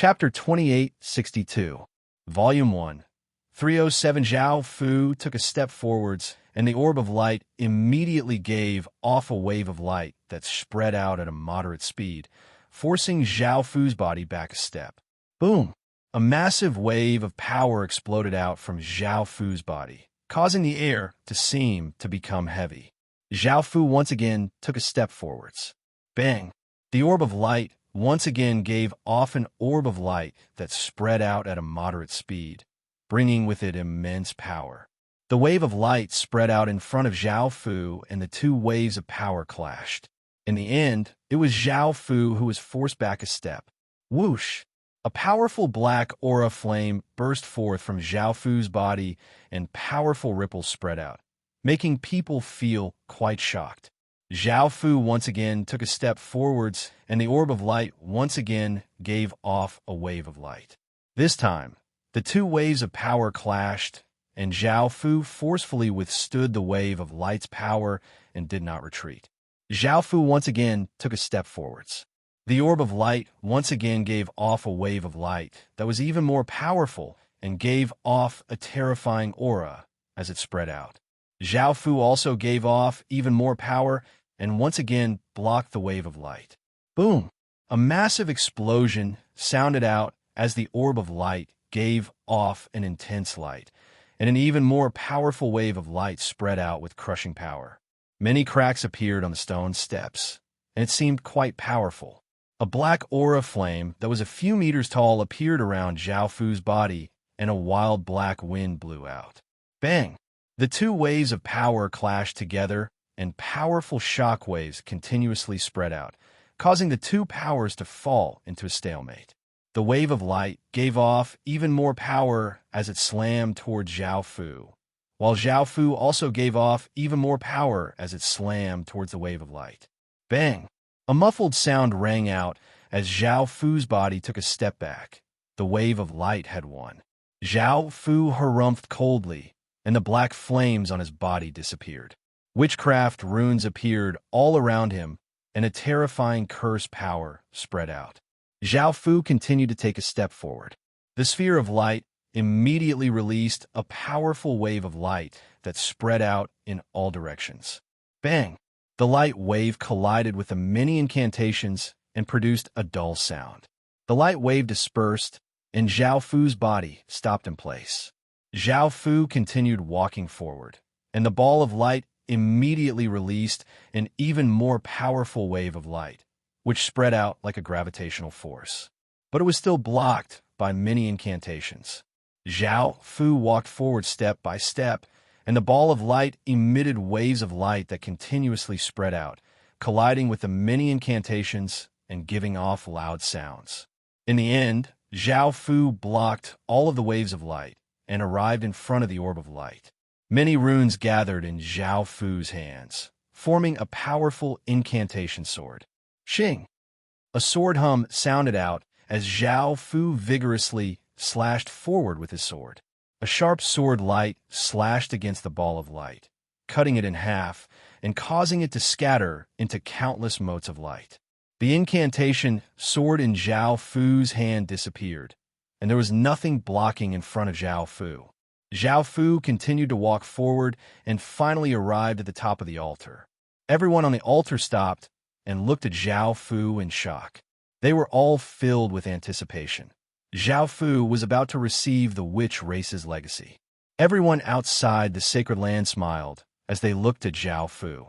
Chapter 2862, Volume 1. 307 Zhao Fu took a step forwards, and the orb of light immediately gave off a wave of light that spread out at a moderate speed, forcing Zhao Fu's body back a step. Boom! A massive wave of power exploded out from Zhao Fu's body, causing the air to seem to become heavy. Zhao Fu once again took a step forwards. Bang! The orb of light once again gave off an orb of light that spread out at a moderate speed, bringing with it immense power. The wave of light spread out in front of Zhao Fu, and the two waves of power clashed. In the end, it was Zhao Fu who was forced back a step. Whoosh! A powerful black aura flame burst forth from Zhao Fu's body, and powerful ripples spread out, making people feel quite shocked. Zhao Fu once again took a step forwards, and the orb of light once again gave off a wave of light. This time, the two waves of power clashed, and Zhao Fu forcefully withstood the wave of light's power and did not retreat. Zhao Fu once again took a step forwards. The orb of light once again gave off a wave of light that was even more powerful and gave off a terrifying aura as it spread out. Zhao Fu also gave off even more power and once again blocked the wave of light. Boom! A massive explosion sounded out as the orb of light gave off an intense light, and an even more powerful wave of light spread out with crushing power. Many cracks appeared on the stone steps, and it seemed quite powerful. A black aura flame that was a few meters tall appeared around Zhao Fu's body, and a wild black wind blew out. Bang! The two waves of power clashed together, and powerful shock waves continuously spread out, causing the two powers to fall into a stalemate. The wave of light gave off even more power as it slammed toward Zhao Fu, while Zhao Fu also gave off even more power as it slammed towards the wave of light. Bang! A muffled sound rang out as Zhao Fu's body took a step back. The wave of light had won. Zhao Fu harumphed coldly, and the black flames on his body disappeared. Witchcraft runes appeared all around him, and a terrifying curse power spread out. Zhao Fu continued to take a step forward. The sphere of light immediately released a powerful wave of light that spread out in all directions. Bang! The light wave collided with the many incantations and produced a dull sound. The light wave dispersed, and Zhao Fu's body stopped in place. Zhao Fu continued walking forward, and the ball of light immediately released an even more powerful wave of light, which spread out like a gravitational force. But it was still blocked by many incantations. Zhao Fu walked forward step by step, and the ball of light emitted waves of light that continuously spread out, colliding with the many incantations and giving off loud sounds. In the end, Zhao Fu blocked all of the waves of light and arrived in front of the orb of light. Many runes gathered in Zhao Fu's hands, forming a powerful incantation sword. Shing! A sword hum sounded out as Zhao Fu vigorously slashed forward with his sword. A sharp sword light slashed against the ball of light, cutting it in half and causing it to scatter into countless motes of light. The incantation sword in Zhao Fu's hand disappeared, and there was nothing blocking in front of Zhao Fu. Zhao Fu continued to walk forward and finally arrived at the top of the altar. Everyone on the altar stopped and looked at Zhao Fu in shock. They were all filled with anticipation. Zhao Fu was about to receive the witch race's legacy. Everyone outside the sacred land smiled as they looked at Zhao Fu.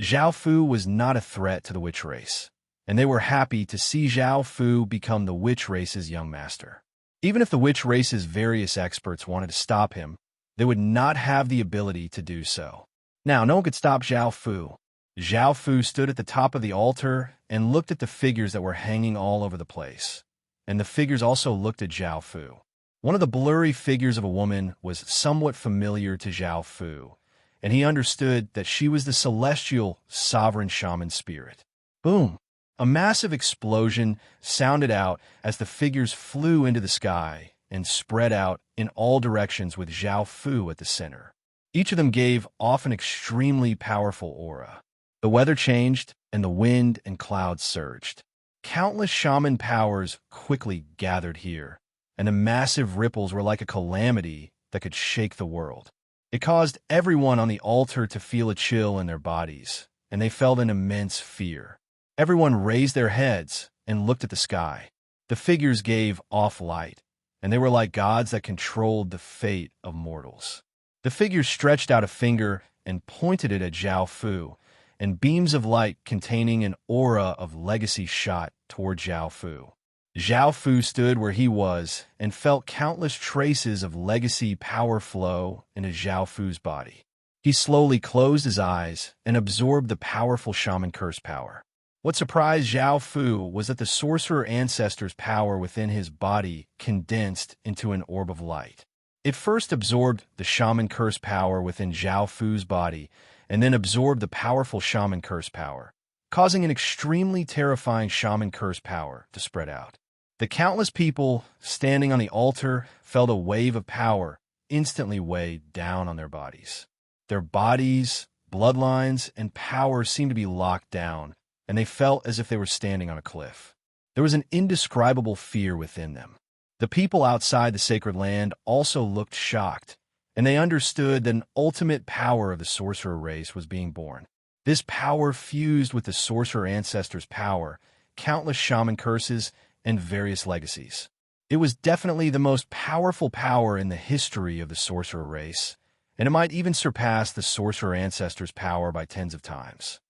Zhao Fu was not a threat to the witch race, and they were happy to see Zhao Fu become the witch race's young master. Even if the witch race's various experts wanted to stop him, they would not have the ability to do so. Now, no one could stop Zhao Fu. Zhao Fu stood at the top of the altar and looked at the figures that were hanging all over the place. And the figures also looked at Zhao Fu. One of the blurry figures of a woman was somewhat familiar to Zhao Fu, and he understood that she was the celestial sovereign shaman spirit. Boom! A massive explosion sounded out as the figures flew into the sky and spread out in all directions with Zhao Fu at the center. Each of them gave off an extremely powerful aura. The weather changed, and the wind and clouds surged. Countless shaman powers quickly gathered here, and the massive ripples were like a calamity that could shake the world. It caused everyone on the altar to feel a chill in their bodies, and they felt an immense fear. Everyone raised their heads and looked at the sky. The figures gave off light, and they were like gods that controlled the fate of mortals. The figures stretched out a finger and pointed it at Zhao Fu, and beams of light containing an aura of legacy shot toward Zhao Fu. Zhao Fu stood where he was and felt countless traces of legacy power flow into Zhao Fu's body. He slowly closed his eyes and absorbed the powerful shaman curse power. What surprised Zhao Fu was that the sorcerer ancestor's power within his body condensed into an orb of light. It first absorbed the shaman curse power within Zhao Fu's body, and then absorbed the powerful shaman curse power, causing an extremely terrifying shaman curse power to spread out. The countless people standing on the altar felt a wave of power instantly weigh down on their bodies. Their bodies, bloodlines, and power seemed to be locked down, and they felt as if they were standing on a cliff. There was an indescribable fear within them. The people outside the sacred land also looked shocked, and they understood that an ultimate power of the sorcerer race was being born. This power fused with the sorcerer ancestors' power, countless shaman curses, and various legacies. It was definitely the most powerful power in the history of the sorcerer race, and it might even surpass the sorcerer ancestors' power by tens of times.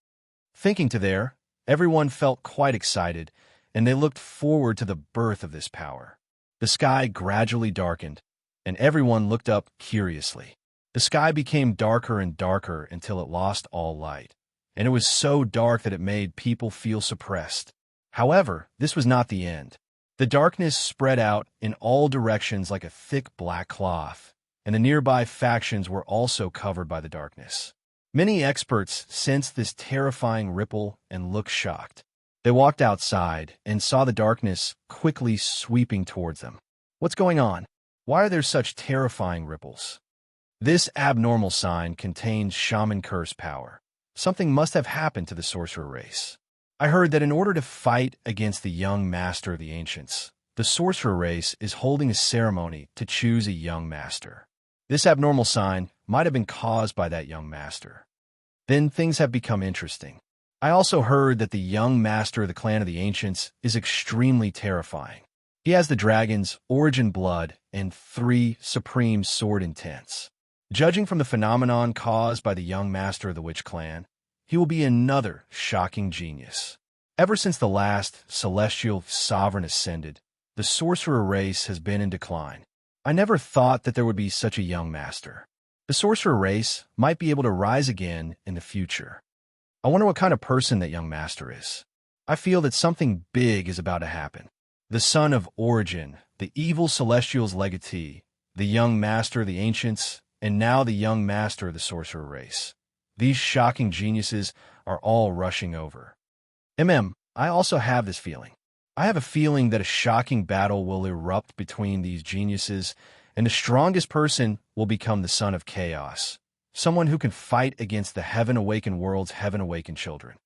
Thinking to there, everyone felt quite excited, and they looked forward to the birth of this power. The sky gradually darkened, and everyone looked up curiously. The sky became darker and darker until it lost all light, and it was so dark that it made people feel suppressed. However, this was not the end. The darkness spread out in all directions like a thick black cloth, and the nearby factions were also covered by the darkness. Many experts sensed this terrifying ripple and looked shocked. They walked outside and saw the darkness quickly sweeping towards them. What's going on? Why are there such terrifying ripples? This abnormal sign contains shaman curse power. Something must have happened to the sorcerer race. I heard that in order to fight against the young master of the ancients, the sorcerer race is holding a ceremony to choose a young master. This abnormal sign might have been caused by that young master. Then things have become interesting. I also heard that the young master of the clan of the ancients is extremely terrifying. He has the dragon's origin blood and 3 supreme sword intents. Judging from the phenomenon caused by the young master of the witch clan, he will be another shocking genius. Ever since the last celestial sovereign ascended, the sorcerer race has been in decline. I never thought that there would be such a young master. The sorcerer race might be able to rise again in the future. I wonder what kind of person that young master is. I feel that something big is about to happen. The son of Origin, the evil celestial's legatee, the young master of the ancients, and now the young master of the sorcerer race. These shocking geniuses are all rushing over. I also have this feeling. I have a feeling that a shocking battle will erupt between these geniuses, and the strongest person will become the son of chaos, someone who can fight against the heaven-awakened world's heaven-awakened children.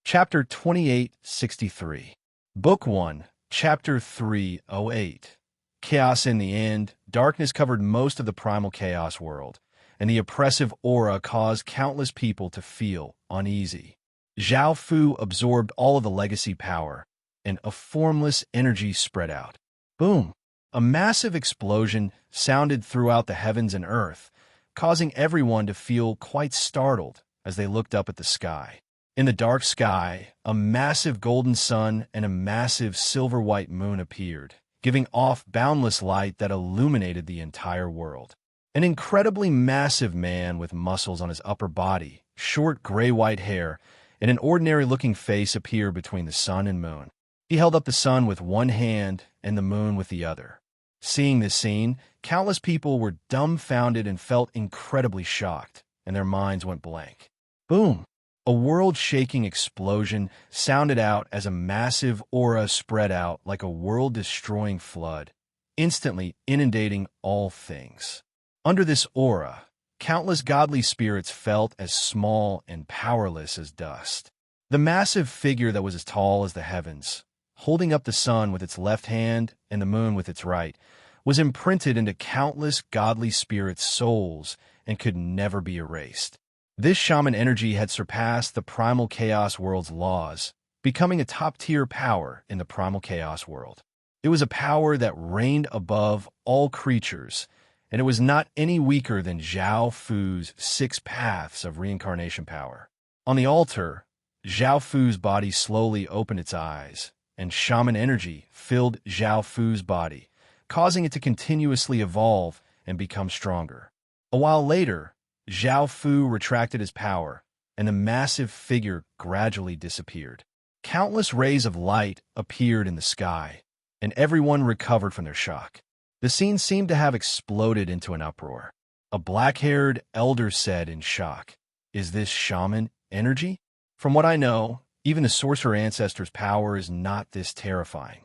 Chapter 2863. Book 1, Chapter 308. Chaos in the end, darkness covered most of the primal chaos world, and the oppressive aura caused countless people to feel uneasy. Zhao Fu absorbed all of the legacy power, and a formless energy spread out. Boom! A massive explosion sounded throughout the heavens and earth, causing everyone to feel quite startled as they looked up at the sky. In the dark sky, a massive golden sun and a massive silver-white moon appeared, giving off boundless light that illuminated the entire world. An incredibly massive man with muscles on his upper body, short gray-white hair, and an ordinary-looking face appeared between the sun and moon. He held up the sun with one hand and the moon with the other. Seeing this scene, countless people were dumbfounded and felt incredibly shocked, and their minds went blank. Boom! A world-shaking explosion sounded out as a massive aura spread out like a world-destroying flood, instantly inundating all things. Under this aura, countless godly spirits felt as small and powerless as dust. The massive figure that was as tall as the heavens, holding up the sun with its left hand and the moon with its right, was imprinted into countless godly spirits' souls and could never be erased. This shaman energy had surpassed the primal chaos world's laws, becoming a top-tier power in the primal chaos world. It was a power that reigned above all creatures, and it was not any weaker than Zhao Fu's 6 paths of reincarnation power. On the altar, Zhao Fu's body slowly opened its eyes, and shaman energy filled Zhao Fu's body, causing it to continuously evolve and become stronger. A while later, Zhao Fu retracted his power, and the massive figure gradually disappeared. Countless rays of light appeared in the sky, and everyone recovered from their shock. The scene seemed to have exploded into an uproar. A black-haired elder said in shock, "Is this shaman energy? From what I know, even the sorcerer ancestor's power is not this terrifying."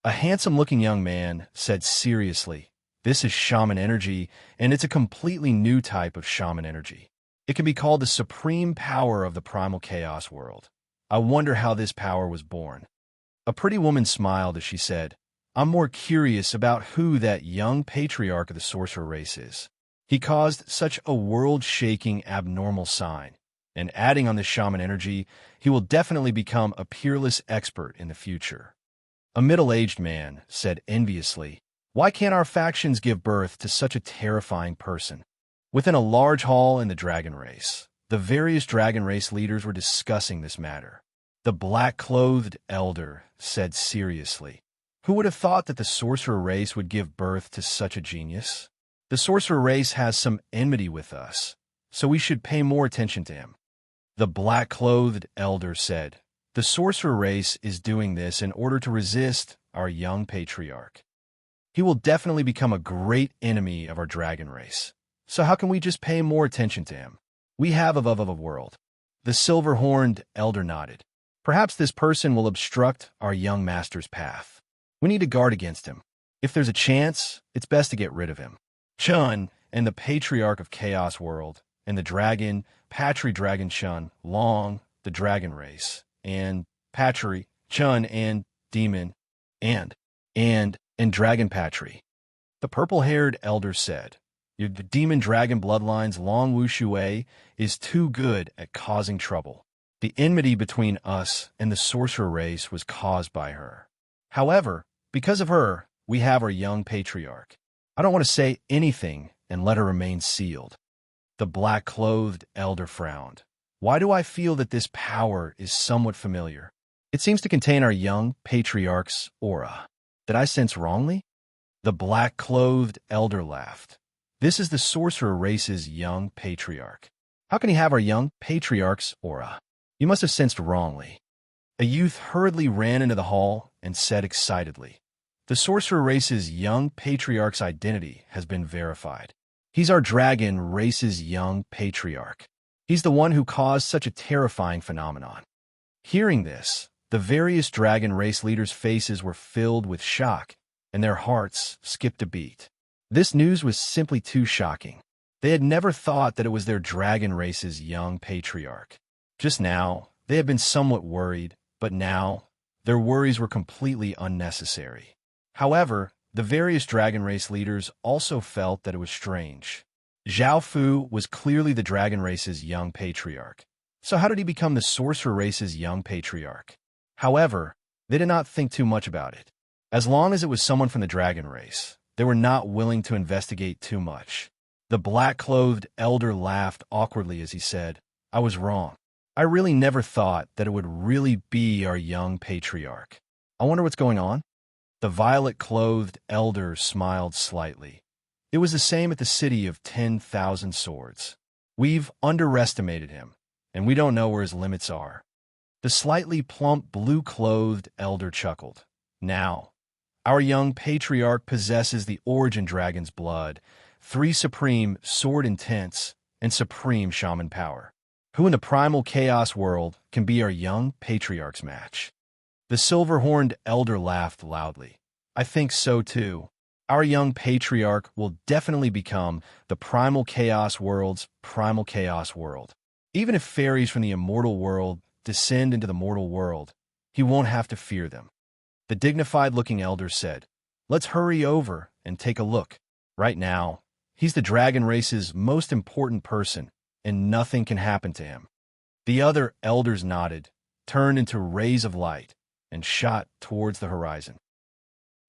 A handsome-looking young man said seriously, "This is shaman energy, and it's a completely new type of shaman energy. It can be called the supreme power of the primal chaos world. I wonder how this power was born." A pretty woman smiled as she said, "I'm more curious about who that young patriarch of the sorcerer race is. He caused such a world-shaking abnormal sign, and adding on this shaman energy, he will definitely become a peerless expert in the future." A middle-aged man said enviously, "Why can't our factions give birth to such a terrifying person?" Within a large hall in the dragon race, the various dragon race leaders were discussing this matter. The black-clothed elder said seriously, "Who would have thought that the sorcerer race would give birth to such a genius? The sorcerer race has some enmity with us, so we should pay more attention to him." The black-clothed elder said, "The sorcerer race is doing this in order to resist our young patriarch. He will definitely become a great enemy of our dragon race. So how can we just pay more attention to him? We have a world." The silver-horned elder nodded. "Perhaps this person will obstruct our young master's path. We need to guard against him. If there's a chance, it's best to get rid of him." Chun and the patriarch of Chaos World, and the dragon, Patri Dragon Chun, Long, the dragon race, and Patri, Chun, and Demon, and Dragon Patri. The purple-haired elder said, "The demon dragon bloodline's Long Wu Shui is too good at causing trouble. The enmity between us and the sorcerer race was caused by her. However, because of her, we have our young patriarch. I don't want to say anything and let her remain sealed." The black-clothed elder frowned. "Why do I feel that this power is somewhat familiar? It seems to contain our young patriarch's aura. Did I sense wrongly?" The black-clothed elder laughed. "This is the sorcerer race's young patriarch. How can he have our young patriarch's aura? You must have sensed wrongly." A youth hurriedly ran into the hall and said excitedly, "The sorcerer race's young patriarch's identity has been verified. He's our dragon race's young patriarch. He's the one who caused such a terrifying phenomenon." Hearing this, the various dragon race leaders' faces were filled with shock, and their hearts skipped a beat. This news was simply too shocking. They had never thought that it was their dragon race's young patriarch. Just now, they had been somewhat worried, but now, their worries were completely unnecessary. However, the various dragon race leaders also felt that it was strange. Zhao Fu was clearly the dragon race's young patriarch. So how did he become the sorcerer race's young patriarch? However, they did not think too much about it. As long as it was someone from the dragon race, they were not willing to investigate too much. The black-clothed elder laughed awkwardly as he said, "I was wrong. I really never thought that it would really be our young patriarch. I wonder what's going on?" The violet-clothed elder smiled slightly. "It was the same at the city of 10,000 swords. We've underestimated him, and we don't know where his limits are." The slightly plump blue-clothed elder chuckled. "Now, our young patriarch possesses the origin dragon's blood, 3 supreme sword intents, and supreme shaman power. Who in the primal chaos world can be our young patriarch's match?" The silver-horned elder laughed loudly. "I think so too. Our young patriarch will definitely become the primal chaos world's primal chaos world. Even if fairies from the immortal world descend into the mortal world, he won't have to fear them. The dignified-looking elder said, "Let's hurry over and take a look. Right now, he's the dragon race's most important person, and nothing can happen to him." The other elders nodded, turned into rays of light, and shot towards the horizon.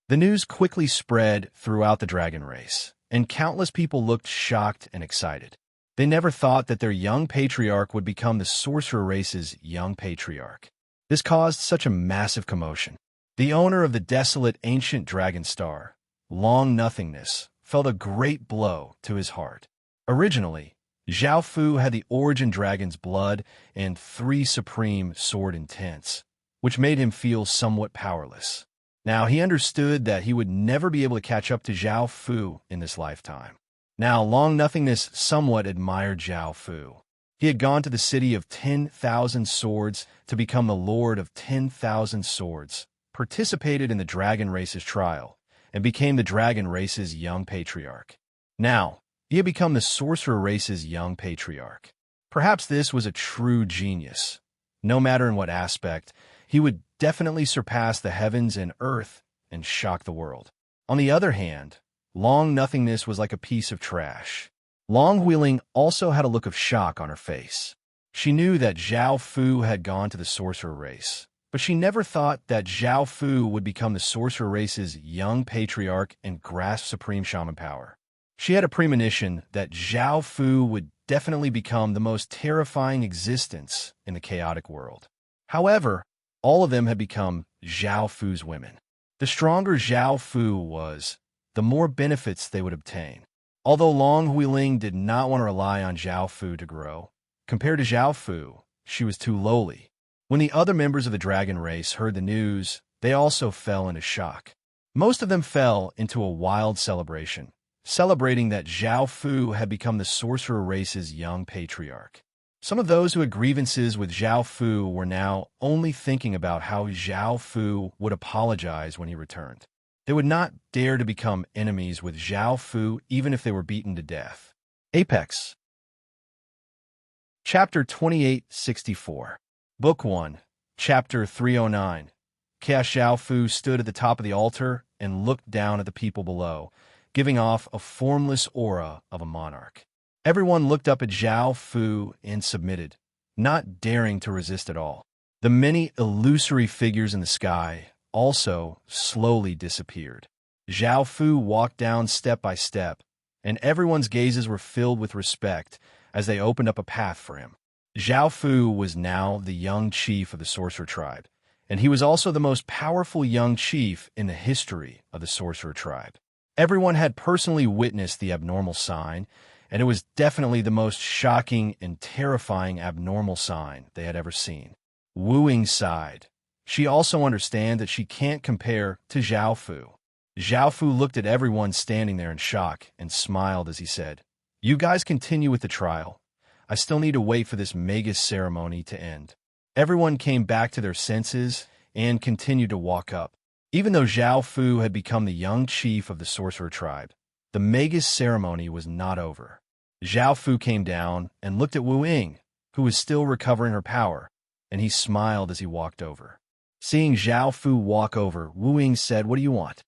The news quickly spread throughout the dragon race, and countless people looked shocked and excited. They never thought that their young patriarch would become the sorcerer race's young patriarch. This caused such a massive commotion. The owner of the desolate ancient dragon star, Long Nothingness, felt a great blow to his heart. Originally, Zhao Fu had the origin dragon's blood and 3 supreme sword intents, which made him feel somewhat powerless. Now, he understood that he would never be able to catch up to Zhao Fu in this lifetime. Now, Long Nothingness somewhat admired Zhao Fu. He had gone to the city of 10,000 swords to become the Lord of 10,000 swords, participated in the dragon race's trial, and became the dragon race's young patriarch. Now, he had become the sorcerer race's young patriarch. Perhaps this was a true genius. No matter in what aspect, he would definitely surpass the heavens and earth and shock the world. On the other hand, Long Nothingness was like a piece of trash. Long Wheeling also had a look of shock on her face. She knew that Zhao Fu had gone to the sorcerer race, but she never thought that Zhao Fu would become the sorcerer race's young patriarch and grasp supreme shaman power. She had a premonition that Zhao Fu would definitely become the most terrifying existence in the chaotic world. However, all of them had become Zhao Fu's women. The stronger Zhao Fu was, the more benefits they would obtain. Although Long Huiling did not want to rely on Zhao Fu to grow, compared to Zhao Fu, she was too lowly. When the other members of the dragon race heard the news, they also fell into shock. Most of them fell into a wild celebration, celebrating that Zhao Fu had become the sorcerer race's young patriarch. Some of those who had grievances with Zhao Fu were now only thinking about how Zhao Fu would apologize when he returned. They would not dare to become enemies with Zhao Fu even if they were beaten to death. Apex. Chapter 2864. Book 1, Chapter 309. Chaos. Zhao Fu stood at the top of the altar and looked down at the people below, giving off a formless aura of a monarch. Everyone looked up at Zhao Fu and submitted, not daring to resist at all. The many illusory figures in the sky also slowly disappeared. Zhao Fu walked down step by step, and everyone's gazes were filled with respect as they opened up a path for him. Zhao Fu was now the young chief of the sorcerer tribe, and he was also the most powerful young chief in the history of the sorcerer tribe. Everyone had personally witnessed the abnormal sign, and it was definitely the most shocking and terrifying abnormal sign they had ever seen. Wu Ying sighed. She also understood that she can't compare to Zhao Fu. Zhao Fu looked at everyone standing there in shock and smiled as he said, "You guys continue with the trial. I still need to wait for this Magus ceremony to end." Everyone came back to their senses and continued to walk up. Even though Zhao Fu had become the young chief of the sorcerer tribe, the Magus ceremony was not over. Zhao Fu came down and looked at Wu Ying, who was still recovering her power, and he smiled as he walked over. Seeing Zhao Fu walk over, Wu Ying said, "What do you want?"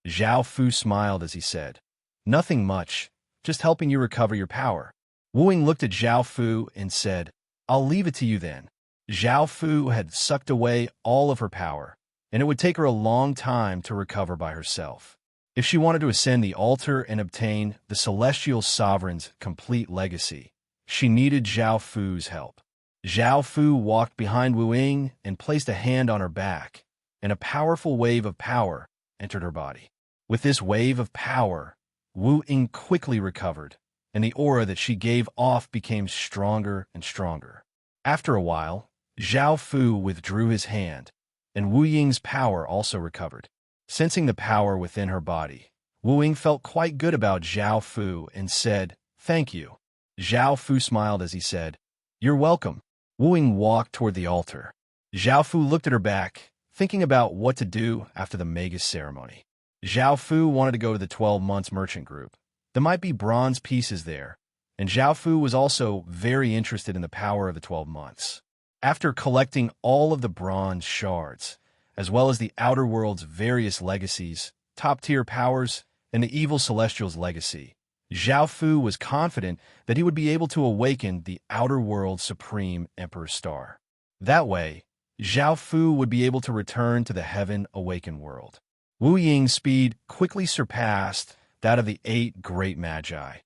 Zhao Fu smiled as he said, "Nothing much, just helping you recover your power." Wu Ying looked at Zhao Fu and said, "I'll leave it to you then." Zhao Fu had sucked away all of her power, and it would take her a long time to recover by herself. If she wanted to ascend the altar and obtain the celestial sovereign's complete legacy, she needed Zhao Fu's help. Zhao Fu walked behind Wu Ying and placed a hand on her back, and a powerful wave of power entered her body. With this wave of power, Wu Ying quickly recovered, and the aura that she gave off became stronger and stronger. After a while, Zhao Fu withdrew his hand, and Wu Ying's power also recovered. Sensing the power within her body, Wu Ying felt quite good about Zhao Fu and said, "Thank you." Zhao Fu smiled as he said, "You're welcome." Wu Ying walked toward the altar. Zhao Fu looked at her back, thinking about what to do after the Magus ceremony. Zhao Fu wanted to go to the 12 Months merchant group. There might be bronze pieces there, and Zhao Fu was also very interested in the power of the 12 Months. After collecting all of the bronze shards, as well as the outer world's various legacies, top-tier powers, and the evil celestial's legacy, Zhao Fu was confident that he would be able to awaken the outer world's supreme Emperor Star. That way, Zhao Fu would be able to return to the Heaven-Awakened world. Wu Ying's speed quickly surpassed that of the 8 great magi,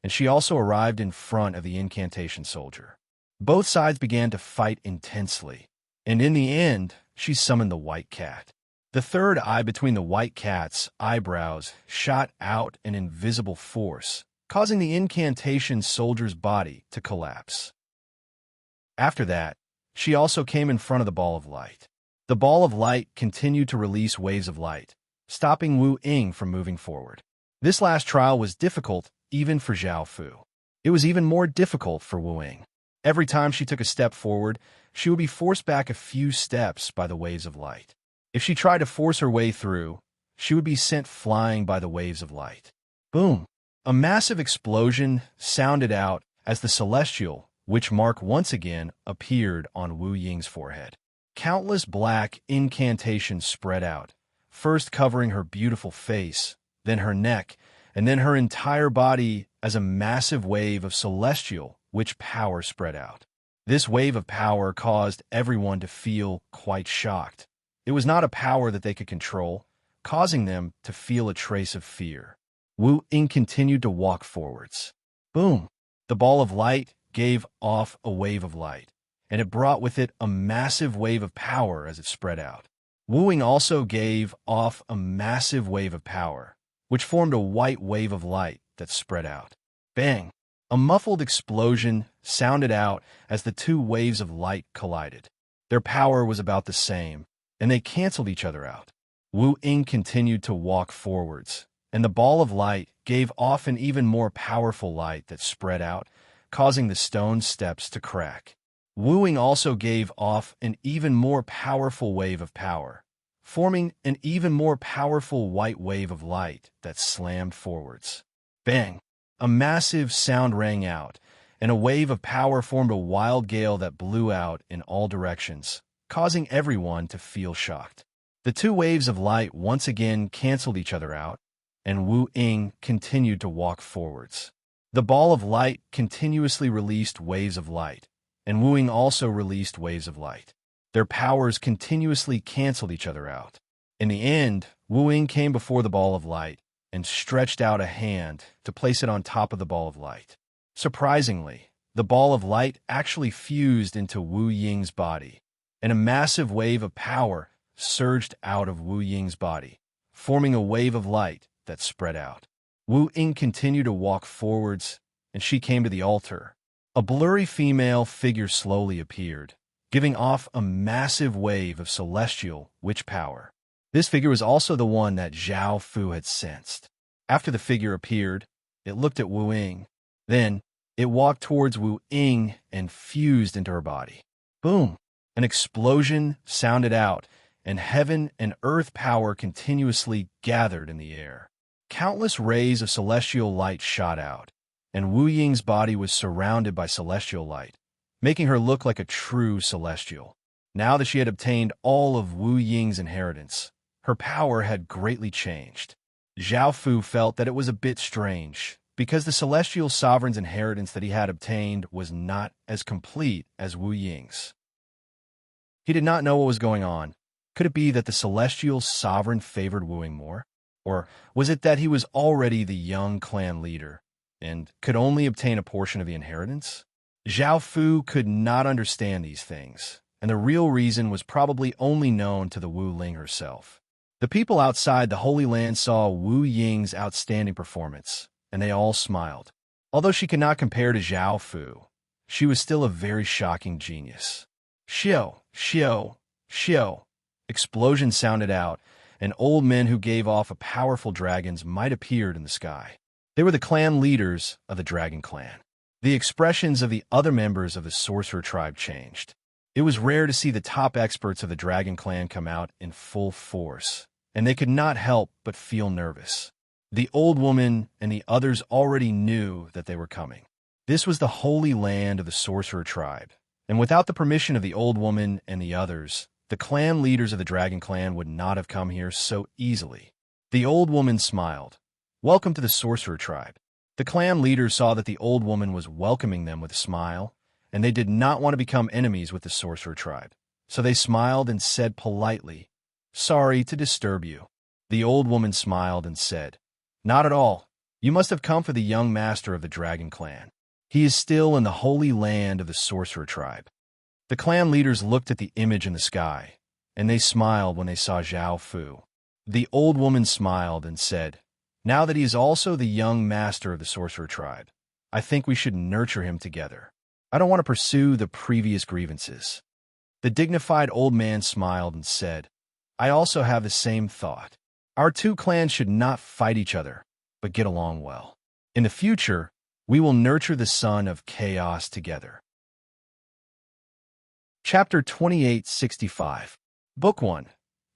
and she also arrived in front of the incantation soldier. Both sides began to fight intensely, and in the end, she summoned the white cat. The third eye between the white cat's eyebrows shot out an invisible force, causing the incantation soldier's body to collapse. After that, she also came in front of the ball of light. The ball of light continued to release waves of light, stopping Wu Ying from moving forward. This last trial was difficult even for Zhao Fu. It was even more difficult for Wu Ying. Every time she took a step forward, she would be forced back a few steps by the waves of light. If she tried to force her way through, she would be sent flying by the waves of light. Boom! A massive explosion sounded out as the celestial witch mark once again appeared on Wu Ying's forehead. Countless black incantations spread out, first covering her beautiful face, then her neck, and then her entire body as a massive wave of celestial witch power spread out. This wave of power caused everyone to feel quite shocked. It was not a power that they could control, causing them to feel a trace of fear. Wu Ying continued to walk forwards. Boom! The ball of light gave off a wave of light, and it brought with it a massive wave of power as it spread out. Wu Ying also gave off a massive wave of power, which formed a white wave of light that spread out. Bang! A muffled explosion sounded out as the 2 waves of light collided. Their power was about the same, and they canceled each other out. Wu Ying continued to walk forwards, and the ball of light gave off an even more powerful light that spread out, causing the stone steps to crack. Wu Ying also gave off an even more powerful wave of power, forming an even more powerful white wave of light that slammed forwards. Bang! A massive sound rang out, and a wave of power formed a wild gale that blew out in all directions, causing everyone to feel shocked. The 2 waves of light once again canceled each other out, and Wu Ying continued to walk forwards. The ball of light continuously released waves of light, and Wu Ying also released waves of light. Their powers continuously canceled each other out. In the end, Wu Ying came before the ball of light and stretched out a hand to place it on top of the ball of light. Surprisingly, the ball of light actually fused into Wu Ying's body, and a massive wave of power surged out of Wu Ying's body, forming a wave of light that spread out. Wu Ying continued to walk forwards, and she came to the altar. A blurry female figure slowly appeared, giving off a massive wave of celestial witch power. This figure was also the one that Zhao Fu had sensed. After the figure appeared, it looked at Wu Ying. Then, it walked towards Wu Ying and fused into her body. Boom! An explosion sounded out, and heaven and earth power continuously gathered in the air. Countless rays of celestial light shot out, and Wu Ying's body was surrounded by celestial light, making her look like a true celestial. Now that she had obtained all of Wu Ying's inheritance, her power had greatly changed. Zhao Fu felt that it was a bit strange, because the celestial sovereign's inheritance that he had obtained was not as complete as Wu Ying's. He did not know what was going on. Could it be that the celestial sovereign favored Wu Ying more? Or was it that he was already the young clan leader and could only obtain a portion of the inheritance? Zhao Fu could not understand these things, and the real reason was probably only known to the Wu Ling herself. The people outside the Holy Land saw Wu Ying's outstanding performance, and they all smiled. Although she could not compare to Zhao Fu, she was still a very shocking genius. Xiao, xiao, xiao. Explosions sounded out, and old men who gave off a powerful dragon's might appeared in the sky. They were the clan leaders of the Dragon Clan. The expressions of the other members of the sorcerer tribe changed. It was rare to see the top experts of the Dragon Clan come out in full force, and they could not help but feel nervous. The old woman and the others already knew that they were coming. This was the holy land of the sorcerer tribe, And without the permission of the old woman and the others, the clan leaders of the Dragon Clan would not have come here so easily. The old woman smiled. Welcome to the Sorcerer Tribe. The clan leaders saw that the old woman was welcoming them with a smile, and they did not want to become enemies with the Sorcerer Tribe. So they smiled and said politely, "Sorry to disturb you." The old woman smiled and said, "Not at all. You must have come for the young master of the Dragon Clan. He is still in the holy land of the Sorcerer Tribe." The clan leaders looked at the image in the sky, and they smiled when they saw Zhao Fu. The old woman smiled and said, "Now that he is also the young master of the Sorcerer Tribe, I think we should nurture him together. I don't want to pursue the previous grievances." The dignified old man smiled and said, "I also have the same thought. Our two clans should not fight each other, but get along well. In the future, we will nurture the son of chaos together." Chapter 2865, Book 1,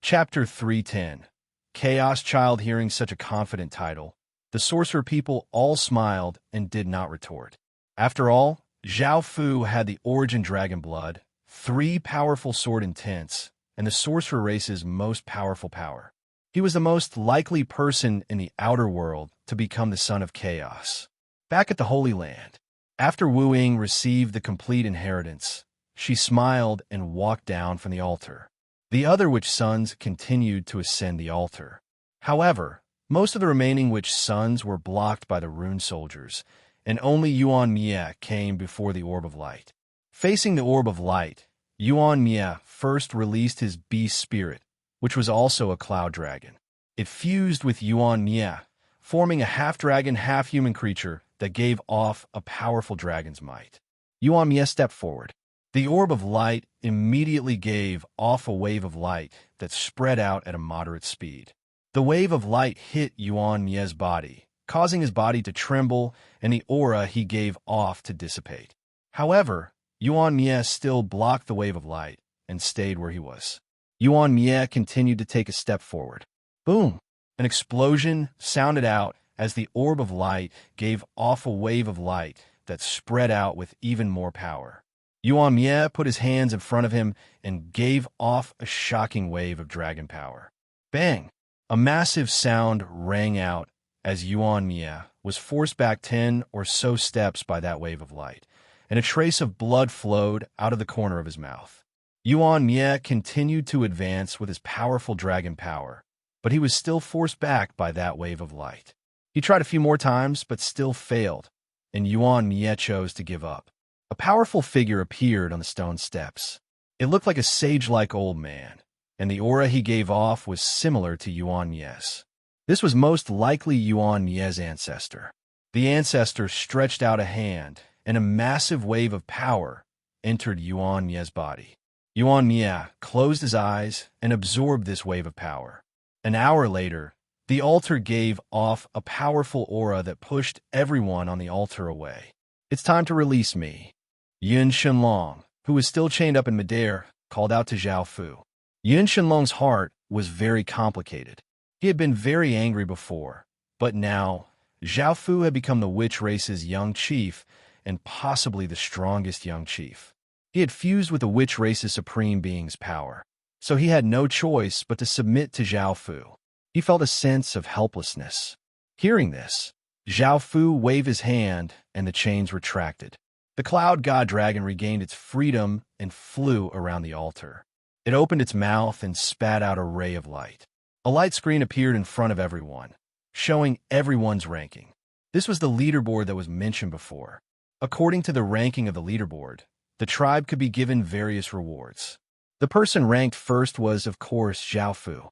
Chapter 310. Chaos Child. Hearing such a confident title, the sorcerer people all smiled and did not retort. After all, Zhao Fu had the origin dragon blood, 3 powerful sword intents, and the sorcerer race's most powerful power. He was the most likely person in the outer world to become the son of chaos. Back at the Holy Land, after Wu Ying received the complete inheritance, she smiled and walked down from the altar. The other witch sons continued to ascend the altar. However, most of the remaining witch sons were blocked by the rune soldiers, and only Yuan Mie came before the orb of light. Facing the orb of light, Yuan Mie first released his beast spirit, which was also a cloud dragon. It fused with Yuan Mie, forming a half-dragon, half-human creature that gave off a powerful dragon's might. Yuan Mie stepped forward. The orb of light immediately gave off a wave of light that spread out at a moderate speed. The wave of light hit Yuan Mie's body, causing his body to tremble and the aura he gave off to dissipate. However, Yuan Mie still blocked the wave of light and stayed where he was. Yuan Mie continued to take a step forward. Boom! An explosion sounded out as the orb of light gave off a wave of light that spread out with even more power. Yuan Mie put his hands in front of him and gave off a shocking wave of dragon power. Bang! A massive sound rang out as Yuan Mie was forced back 10 or so steps by that wave of light, and a trace of blood flowed out of the corner of his mouth. Yuan Mie continued to advance with his powerful dragon power, but he was still forced back by that wave of light. He tried a few more times, but still failed, and Yuan Mie chose to give up. A powerful figure appeared on the stone steps. It looked like a sage-like old man, and the aura he gave off was similar to Yuan Mie's. This was most likely Yuan Mie's ancestor. The ancestor stretched out a hand, and a massive wave of power entered Yuan Mie's body. Yuan Mie closed his eyes and absorbed this wave of power. An hour later, the altar gave off a powerful aura that pushed everyone on the altar away. "It's time to release me." Yun Shenlong, who was still chained up in midair, called out to Zhao Fu. Yun Shenlong's heart was very complicated. He had been very angry before, but now, Zhao Fu had become the witch race's young chief and possibly the strongest young chief. He had fused with the witch race's supreme being's power, so he had no choice but to submit to Zhao Fu. He felt a sense of helplessness. Hearing this, Zhao Fu waved his hand and the chains retracted. The cloud god dragon regained its freedom and flew around the altar. It opened its mouth and spat out a ray of light. A light screen appeared in front of everyone, showing everyone's ranking. This was the leaderboard that was mentioned before. According to the ranking of the leaderboard, the tribe could be given various rewards. The person ranked first was, of course, Zhao Fu.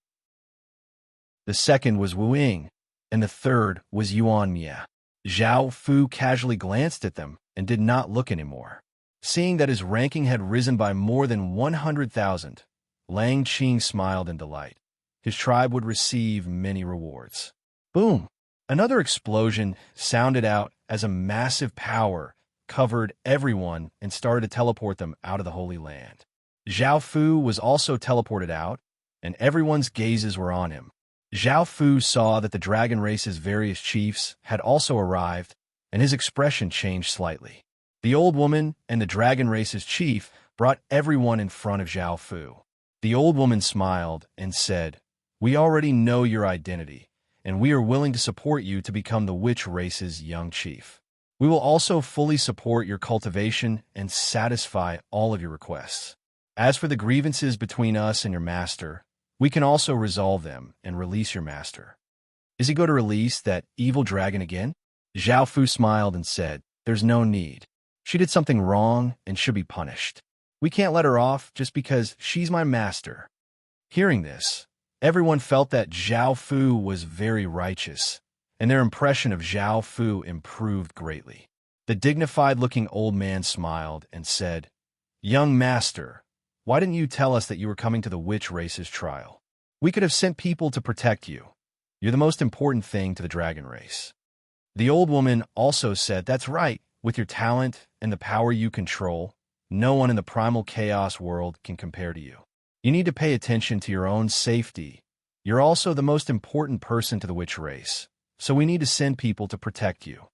The second was Wu Ying, and the third was Yuan Mie. Zhao Fu casually glanced at them and did not look anymore. Seeing that his ranking had risen by more than 100,000, Lang Qing smiled in delight. His tribe would receive many rewards. Boom! Another explosion sounded out as a massive power covered everyone and started to teleport them out of the Holy Land. Zhao Fu was also teleported out, and everyone's gazes were on him. Zhao Fu saw that the dragon race's various chiefs had also arrived, and his expression changed slightly. The old woman and the dragon race's chief brought everyone in front of Zhao Fu. The old woman smiled and said, "We already know your identity, and we are willing to support you to become the witch race's young chief. We will also fully support your cultivation and satisfy all of your requests. As for the grievances between us and your master, we can also resolve them and release your master." "Is he going to release that evil dragon again?" Zhao Fu smiled and said, "There's no need. She did something wrong and should be punished. We can't let her off just because she's my master." Hearing this, everyone felt that Zhao Fu was very righteous, and their impression of Zhao Fu improved greatly. The dignified-looking old man smiled and said, "Young master, why didn't you tell us that you were coming to the witch race's trial? We could have sent people to protect you. You're the most important thing to the dragon race." The old woman also said, "That's right. With your talent and the power you control, no one in the primal chaos world can compare to you. You need to pay attention to your own safety. You're also the most important person to the witch race, so we need to send people to protect you."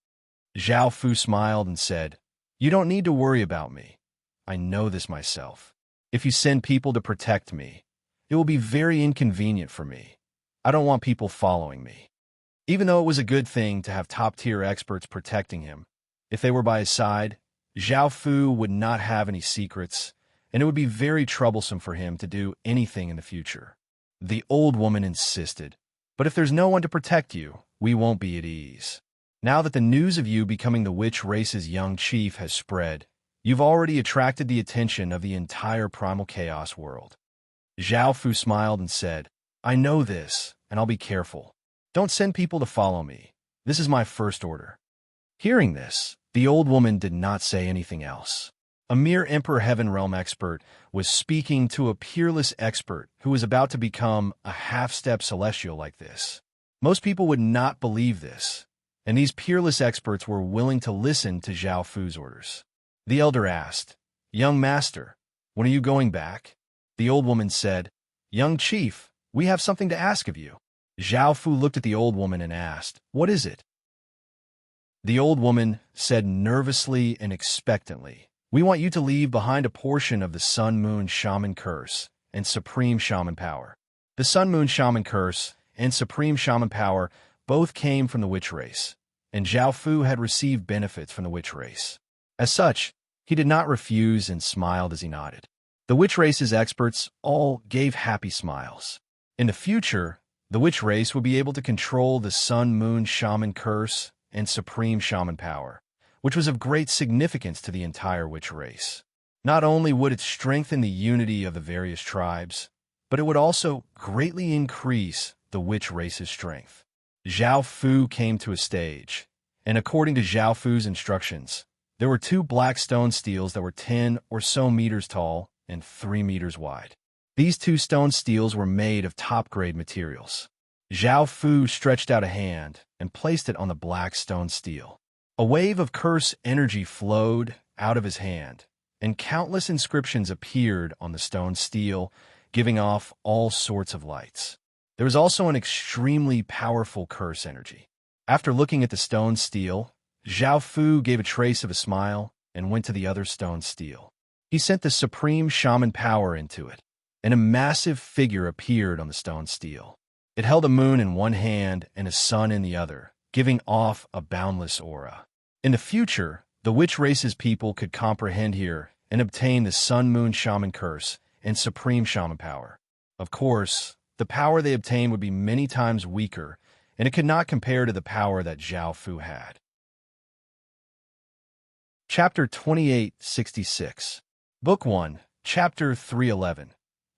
Zhao Fu smiled and said, "You don't need to worry about me. I know this myself. If you send people to protect me, it will be very inconvenient for me. I don't want people following me." Even though it was a good thing to have top-tier experts protecting him, if they were by his side, Zhao Fu would not have any secrets, and it would be very troublesome for him to do anything in the future. The old woman insisted, "But if there's no one to protect you, we won't be at ease. Now that the news of you becoming the witch race's young chief has spread, you've already attracted the attention of the entire primal chaos world." Zhao Fu smiled and said, "I know this, and I'll be careful. Don't send people to follow me. This is my first order." Hearing this, the old woman did not say anything else. A mere Emperor Heaven Realm expert was speaking to a peerless expert who was about to become a half-step celestial like this. Most people would not believe this, and these peerless experts were willing to listen to Zhao Fu's orders. The elder asked, "Young master, when are you going back?" The old woman said, "Young chief, we have something to ask of you." Zhao Fu looked at the old woman and asked, "What is it?" The old woman said nervously and expectantly, "We want you to leave behind a portion of the Sun-Moon Shaman Curse and Supreme Shaman Power." The Sun-Moon Shaman Curse and Supreme Shaman Power both came from the witch race, and Zhao Fu had received benefits from the witch race. As such, he did not refuse and smiled as he nodded. The witch race's experts all gave happy smiles. In the future, the witch race would be able to control the Sun-Moon Shaman Curse and Supreme Shaman Power, which was of great significance to the entire witch race. Not only would it strengthen the unity of the various tribes, but it would also greatly increase the witch race's strength. Zhao Fu came to a stage, and according to Zhao Fu's instructions, there were 2 black stone steels that were 10 or so meters tall and 3 meters wide. These 2 stone steels were made of top-grade materials. Zhao Fu stretched out a hand and placed it on the black stone steel. A wave of curse energy flowed out of his hand, and countless inscriptions appeared on the stone steel, giving off all sorts of lights. There was also an extremely powerful curse energy. After looking at the stone steel, Zhao Fu gave a trace of a smile and went to the other stone steel. He sent the Supreme Shaman Power into it, and a massive figure appeared on the stone steel. It held a moon in one hand and a sun in the other, giving off a boundless aura. In the future, the witch race's people could comprehend here and obtain the Sun-Moon Shaman Curse and Supreme Shaman Power. Of course, the power they obtained would be many times weaker, and it could not compare to the power that Zhao Fu had. Chapter 2866 Book 1, Chapter 311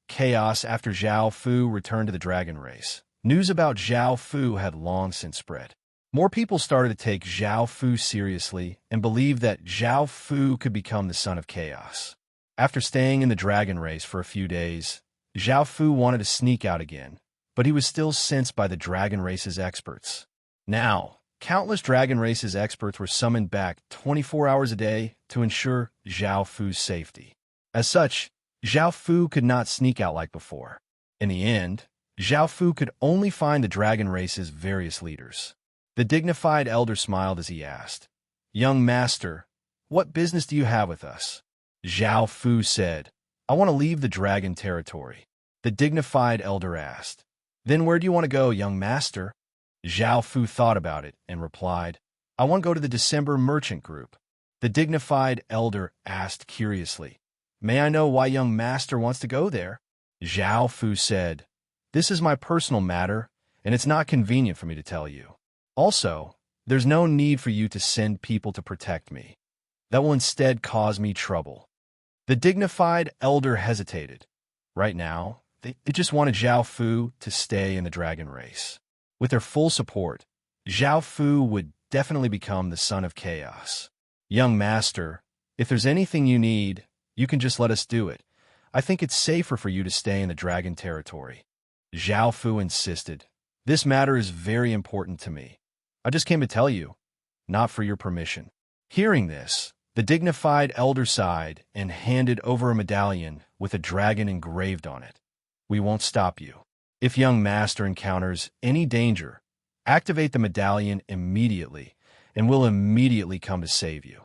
Chaos after Zhao Fu returned to the dragon race. News about Zhao Fu had long since spread. More people started to take Zhao Fu seriously and believed that Zhao Fu could become the son of chaos. After staying in the dragon race for a few days, Zhao Fu wanted to sneak out again, but he was still sensed by the dragon race's experts. Now, countless dragon race's experts were summoned back 24 hours a day to ensure Zhao Fu's safety. As such, Zhao Fu could not sneak out like before. In the end, Zhao Fu could only find the dragon race's various leaders. The dignified elder smiled as he asked, "Young master, What business do you have with us? Zhao Fu said, I want to leave the dragon territory. The dignified elder asked. Then where do you want to go, young master? Zhao Fu thought about it and replied, I want to go to the December merchant group. The dignified elder asked curiously, May I know why young master wants to go there? Zhao Fu said, This is my personal matter, and it's not convenient for me to tell you. Also, there's no need for you to send people to protect me. That will instead cause me trouble. The dignified elder hesitated. Right now, they just wanted Zhao Fu to stay in the dragon race. With their full support, Zhao Fu would definitely become the son of chaos. Young master, if there's anything you need, you can just let us do it. I think it's safer for you to stay in the dragon territory. Zhao Fu insisted. This matter is very important to me. I just came to tell you, not for your permission. Hearing this, the dignified elder sighed and handed over a medallion with a dragon engraved on it. We won't stop you. If young master encounters any danger, activate the medallion immediately, and we'll immediately come to save you.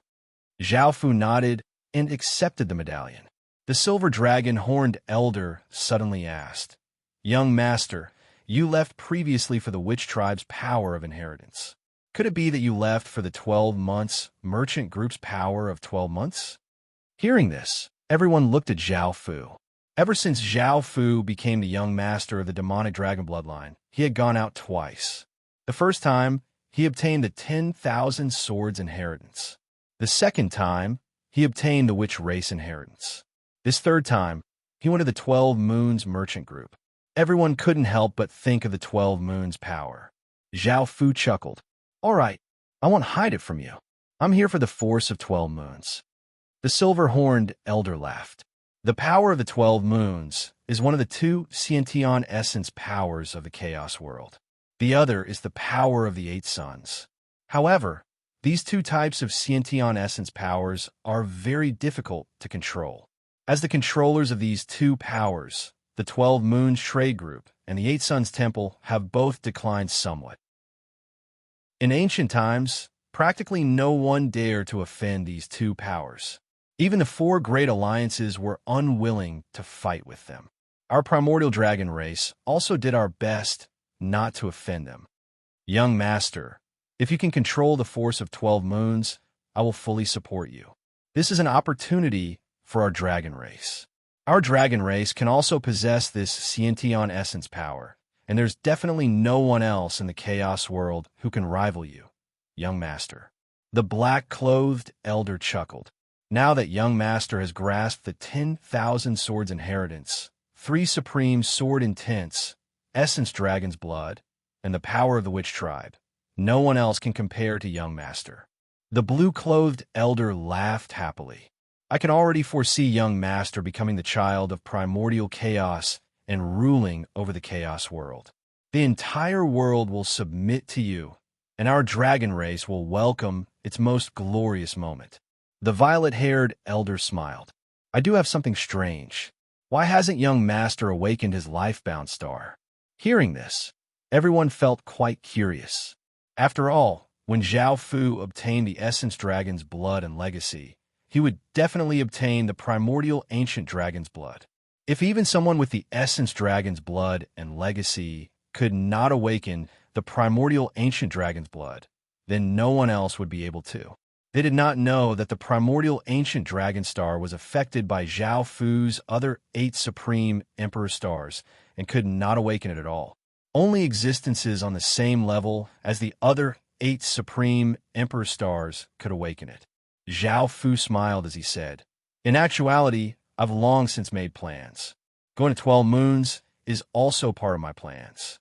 Zhao Fu nodded and accepted the medallion. The silver dragon-horned elder suddenly asked, Young master, you left previously for the witch tribe's power of inheritance. Could it be that you left for the 12 months merchant group's power of 12 months? Hearing this, everyone looked at Zhao Fu. Ever since Zhao Fu became the young master of the demonic dragon bloodline, he had gone out twice. The first time, he obtained the 10,000 swords inheritance. The second time, he obtained the witch race inheritance. This third time, he went to the 12 Moons merchant group. Everyone couldn't help but think of the 12 Moons' power. Zhao Fu chuckled. All right, I won't hide it from you. I'm here for the force of 12 moons. The silver-horned elder laughed. The power of the 12 moons is one of the two Sciention essence powers of the chaos world. The other is the power of the 8 suns. However, these two types of Sciention essence powers are very difficult to control. As the controllers of these two powers, the 12 Moons Trade Group and the 8 Suns Temple have both declined somewhat. In ancient times, practically no one dared to offend these two powers. Even the 4 great alliances were unwilling to fight with them. Our primordial dragon race also did our best not to offend them. Young master, if you can control the force of 12 moons, I will fully support you. This is an opportunity for our dragon race. Our dragon race can also possess this Sciention essence power, and there's definitely no one else in the chaos world who can rival you, young master. The black-clothed elder chuckled. Now that young master has grasped the 10,000 swords inheritance, 3 supreme sword intents, essence dragon's blood, and the power of the witch tribe, no one else can compare to young master. The blue-clothed elder laughed happily. I can already foresee young master becoming the child of primordial chaos and ruling over the chaos world. The entire world will submit to you, and our dragon race will welcome its most glorious moment. The violet-haired elder smiled. I do have something strange. Why hasn't young master awakened his life-bound star? Hearing this, everyone felt quite curious. After all, when Zhao Fu obtained the essence dragon's blood and legacy, he would definitely obtain the primordial ancient dragon's blood. If even someone with the essence dragon's blood and legacy could not awaken the primordial ancient dragon's blood, then no one else would be able to. They did not know that the primordial ancient dragon star was affected by Zhao Fu's other 8 supreme emperor stars and could not awaken it at all. Only existences on the same level as the other 8 supreme emperor stars could awaken it. Zhao Fu smiled as he said, In actuality, I've long since made plans. Going to 12 moons is also part of my plans.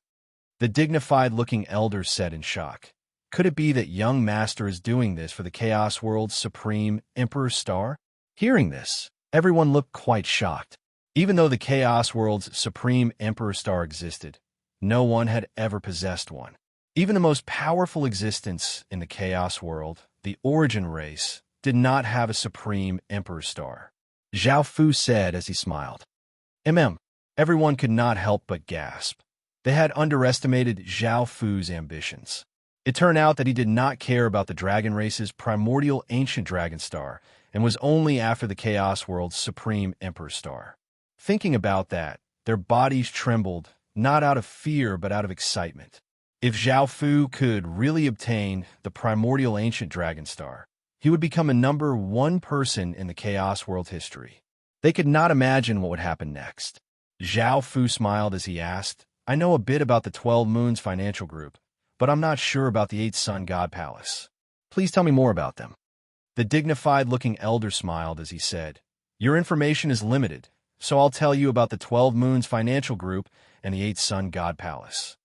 The dignified-looking elder said in shock. Could it be that young master is doing this for the Chaos World's supreme Emperor Star? Hearing this, everyone looked quite shocked. Even though the Chaos World's supreme Emperor Star existed, no one had ever possessed one. Even the most powerful existence in the Chaos World, the Origin race, did not have a supreme Emperor Star. Zhao Fu said as he smiled. Everyone could not help but gasp. They had underestimated Zhao Fu's ambitions. It turned out that he did not care about the dragon race's primordial ancient dragon star, and was only after the Chaos World's supreme emperor star. Thinking about that, their bodies trembled, not out of fear but out of excitement. If Zhao Fu could really obtain the primordial ancient dragon star, he would become a number one person in the Chaos World history. They could not imagine what would happen next. Zhao Fu smiled as he asked, "I know a bit about the 12 Moons Financial Group, but I'm not sure about the 8 Sun God Palace. Please tell me more about them." The dignified-looking elder smiled as he said, "Your information is limited, so I'll tell you about the 12 Moons Financial Group and the 8 Sun God Palace.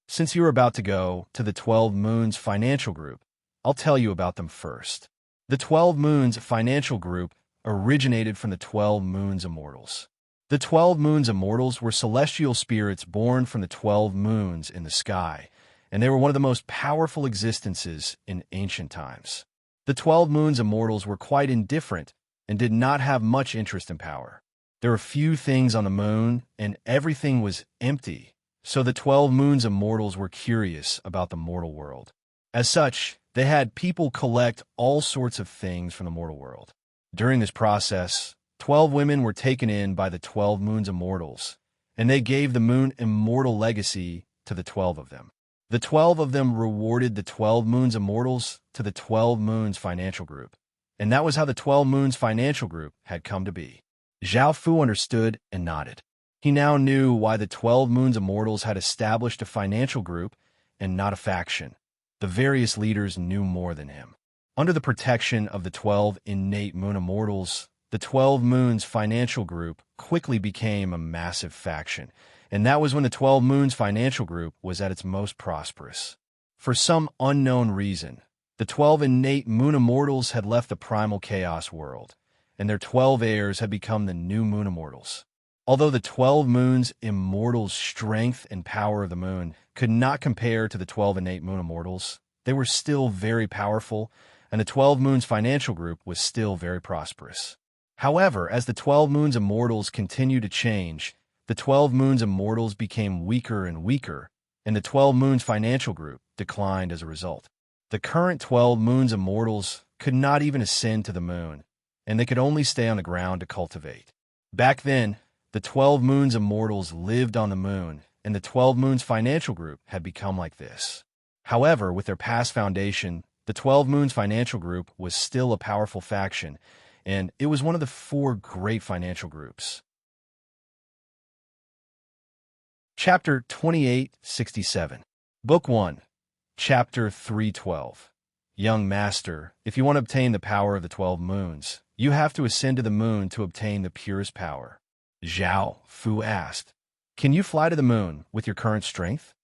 Since you're about to go to the 12 Moons Financial Group, I'll tell you about them first. The 12 Moons Financial Group originated from the 12 Moons Immortals. The 12 Moons Immortals were celestial spirits born from the 12 moons in the sky, and they were one of the most powerful existences in ancient times. The 12 Moons Immortals were quite indifferent and did not have much interest in power. There were few things on the moon, and everything was empty, so the 12 Moons Immortals were curious about the mortal world. As such, they had people collect all sorts of things from the mortal world. During this process, 12 women were taken in by the 12 Moons Immortals, and they gave the moon immortal legacy to the 12 of them. The 12 of them rewarded the 12 Moons Immortals to the 12 Moons Financial Group, and that was how the 12 Moons Financial Group had come to be. Zhao Fu understood and nodded. He now knew why the 12 Moons Immortals had established a financial group and not a faction. The various leaders knew more than him. Under the protection of the 12 innate Moon Immortals, the 12 Moons Financial Group quickly became a massive faction, and that was when the 12 Moons Financial Group was at its most prosperous. For some unknown reason, the 12 innate Moon Immortals had left the primal chaos world, and their 12 heirs had become the new Moon Immortals. Although the 12 Moons Immortals' strength and power of the moon could not compare to the 12 innate Moon Immortals, they were still very powerful, and the 12 Moons Financial Group was still very prosperous. However, as the 12 Moons Immortals continued to change, the 12 Moons Immortals became weaker and weaker, and the 12 Moons Financial Group declined as a result. The current 12 Moons Immortals could not even ascend to the moon, and they could only stay on the ground to cultivate. Back then, the 12 Moons Immortals lived on the moon, and the 12 Moons Financial Group had become like this. However, with their past foundation, the 12 Moons Financial Group was still a powerful faction, and it was one of the 4 great financial groups. Chapter 2867. Book 1. Chapter 312. Young Master, if you want to obtain the power of the 12 moons, you have to ascend to the moon to obtain the purest power. Zhao Fu asked, "Can you fly to the moon with your current strength?"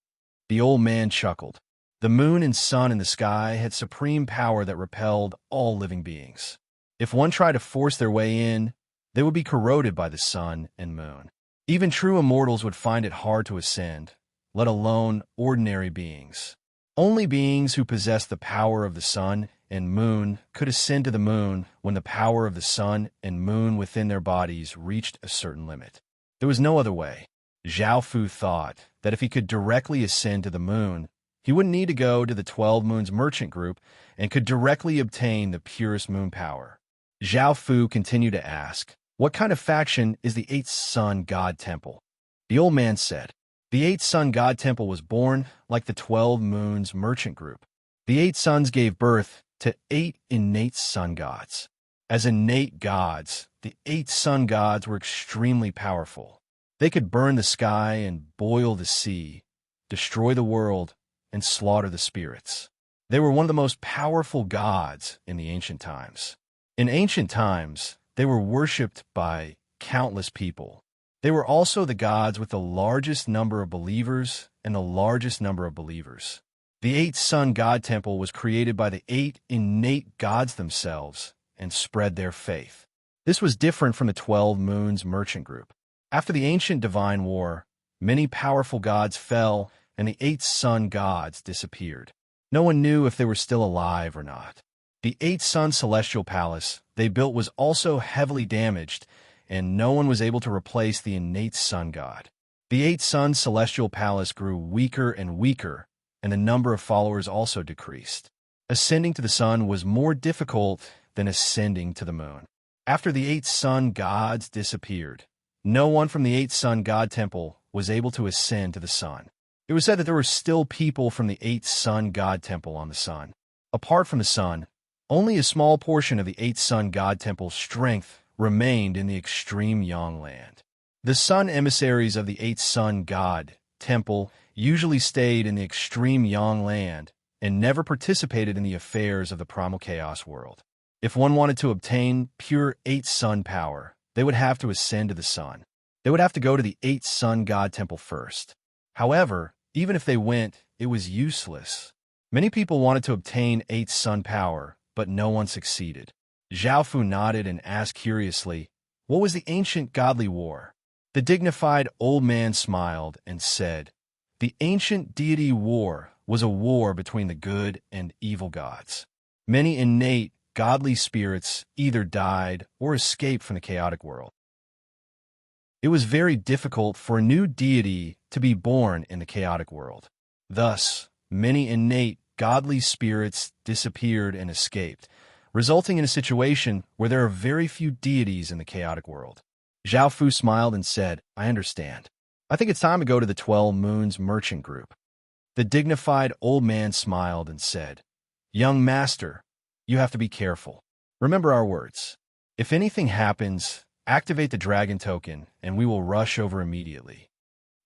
The old man chuckled. The moon and sun in the sky had supreme power that repelled all living beings. If one tried to force their way in, they would be corroded by the sun and moon. Even true immortals would find it hard to ascend, let alone ordinary beings. Only beings who possess the power of the sun and moon could ascend to the moon when the power of the sun and moon within their bodies reached a certain limit. There was no other way. Zhao Fu thought that if he could directly ascend to the moon, he wouldn't need to go to the 12 Moons Merchant Group and could directly obtain the purest moon power. Zhao Fu continued to ask, "What kind of faction is the 8th Sun God Temple?" The old man said, "The 8th Sun God Temple was born like the 12 Moons Merchant Group. The 8 suns gave birth to 8 innate sun gods. As innate gods, the 8 sun gods were extremely powerful. They could burn the sky and boil the sea, destroy the world, and slaughter the spirits. They were one of the most powerful gods in the ancient times. In ancient times, they were worshipped by countless people. They were also the gods with the largest number of believers and the largest number of believers. The 8 Sun God Temple was created by the 8 innate gods themselves and spread their faith. This was different from the 12 Moons Merchant Group. After the ancient divine war, many powerful gods fell and the 8 sun gods disappeared. No one knew if they were still alive or not. The 8 Sun Celestial Palace they built was also heavily damaged, and no one was able to replace the innate sun god. The 8 Sun Celestial Palace grew weaker and weaker, and the number of followers also decreased. Ascending to the sun was more difficult than ascending to the moon. After the 8 sun gods disappeared, no one from the 8 sun god temple was able to ascend to the sun. It was said that there were still people from the 8 sun god temple on the sun. Apart from the sun, only a small portion of the 8 sun god temple's strength remained in the extreme Yang land. The sun emissaries of the 8 sun god temple usually stayed in the extreme Yang land and never participated in the affairs of the primal chaos world. If one wanted to obtain pure 8 sun power, they would have to ascend to the sun. They would have to go to the 8 sun god temple first. However, even if they went, it was useless. Many people wanted to obtain 8 sun power, but no one succeeded. Zhao Fu nodded and asked curiously, "What was the ancient godly war?" The dignified old man smiled and said, "The ancient deity war was a war between the good and evil gods. Many innate godly spirits either died or escaped from the chaotic world. It was very difficult for a new deity to be born in the chaotic world. Thus, many innate godly spirits disappeared and escaped, resulting in a situation where there are very few deities in the chaotic world." Zhao Fu smiled and said, "I understand. I think it's time to go to the 12 Moons Merchant Group." The dignified old man smiled and said, "Young master, you have to be careful. Remember our words. If anything happens, activate the dragon token and we will rush over immediately."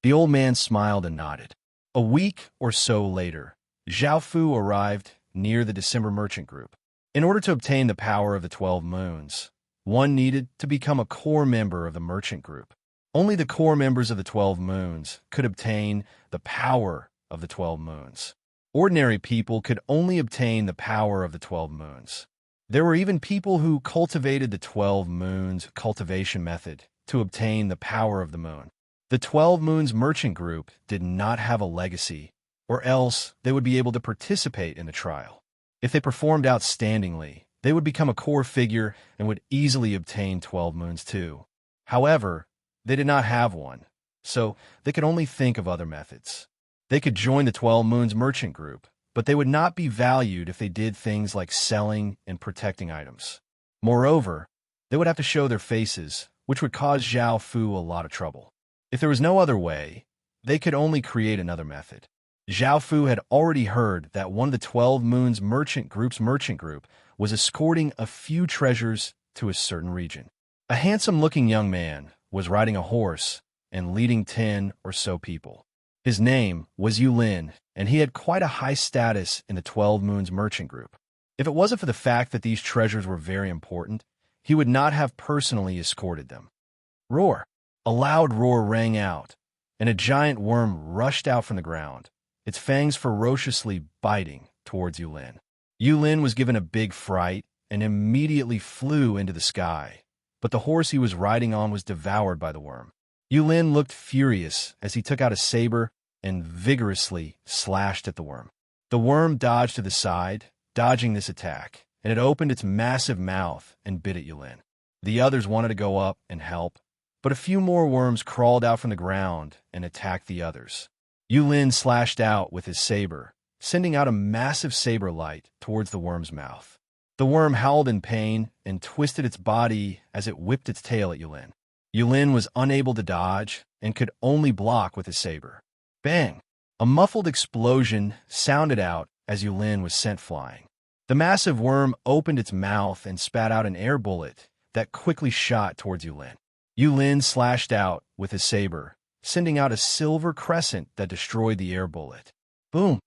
The old man smiled and nodded. A week or so later, Zhao Fu arrived near the December Merchant Group. In order to obtain the power of the 12 moons, one needed to become a core member of the merchant group. Only the core members of the 12 moons could obtain the power of the 12 moons. Ordinary people could only obtain the power of the 12 moons. There were even people who cultivated the 12 moons cultivation method to obtain the power of the moon. The 12 moons merchant group did not have a legacy, or else they would be able to participate in the trial. If they performed outstandingly, they would become a core figure and would easily obtain 12 moons too. However, they did not have one, so they could only think of other methods. They could join the 12 Moons Merchant Group, but they would not be valued if they did things like selling and protecting items. Moreover, they would have to show their faces, which would cause Zhao Fu a lot of trouble. If there was no other way, they could only create another method. Zhao Fu had already heard that one of the 12 Moons Merchant Group's merchant group was escorting a few treasures to a certain region. A handsome-looking young man was riding a horse and leading 10 or so people. His name was Yulin, and he had quite a high status in the 12 Moons Merchant Group. If it wasn't for the fact that these treasures were very important, he would not have personally escorted them. Roar! A loud roar rang out, and a giant worm rushed out from the ground, its fangs ferociously biting towards Yulin. Yulin was given a big fright and immediately flew into the sky, but the horse he was riding on was devoured by the worm. Yulin looked furious as he took out a saber and vigorously slashed at the worm. The worm dodged to the side, dodging this attack, and it opened its massive mouth and bit at Yulin. The others wanted to go up and help, but a few more worms crawled out from the ground and attacked the others. Yulin slashed out with his saber, sending out a massive saber light towards the worm's mouth. The worm howled in pain and twisted its body as it whipped its tail at Yulin. Yulin was unable to dodge and could only block with his saber. Bang! A muffled explosion sounded out as Yulin was sent flying. The massive worm opened its mouth and spat out an air bullet that quickly shot towards Yulin. Yulin slashed out with his saber, sending out a silver crescent that destroyed the air bullet. Boom!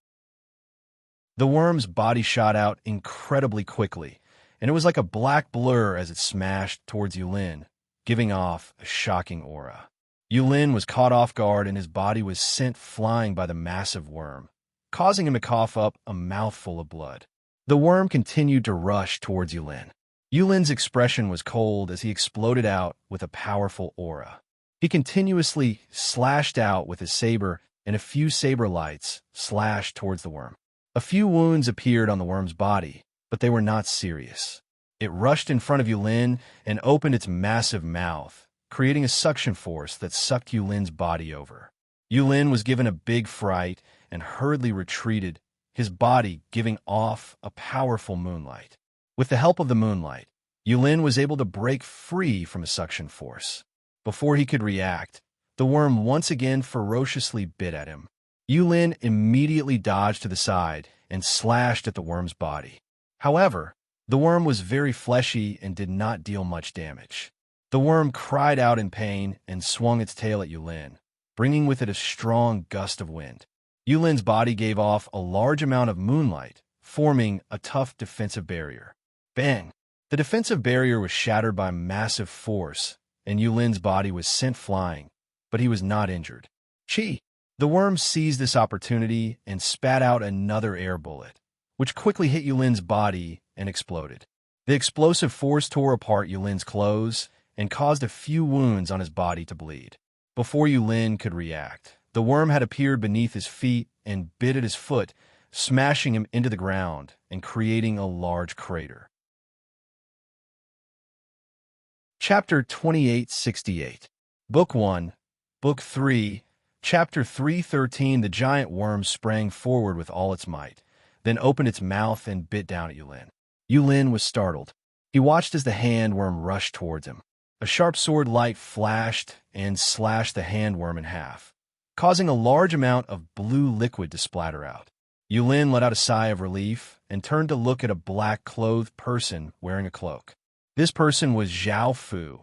The worm's body shot out incredibly quickly, and it was like a black blur as it smashed towards Yulin, giving off a shocking aura. Yulin was caught off guard and his body was sent flying by the massive worm, causing him to cough up a mouthful of blood. The worm continued to rush towards Yulin. Yulin's expression was cold as he exploded out with a powerful aura. He continuously slashed out with his saber, and a few saber lights slashed towards the worm. A few wounds appeared on the worm's body, but they were not serious. It rushed in front of Yulin and opened its massive mouth, creating a suction force that sucked Yulin's body over. Yulin was given a big fright and hurriedly retreated, his body giving off a powerful moonlight. With the help of the moonlight, Yulin was able to break free from his suction force. Before he could react, the worm once again ferociously bit at him. Yulin immediately dodged to the side and slashed at the worm's body. However, the worm was very fleshy and did not deal much damage. The worm cried out in pain and swung its tail at Yulin, bringing with it a strong gust of wind. Yulin's body gave off a large amount of moonlight, forming a tough defensive barrier. Bang! The defensive barrier was shattered by massive force, and Yulin's body was sent flying, but he was not injured. Chi! The worm seized this opportunity and spat out another air bullet, which quickly hit Yulin's body and exploded. The explosive force tore apart Yulin's clothes and caused a few wounds on his body to bleed. Before Yulin could react, the worm had appeared beneath his feet and bit at his foot, smashing him into the ground and creating a large crater. Chapter 2868. Book 1, Book 3, Chapter 313. The giant worm sprang forward with all its might, then opened its mouth and bit down at Yulin. Yulin was startled. He watched as the hand worm rushed towards him. A sharp sword light flashed and slashed the hand worm in half, causing a large amount of blue liquid to splatter out. Yulin let out a sigh of relief and turned to look at a black-clothed person wearing a cloak. This person was Zhao Fu,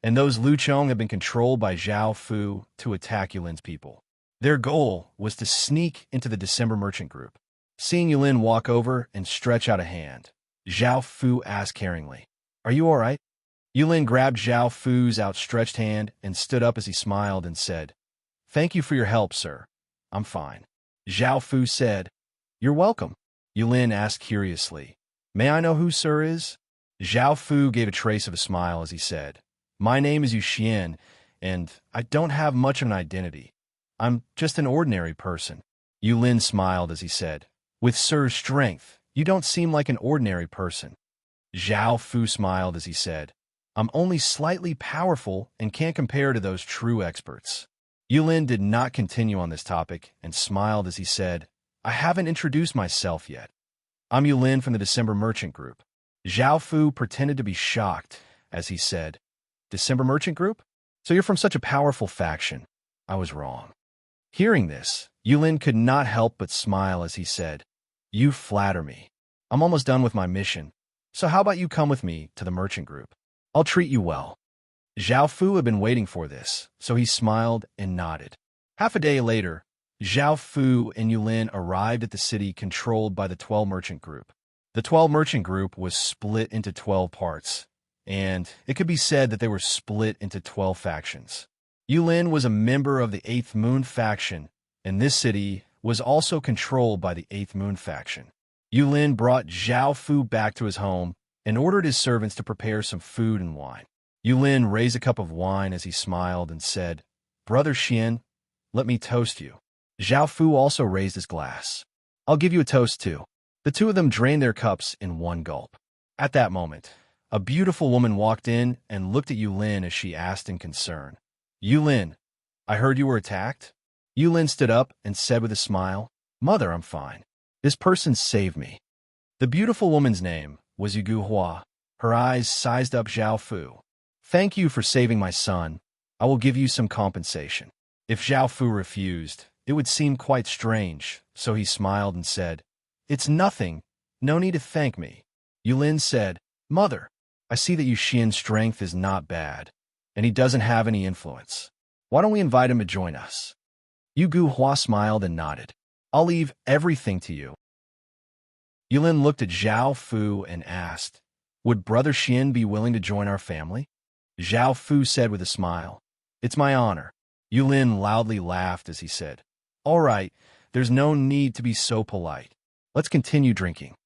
and those Lu Chong had been controlled by Zhao Fu to attack Yulin's people. Their goal was to sneak into the December merchant group. Seeing Yulin walk over and stretch out a hand, Zhao Fu asked caringly, "Are you all right?" Yulin grabbed Zhao Fu's outstretched hand and stood up as he smiled and said, "Thank you for your help, sir. I'm fine." Zhao Fu said, "You're welcome." Yulin asked curiously, "May I know who sir is?" Zhao Fu gave a trace of a smile as he said, "My name is Yuxian, and I don't have much of an identity. I'm just an ordinary person." Yulin smiled as he said, "With sir's strength, you don't seem like an ordinary person." Zhao Fu smiled as he said, "I'm only slightly powerful and can't compare to those true experts." Yulin did not continue on this topic and smiled as he said, "I haven't introduced myself yet. I'm Yulin from the December Merchant Group." Zhao Fu pretended to be shocked as he said, "December Merchant Group? So you're from such a powerful faction. I was wrong." Hearing this, Yulin could not help but smile as he said, "You flatter me. I'm almost done with my mission, so how about you come with me to the Merchant Group? I'll treat you well." Zhao Fu had been waiting for this, so he smiled and nodded. Half a day later, Zhao Fu and Yulin arrived at the city controlled by the 12 Merchant Group. The 12 Merchant Group was split into 12 parts, and it could be said that they were split into 12 factions. Yulin was a member of the 8th Moon faction, and this city was also controlled by the 8th Moon faction. Yulin brought Zhao Fu back to his home and ordered his servants to prepare some food and wine. Yulin raised a cup of wine as he smiled and said, "Brother Xian, let me toast you." Zhao Fu also raised his glass. "I'll give you a toast too." The two of them drained their cups in one gulp. At that moment, a beautiful woman walked in and looked at Yulin as she asked in concern, "Yulin, I heard you were attacked?" Yulin stood up and said with a smile, "Mother, I'm fine. This person saved me." The beautiful woman's name was Yugu Hua. Her eyes sized up Zhao Fu. "Thank you for saving my son. I will give you some compensation." If Zhao Fu refused, it would seem quite strange, so he smiled and said, "It's nothing. No need to thank me." Yulin said, "Mother, I see that Yuxian's strength is not bad, and he doesn't have any influence. Why don't we invite him to join us?" Yugu Hua smiled and nodded. "I'll leave everything to you." Yulin looked at Zhao Fu and asked, "Would Brother Xian be willing to join our family?" Zhao Fu said with a smile, "It's my honor." Yulin loudly laughed as he said, "All right, there's no need to be so polite. Let's continue drinking."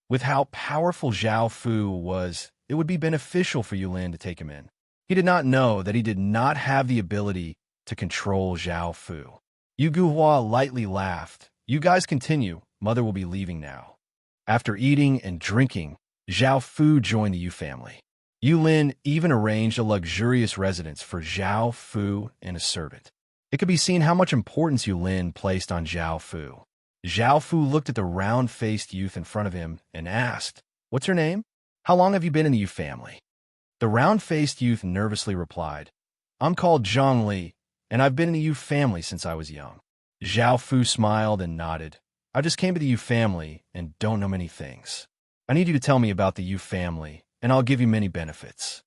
With how powerful Zhao Fu was, it would be beneficial for Yulin to take him in. He did not know that he did not have the ability to control Zhao Fu. Yugu Hua lightly laughed. "You guys continue. Mother will be leaving now." After eating and drinking, Zhao Fu joined the Yu family. Yulin even arranged a luxurious residence for Zhao Fu and a servant. It could be seen how much importance Yulin placed on Zhao Fu. Zhao Fu looked at the round-faced youth in front of him and asked, "What's your name? How long have you been in the Yu family?" The round-faced youth nervously replied, "I'm called Zhang Li, and I've been in the Yu family since I was young." Zhao Fu smiled and nodded. "I just came to the Yu family and don't know many things. I need you to tell me about the Yu family, and I'll give you many benefits."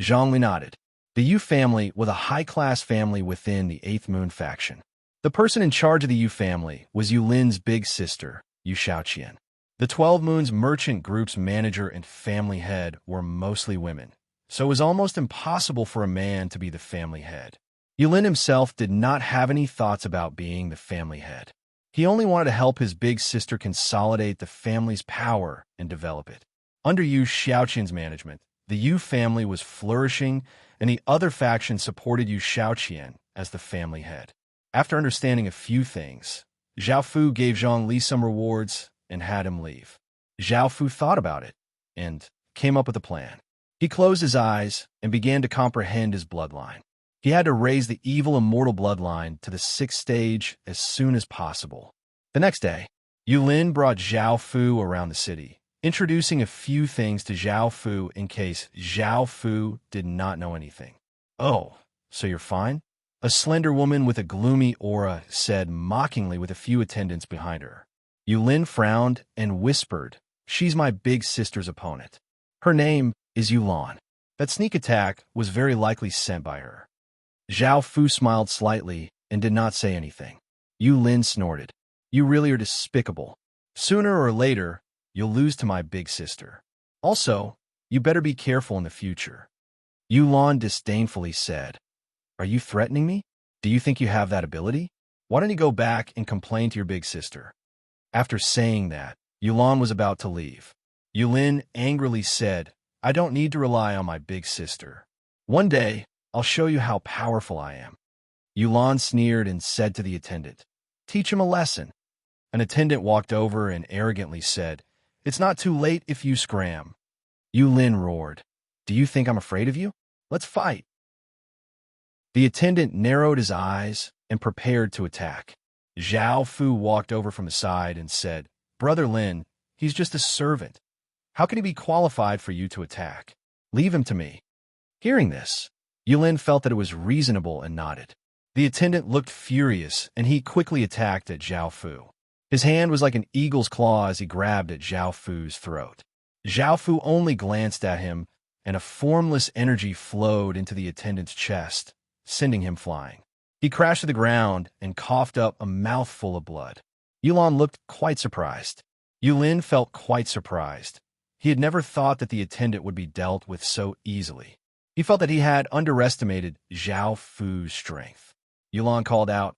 Zhang Li nodded. The Yu family was a high-class family within the Eighth Moon faction. The person in charge of the Yu family was Yulin's big sister, Yu Shaoqian. The 12 Moons merchant group's manager and family head were mostly women, so it was almost impossible for a man to be the family head. Yulin himself did not have any thoughts about being the family head. He only wanted to help his big sister consolidate the family's power and develop it. Under Yu Shaoqian's management, the Yu family was flourishing, and the other faction supported Yu Shaoqian as the family head. After understanding a few things, Zhao Fu gave Zhang Li some rewards and had him leave. Zhao Fu thought about it and came up with a plan. He closed his eyes and began to comprehend his bloodline. He had to raise the evil immortal bloodline to the 6th stage as soon as possible. The next day, Yulin brought Zhao Fu around the city, introducing a few things to Zhao Fu in case Zhao Fu did not know anything. "Oh, so you're fine?" A slender woman with a gloomy aura said mockingly with a few attendants behind her. Yulin frowned and whispered, "She's my big sister's opponent. Her name is Yulan." That sneak attack was very likely sent by her. Zhao Fu smiled slightly and did not say anything. Yulin snorted, "You really are despicable. Sooner or later, you'll lose to my big sister. Also, you better be careful in the future." Yulan disdainfully said, "Are you threatening me? Do you think you have that ability? Why don't you go back and complain to your big sister?" After saying that, Yulan was about to leave. Yulin angrily said, "I don't need to rely on my big sister. One day, I'll show you how powerful I am." Yulan sneered and said to the attendant, "Teach him a lesson." An attendant walked over and arrogantly said, "It's not too late if you scram." Yulin roared, "Do you think I'm afraid of you? Let's fight." The attendant narrowed his eyes and prepared to attack. Zhao Fu walked over from the side and said, "Brother Lin, he's just a servant. How can he be qualified for you to attack? Leave him to me." Hearing this, Yulin felt that it was reasonable and nodded. The attendant looked furious, and he quickly attacked at Zhao Fu. His hand was like an eagle's claw as he grabbed at Zhao Fu's throat. Zhao Fu only glanced at him, and a formless energy flowed into the attendant's chest, sending him flying. He crashed to the ground and coughed up a mouthful of blood. Yulan looked quite surprised. Yulin felt quite surprised. He had never thought that the attendant would be dealt with so easily. He felt that he had underestimated Zhao Fu's strength. Yulan called out,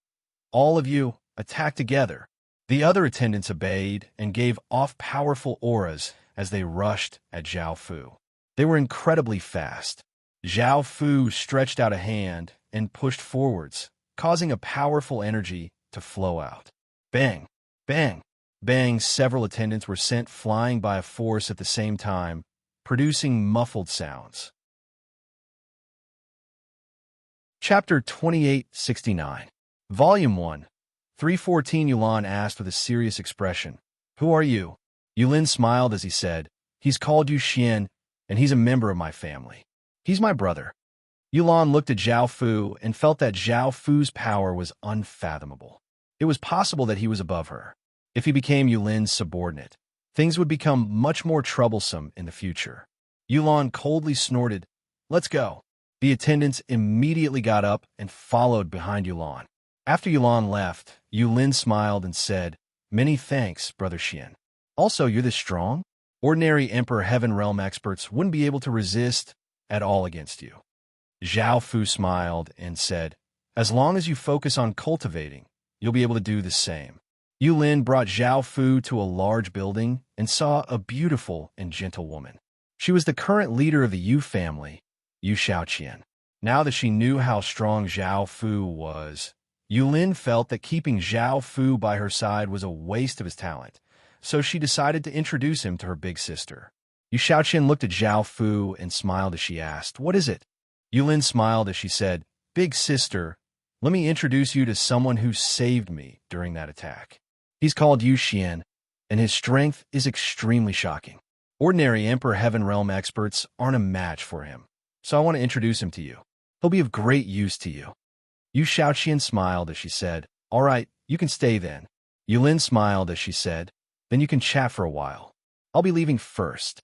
"All of you, attack together." The other attendants obeyed and gave off powerful auras as they rushed at Zhao Fu. They were incredibly fast. Zhao Fu stretched out a hand and pushed forwards, causing a powerful energy to flow out. Bang! Bang! Bang! Several attendants were sent flying by a force at the same time, producing muffled sounds. Chapter 2869. Volume 1. 314. Yulan asked with a serious expression, "Who are you?" Yulin smiled as he said, "He's called Yu Xian, and he's a member of my family. He's my brother." Yulan looked at Zhao Fu and felt that Zhao Fu's power was unfathomable. It was possible that he was above her. If he became Yulin's subordinate, things would become much more troublesome in the future. Yulan coldly snorted, "Let's go." The attendants immediately got up and followed behind Yulan. After Yulan left, Yulin smiled and said, "Many thanks, Brother Xian. Also, you're this strong? Ordinary Emperor Heaven Realm experts wouldn't be able to resist at all against you." Zhao Fu smiled and said, "As long as you focus on cultivating, you'll be able to do the same." Yulin brought Zhao Fu to a large building and saw a beautiful and gentle woman. She was the current leader of the Yu family, Yu Shaoqian. Now that she knew how strong Zhao Fu was, Yulin felt that keeping Zhao Fu by her side was a waste of his talent, so she decided to introduce him to her big sister. Yu Shaoqian looked at Zhao Fu and smiled as she asked, "What is it?" Yulin smiled as she said, "Big sister, Let me introduce you to someone who saved me during that attack. He's called Yu Xian, and his strength is extremely shocking. Ordinary Emperor Heaven Realm experts aren't a match for him, so I want to introduce him to you. He'll be of great use to you." Yu Shaoqian smiled as she said, "All right, you can stay then." Yulin smiled as she said, "Then you can chat for a while. I'll be leaving first."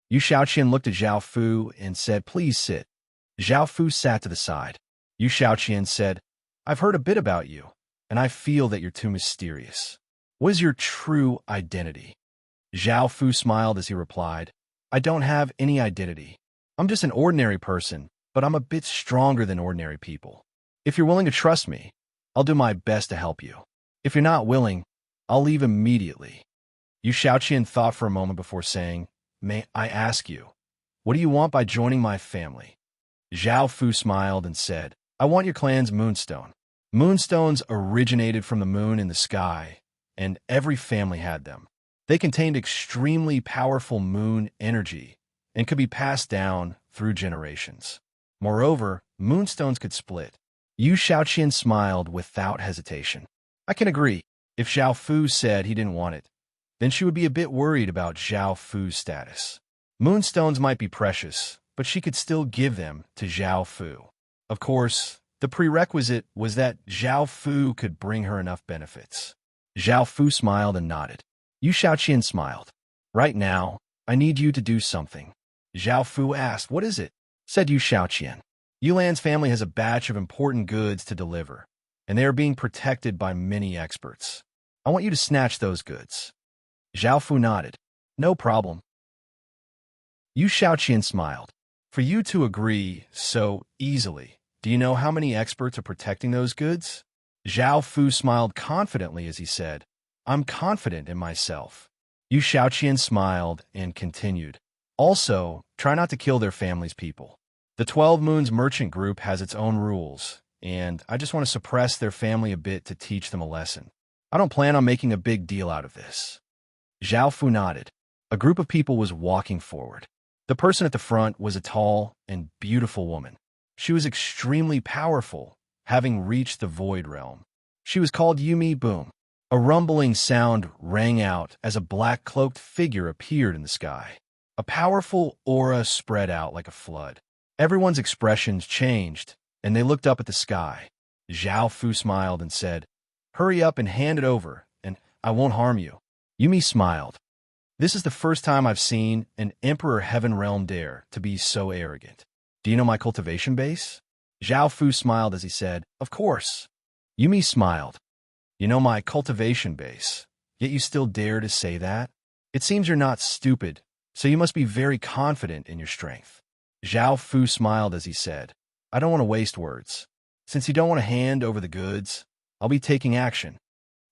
Yu Shaoqian looked at Zhao Fu and said, "Please sit." Zhao Fu sat to the side. Yu Shaoqian said, "I've heard a bit about you, and I feel that you're too mysterious. What is your true identity?" Zhao Fu smiled as he replied, "I don't have any identity. I'm just an ordinary person, but I'm a bit stronger than ordinary people. If you're willing to trust me, I'll do my best to help you. If you're not willing, I'll leave immediately." Yu Shaoqian thought for a moment before saying, "May I ask you, what do you want by joining my family?" Zhao Fu smiled and said, "I want your clan's moonstone." Moonstones originated from the moon in the sky, and every family had them. They contained extremely powerful moon energy and could be passed down through generations. Moreover, moonstones could split. Yu Shaoqian smiled without hesitation. "I can agree. If Zhao Fu said he didn't want it, then she would be a bit worried about Zhao Fu's status. Moonstones might be precious, but she could still give them to Zhao Fu. Of course, the prerequisite was that Zhao Fu could bring her enough benefits." Zhao Fu smiled and nodded. Yu Shaoqian smiled. "Right now, I need you to do something." Zhao Fu asked, "What is it?" Said Yu Shaoqian. "Yulan's family has a batch of important goods to deliver, and they are being protected by many experts. I want you to snatch those goods." Zhao Fu nodded. "No problem." Yu Shaoqian smiled. "For you to agree so easily, do you know how many experts are protecting those goods?" Zhao Fu smiled confidently as he said, "I'm confident in myself." Yu Shaoqian smiled and continued, "Also, try not to kill their family's people. The 12 Moons Merchant Group has its own rules, and I just want to suppress their family a bit to teach them a lesson. I don't plan on making a big deal out of this." Zhao Fu nodded. A group of people was walking forward. The person at the front was a tall and beautiful woman. She was extremely powerful, having reached the Void Realm. She was called Yumi Boom. A rumbling sound rang out as a black-cloaked figure appeared in the sky. A powerful aura spread out like a flood. Everyone's expressions changed, and they looked up at the sky. Zhao Fu smiled and said, "Hurry up and hand it over, and I won't harm you." Yumi smiled. "This is the first time I've seen an Emperor Heaven Realm dare to be so arrogant. Do you know my cultivation base?" Zhao Fu smiled as he said, "Of course." Yumi smiled. "You know my cultivation base, yet you still dare to say that? It seems you're not stupid, so you must be very confident in your strength." Zhao Fu smiled as he said, "I don't want to waste words. Since you don't want to hand over the goods, I'll be taking action."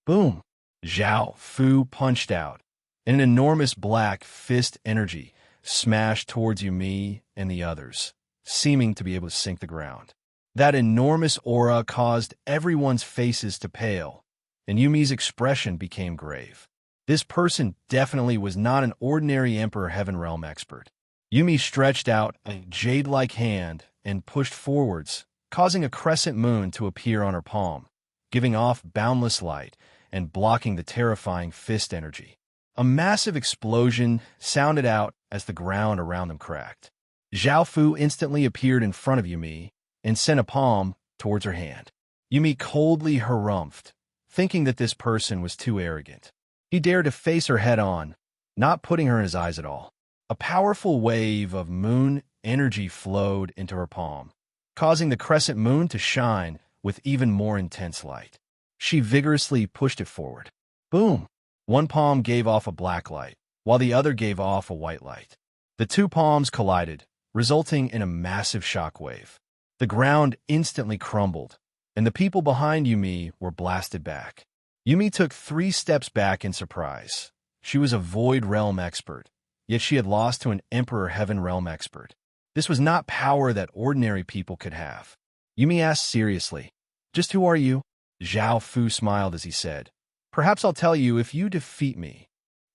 Boom! Zhao Fu punched out, and an enormous black fist energy smashed towards Yumi and the others, seeming to be able to sink the ground. That enormous aura caused everyone's faces to pale, and Yumi's expression became grave. This person definitely was not an ordinary Emperor Heaven Realm expert. Yumi stretched out a jade-like hand and pushed forwards, causing a crescent moon to appear on her palm, giving off boundless light and blocking the terrifying fist energy. A massive explosion sounded out as the ground around them cracked. Zhao Fu instantly appeared in front of Yumi and sent a palm towards her hand. Yumi coldly harumphed, thinking that this person was too arrogant. He dared to face her head-on, not putting her in his eyes at all. A powerful wave of moon energy flowed into her palm, causing the crescent moon to shine with even more intense light. She vigorously pushed it forward. Boom! One palm gave off a black light, while the other gave off a white light. The two palms collided, resulting in a massive shockwave. The ground instantly crumbled, and the people behind Yumi were blasted back. Yumi took 3 steps back in surprise. She was a Void Realm expert, yet she had lost to an Emperor Heaven Realm expert. This was not power that ordinary people could have. Yumi asked seriously, "Just who are you?" Zhao Fu smiled as he said, "Perhaps I'll tell you if you defeat me."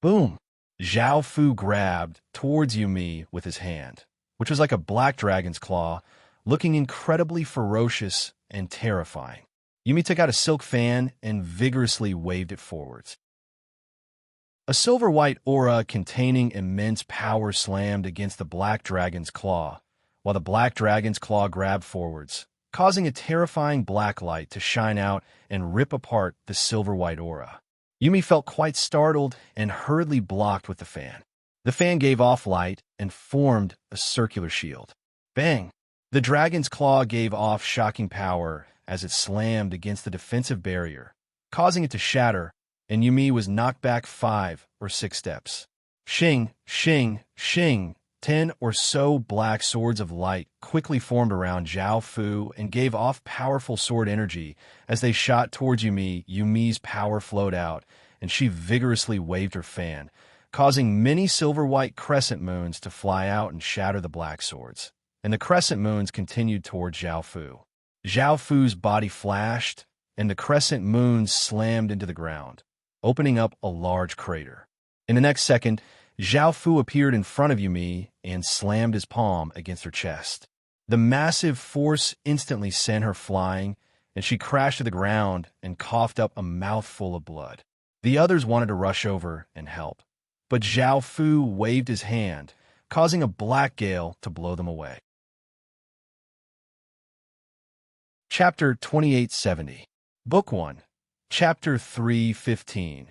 Boom! Zhao Fu grabbed towards Yumi with his hand, which was like a black dragon's claw, looking incredibly ferocious and terrifying. Yumi took out a silk fan and vigorously waved it forwards. A silver-white aura containing immense power slammed against the black dragon's claw, while the black dragon's claw grabbed forwards, causing a terrifying black light to shine out and rip apart the silver-white aura. Yumi felt quite startled and hurriedly blocked with the fan. The fan gave off light and formed a circular shield. Bang! The dragon's claw gave off shocking power as it slammed against the defensive barrier, causing it to shatter, and Yumi was knocked back 5 or 6 steps. Shing, shing, shing! 10 or so black swords of light quickly formed around Zhao Fu and gave off powerful sword energy as they shot towards Yumi. Yumi's power flowed out, and she vigorously waved her fan, causing many silver-white crescent moons to fly out and shatter the black swords. And the crescent moons continued towards Zhao Fu. Zhao Fu's body flashed, and the crescent moons slammed into the ground, opening up a large crater. In the next second, Zhao Fu appeared in front of Yumi and slammed his palm against her chest. The massive force instantly sent her flying, and she crashed to the ground and coughed up a mouthful of blood. The others wanted to rush over and help, but Zhao Fu waved his hand, causing a black gale to blow them away. Chapter 2870. Book 1. Chapter 315.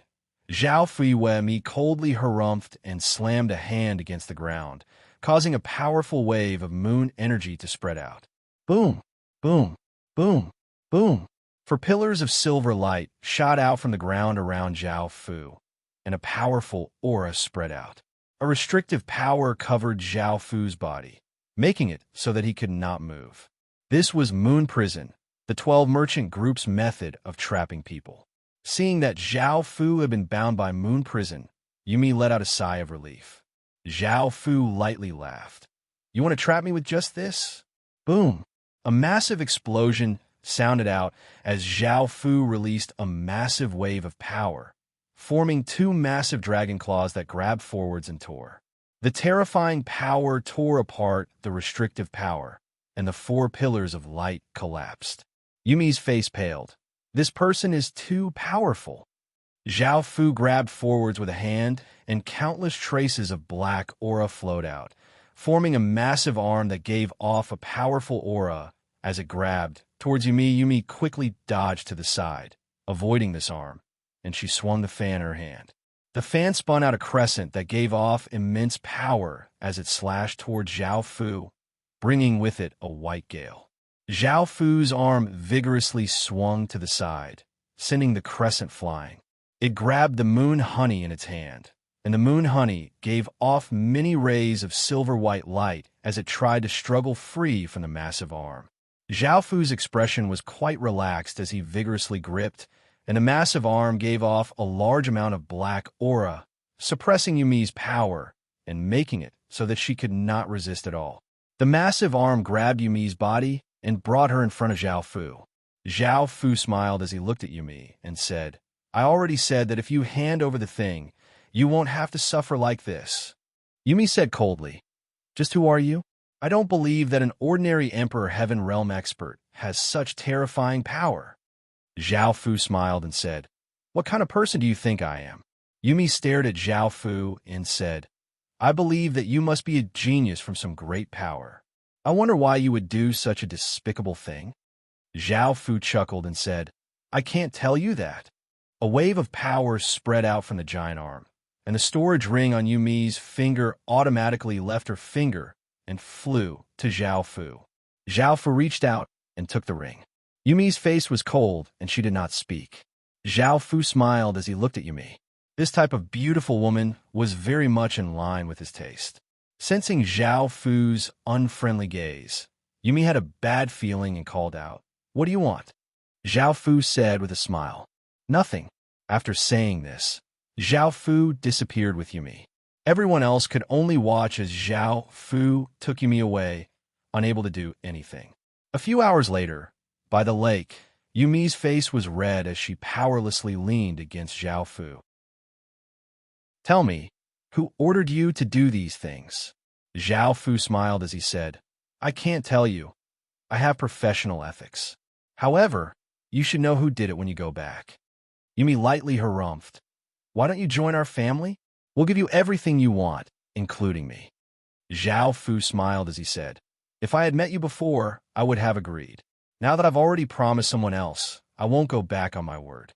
Zhao Fuiwei coldly harumphed and slammed a hand against the ground, causing a powerful wave of moon energy to spread out. Boom, boom, boom, boom. For pillars of silver light shot out from the ground around Zhao Fu, and a powerful aura spread out. A restrictive power covered Zhao Fu's body, making it so that he could not move. This was Moon Prison, the 12 merchant group's method of trapping people. Seeing that Zhao Fu had been bound by Moon Prison, Yumi let out a sigh of relief. Zhao Fu lightly laughed. You want to trap me with just this? Boom! A massive explosion sounded out as Zhao Fu released a massive wave of power, forming 2 massive dragon claws that grabbed forwards and tore. The terrifying power tore apart the restrictive power, and the 4 pillars of light collapsed. Yumi's face paled. This person is too powerful. Zhao Fu grabbed forwards with a hand, and countless traces of black aura flowed out, forming a massive arm that gave off a powerful aura as it grabbed towards Yumi. Yumi quickly dodged to the side, avoiding this arm, and she swung the fan in her hand. The fan spun out a crescent that gave off immense power as it slashed towards Zhao Fu, bringing with it a white gale. Zhao Fu's arm vigorously swung to the side, sending the crescent flying. It grabbed the moon honey in its hand, and the moon honey gave off many rays of silver-white light as it tried to struggle free from the massive arm. Zhao Fu's expression was quite relaxed as he vigorously gripped, and the massive arm gave off a large amount of black aura, suppressing Yumi's power and making it so that she could not resist at all. The massive arm grabbed Yumi's body and brought her in front of Zhao Fu. Zhao Fu smiled as he looked at Yumi and said, I already said that if you hand over the thing, you won't have to suffer like this. Yumi said coldly, Just who are you? I don't believe that an ordinary Emperor Heaven Realm expert has such terrifying power. Zhao Fu smiled and said, What kind of person do you think I am? Yumi stared at Zhao Fu and said, I believe that you must be a genius from some great power. I wonder why you would do such a despicable thing. Zhao Fu chuckled and said, I can't tell you that. A wave of power spread out from the giant arm, and the storage ring on Yumi's finger automatically left her finger and flew to Zhao Fu. Zhao Fu reached out and took the ring. Yumi's face was cold, and she did not speak. Zhao Fu smiled as he looked at Yumi. This type of beautiful woman was very much in line with his taste. Sensing Zhao Fu's unfriendly gaze, Yumi had a bad feeling and called out, What do you want? Zhao Fu said with a smile, Nothing. After saying this, Zhao Fu disappeared with Yumi. Everyone else could only watch as Zhao Fu took Yumi away, unable to do anything. A few hours later, by the lake, Yumi's face was red as she powerlessly leaned against Zhao Fu. Tell me, who ordered you to do these things? Zhao Fu smiled as he said, I can't tell you. I have professional ethics. However, You should know who did it when you go back. Yumi lightly harumphed. Why don't you join our family? We'll give you everything you want, including me. Zhao Fu smiled as he said, If I had met you before, I would have agreed. Now that I've already promised someone else, I won't go back on my word.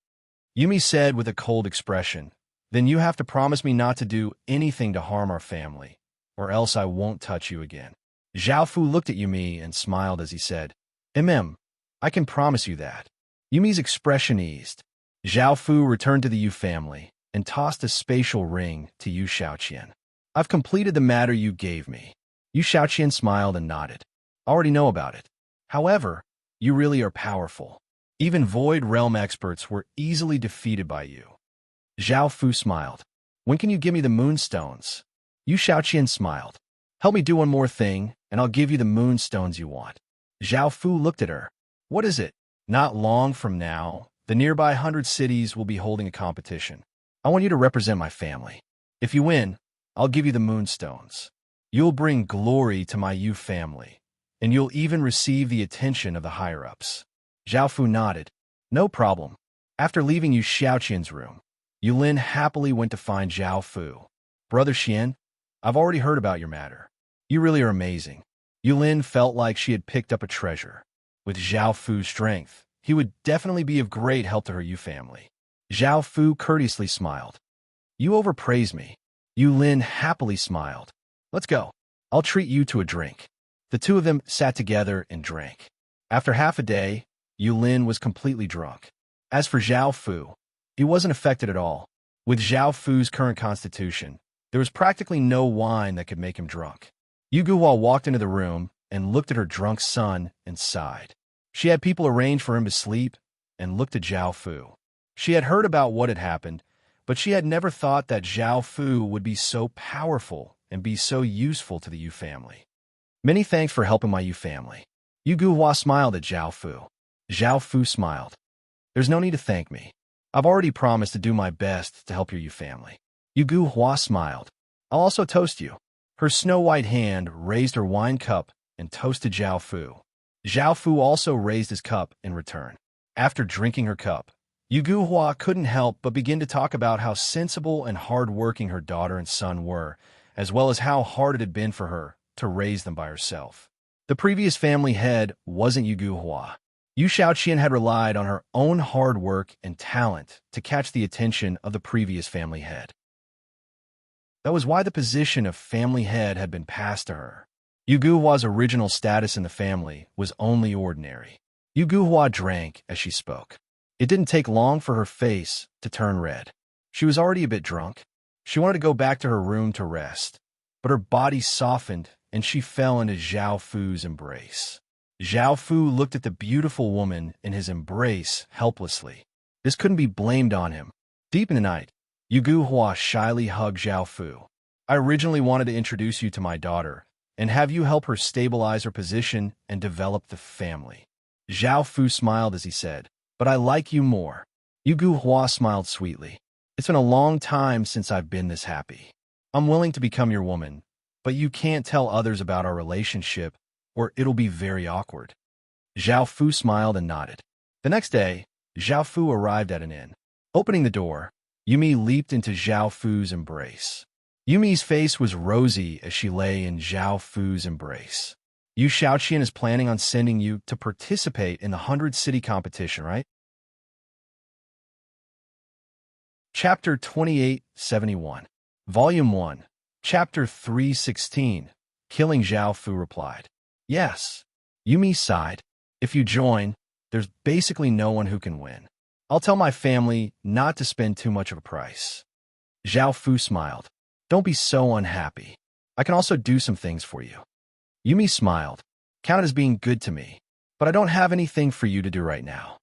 Yumi said with a cold expression, Then you have to promise me not to do anything to harm our family, or else I won't touch you again. Zhao Fu looked at Yumi and smiled as he said, I can promise you that. Yumi's expression eased. Zhao Fu returned to the Yu family and tossed a spatial ring to Yu Shaoqian. I've completed the matter you gave me. Yu Shaoqian smiled and nodded. I already know about it. However, you really are powerful. Even Void Realm experts were easily defeated by you. Zhao Fu smiled. When can you give me the moonstones? Yu Shaoqian smiled. Help me do one more thing, and I'll give you the moonstones you want. Zhao Fu looked at her. What is it? Not long from now, the nearby 100 cities will be holding a competition. I want you to represent my family. If you win, I'll give you the moonstones. You'll bring glory to my Yu family, and you'll even receive the attention of the higher-ups. Zhao Fu nodded. No problem. After leaving Yu Shaoqian's room, Yu Lin happily went to find Zhao Fu. Brother Xian, I've already heard about your matter. You really are amazing. Yu Lin felt like she had picked up a treasure. With Zhao Fu's strength, he would definitely be of great help to her Yu family. Zhao Fu courteously smiled. You overpraise me. Yu Lin happily smiled. Let's go. I'll treat you to a drink. The two of them sat together and drank. After half a day, Yu Lin was completely drunk. As for Zhao Fu, he wasn't affected at all. With Zhao Fu's current constitution, there was practically no wine that could make him drunk. Yu Guhua walked into the room and looked at her drunk son and sighed. She had people arrange for him to sleep and looked at Zhao Fu. She had heard about what had happened, but she had never thought that Zhao Fu would be so powerful and be so useful to the Yu family. Many thanks for helping my Yu family. Yu Guhua smiled at Zhao Fu. Zhao Fu smiled. There's no need to thank me. I've already promised to do my best to help your Yu family. Yu Guhua smiled. I'll also toast you. Her snow-white hand raised her wine cup and toasted Zhao Fu. Zhao Fu also raised his cup in return. After drinking her cup, Yu Guhua couldn't help but begin to talk about how sensible and hard-working her daughter and son were, as well as how hard it had been for her to raise them by herself. The previous family head wasn't Yu Guhua. Yu Shaoqian had relied on her own hard work and talent to catch the attention of the previous family head. That was why the position of family head had been passed to her. Yu Guhua's original status in the family was only ordinary. Yu Guhua drank as she spoke. It didn't take long for her face to turn red. She was already a bit drunk. She wanted to go back to her room to rest, but her body softened and she fell into Zhao Fu's embrace. Zhao Fu looked at the beautiful woman in his embrace helplessly. This couldn't be blamed on him. Deep in the night, Yu Guhua shyly hugged Zhao Fu. I originally wanted to introduce you to my daughter and have you help her stabilize her position and develop the family. Zhao Fu smiled as he said, but I like you more. Yu Guhua smiled sweetly. It's been a long time since I've been this happy. I'm willing to become your woman, but you can't tell others about our relationship or it'll be very awkward. Zhao Fu smiled and nodded. The next day, Zhao Fu arrived at an inn. Opening the door, Yumi leaped into Zhao Fu's embrace. Yumi's face was rosy as she lay in Zhao Fu's embrace. Yu Shaoqian is planning on sending you to participate in the 100-city competition, right? Chapter 2871, Volume 1, Chapter 316, Killing Zhao Fu replied. Yes. Yumi sighed. If you join, there's basically no one who can win. I'll tell my family not to spend too much of a price. Zhao Fu smiled. Don't be so unhappy. I can also do some things for you. Yumi smiled. Count it as being good to me, but I don't have anything for you to do right now.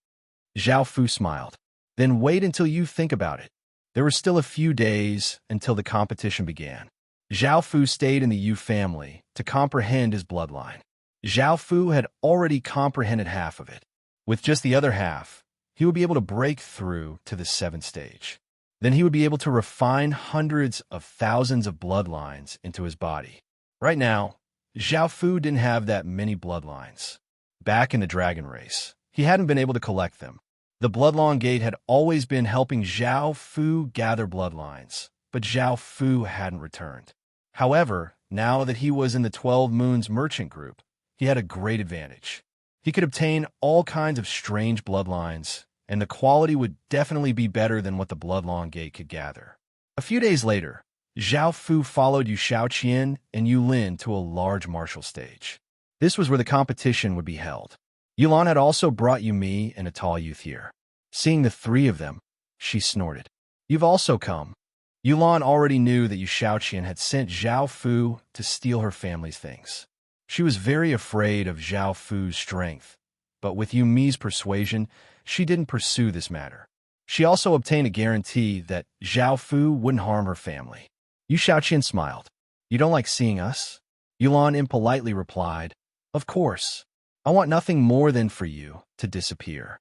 Zhao Fu smiled. Then wait until you think about it. There were still a few days until the competition began. Zhao Fu stayed in the Yu family to comprehend his bloodline. Zhao Fu had already comprehended half of it. With just the other half, he would be able to break through to the 7th stage. Then he would be able to refine hundreds of thousands of bloodlines into his body. Right now, Zhao Fu didn't have that many bloodlines. Back in the dragon race, he hadn't been able to collect them. The Bloodlong Gate had always been helping Zhao Fu gather bloodlines, but Zhao Fu hadn't returned. However, now that he was in the 12 Moons merchant group, he had a great advantage. He could obtain all kinds of strange bloodlines, and the quality would definitely be better than what the Bloodlong Gate could gather. A few days later, Zhao Fu followed Yu Shaoqian and Yu Lin to a large martial stage. This was where the competition would be held. Yulan had also brought Yu Mi and a tall youth here. Seeing the three of them, she snorted. "You've also come." Yulan already knew that Yu Shaoqian had sent Zhao Fu to steal her family's things. She was very afraid of Zhao Fu's strength, but with Yu Mi's persuasion, she didn't pursue this matter. She also obtained a guarantee that Zhao Fu wouldn't harm her family. Yu Shaoqian smiled. "You don't like seeing us?" Yulan impolitely replied, "Of course. I want nothing more than for you to disappear."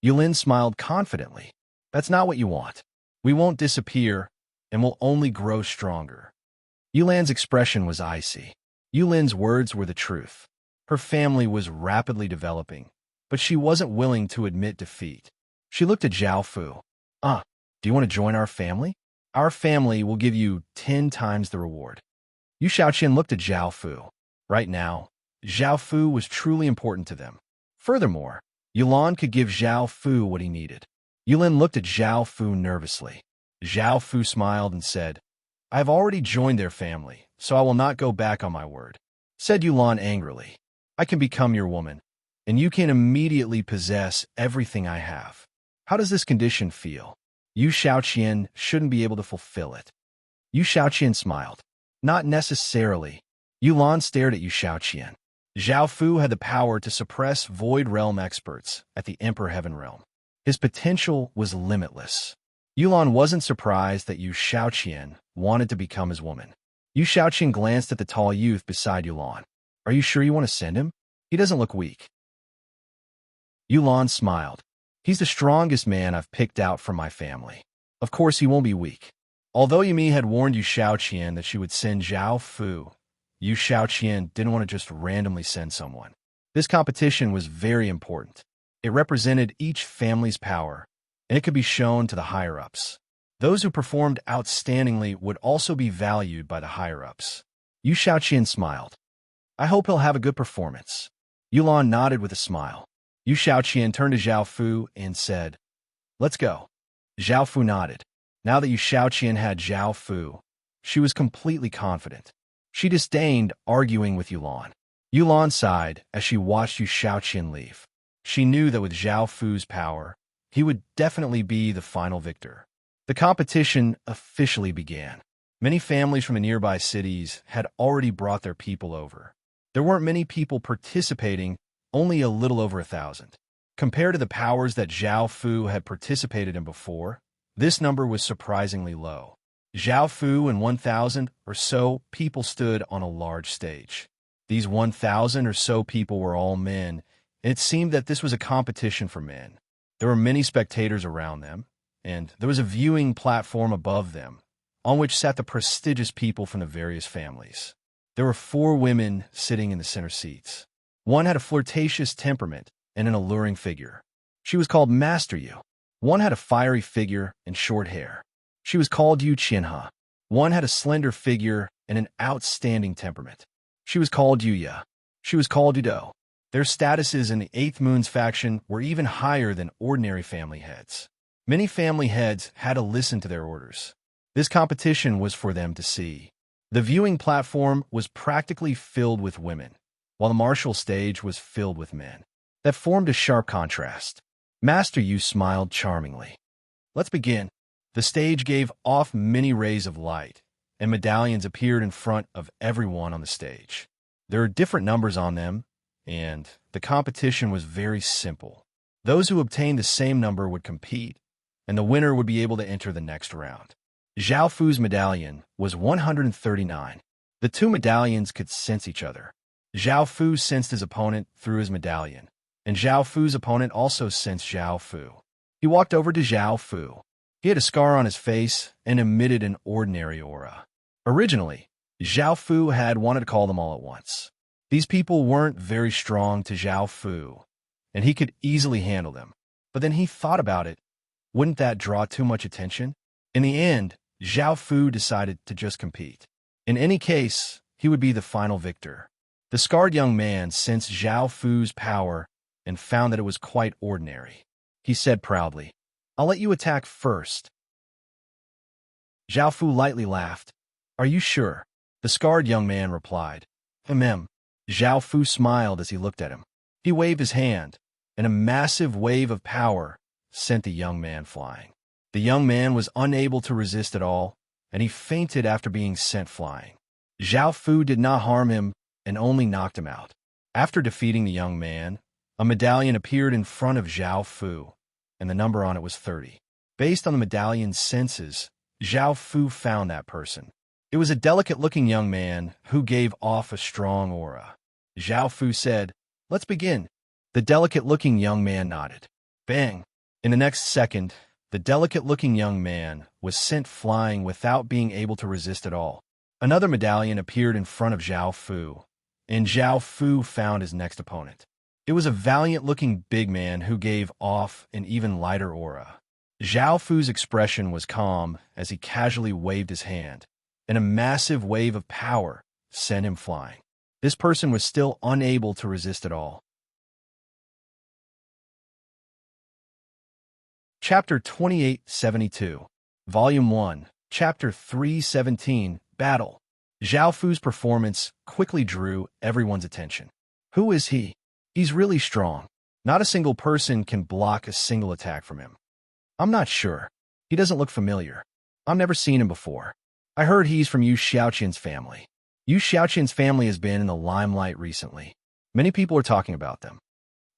Yulin smiled confidently. "That's not what you want. We won't disappear, and will only grow stronger." Yulan's expression was icy. Yulin's words were the truth. Her family was rapidly developing, but she wasn't willing to admit defeat. She looked at Zhao Fu. Do you want to join our family? Our family will give you 10 times the reward." Yu Shaoqian looked at Zhao Fu. Right now, Zhao Fu was truly important to them. Furthermore, Yulan could give Zhao Fu what he needed. Yulin looked at Zhao Fu nervously. Zhao Fu smiled and said, "I have already joined their family, so I will not go back on my word." Said Yulan angrily, "I can become your woman, and you can immediately possess everything I have. How does this condition feel? Yu Shaoqian shouldn't be able to fulfill it." Yu Shaoqian smiled. "Not necessarily." Yulan stared at Yu Shaoqian. Zhao Fu had the power to suppress Void Realm experts at the Emperor Heaven Realm. His potential was limitless. Yulan wasn't surprised that Yu Shaoqian wanted to become his woman. Yu Shaoqian glanced at the tall youth beside Yulan. "Are you sure you want to send him? He doesn't look weak." Yulan smiled. "He's the strongest man I've picked out from my family. Of course he won't be weak." Although Yumi had warned Yu Shaoqian that she would send Zhao Fu, Yu Shaoqian didn't want to just randomly send someone. This competition was very important. It represented each family's power, and it could be shown to the higher-ups. Those who performed outstandingly would also be valued by the higher-ups. Yu Shaoqian smiled. "I hope he'll have a good performance." Yulan nodded with a smile. Yu Shaoqian turned to Zhao Fu and said, "Let's go." Zhao Fu nodded. Now that Yu Shaoqian had Zhao Fu, she was completely confident. She disdained arguing with Yulan. Yulan sighed as she watched Yu Shaoqian leave. She knew that with Zhao Fu's power, he would definitely be the final victor. The competition officially began. Many families from the nearby cities had already brought their people over. There weren't many people participating, only a little over 1,000. Compared to the powers that Zhao Fu had participated in before, this number was surprisingly low. Zhao Fu and 1,000 or so people stood on a large stage. These 1,000 or so people were all men, and it seemed that this was a competition for men. There were many spectators around them, and there was a viewing platform above them, on which sat the prestigious people from the various families. There were 4 women sitting in the center seats. One had a flirtatious temperament and an alluring figure. She was called Master Yu. One had a fiery figure and short hair. She was called Yu Qianhe. One had a slender figure and an outstanding temperament. She was called Yu Ya. She was called Yu Do. Their statuses in the 8th Moon's faction were even higher than ordinary family heads. Many family heads had to listen to their orders. This competition was for them to see. The viewing platform was practically filled with women, while the martial stage was filled with men. That formed a sharp contrast. Master Yu smiled charmingly. "Let's begin." The stage gave off many rays of light, and medallions appeared in front of everyone on the stage. There are different numbers on them, and the competition was very simple. Those who obtained the same number would compete, and the winner would be able to enter the next round. Zhao Fu's medallion was 139. The 2 medallions could sense each other. Zhao Fu sensed his opponent through his medallion, and Zhao Fu's opponent also sensed Zhao Fu. He walked over to Zhao Fu. He had a scar on his face and emitted an ordinary aura. Originally, Zhao Fu had wanted to call them all at once. These people weren't very strong to Zhao Fu, and he could easily handle them. But then he thought about it. Wouldn't that draw too much attention? In the end, Zhao Fu decided to just compete. In any case, he would be the final victor. The scarred young man sensed Zhao Fu's power and found that it was quite ordinary. He said proudly, "I'll let you attack first." Zhao Fu lightly laughed. "Are you sure?" The scarred young man replied. Zhao Fu smiled as he looked at him. He waved his hand, and a massive wave of power sent the young man flying. The young man was unable to resist at all, and he fainted after being sent flying. Zhao Fu did not harm him and only knocked him out. After defeating the young man, a medallion appeared in front of Zhao Fu, and the number on it was 30. Based on the medallion's senses, Zhao Fu found that person. It was a delicate-looking young man who gave off a strong aura. Zhao Fu said, "Let's begin." The delicate-looking young man nodded. Bang! In the next second, the delicate-looking young man was sent flying without being able to resist at all. Another medallion appeared in front of Zhao Fu, and Zhao Fu found his next opponent. It was a valiant-looking big man who gave off an even lighter aura. Zhao Fu's expression was calm as he casually waved his hand, and a massive wave of power sent him flying. This person was still unable to resist at all. Chapter 2872, Volume 1, Chapter 317, Battle. Zhao Fu's performance quickly drew everyone's attention. Who is he? He's really strong. Not a single person can block a single attack from him. I'm not sure. He doesn't look familiar. I've never seen him before. I heard he's from Yu Xiaoqian's family. Yu Xiaoqian's family has been in the limelight recently. Many people are talking about them.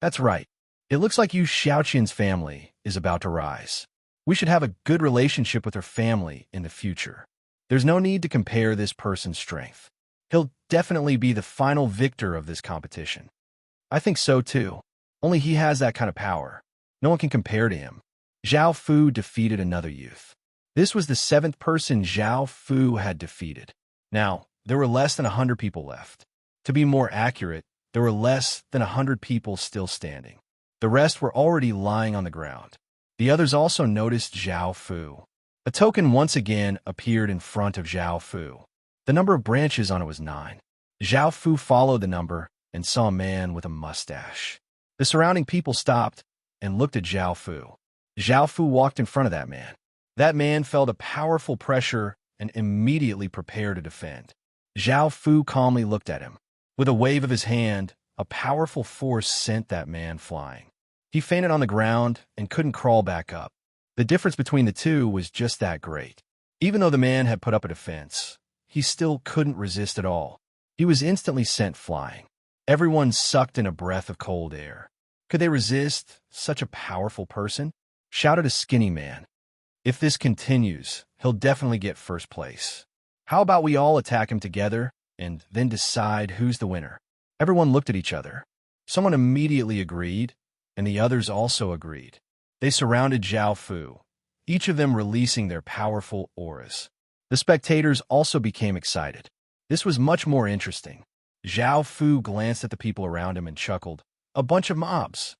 That's right. It looks like Yu Xiaoqian's family is about to rise. We should have a good relationship with her family in the future. There's no need to compare this person's strength. He'll definitely be the final victor of this competition. I think so too. Only he has that kind of power. No one can compare to him. Zhao Fu defeated another youth. This was the 7th person Zhao Fu had defeated. Now, there were less than 100 people left. To be more accurate, there were less than 100 people still standing. The rest were already lying on the ground. The others also noticed Zhao Fu. A token once again appeared in front of Zhao Fu. The number of branches on it was 9. Zhao Fu followed the number and saw a man with a mustache. The surrounding people stopped and looked at Zhao Fu. Zhao Fu walked in front of that man. That man felt a powerful pressure and immediately prepared to defend. Zhao Fu calmly looked at him. With a wave of his hand, a powerful force sent that man flying. He fainted on the ground and couldn't crawl back up. The difference between the two was just that great. Even though the man had put up a defense, he still couldn't resist at all. He was instantly sent flying. Everyone sucked in a breath of cold air. Could they resist such a powerful person? Shouted a skinny man. If this continues, he'll definitely get first place. How about we all attack him together and then decide who's the winner? Everyone looked at each other. Someone immediately agreed, and the others also agreed. They surrounded Zhao Fu, each of them releasing their powerful auras. The spectators also became excited. This was much more interesting. Zhao Fu glanced at the people around him and chuckled. A bunch of mobs.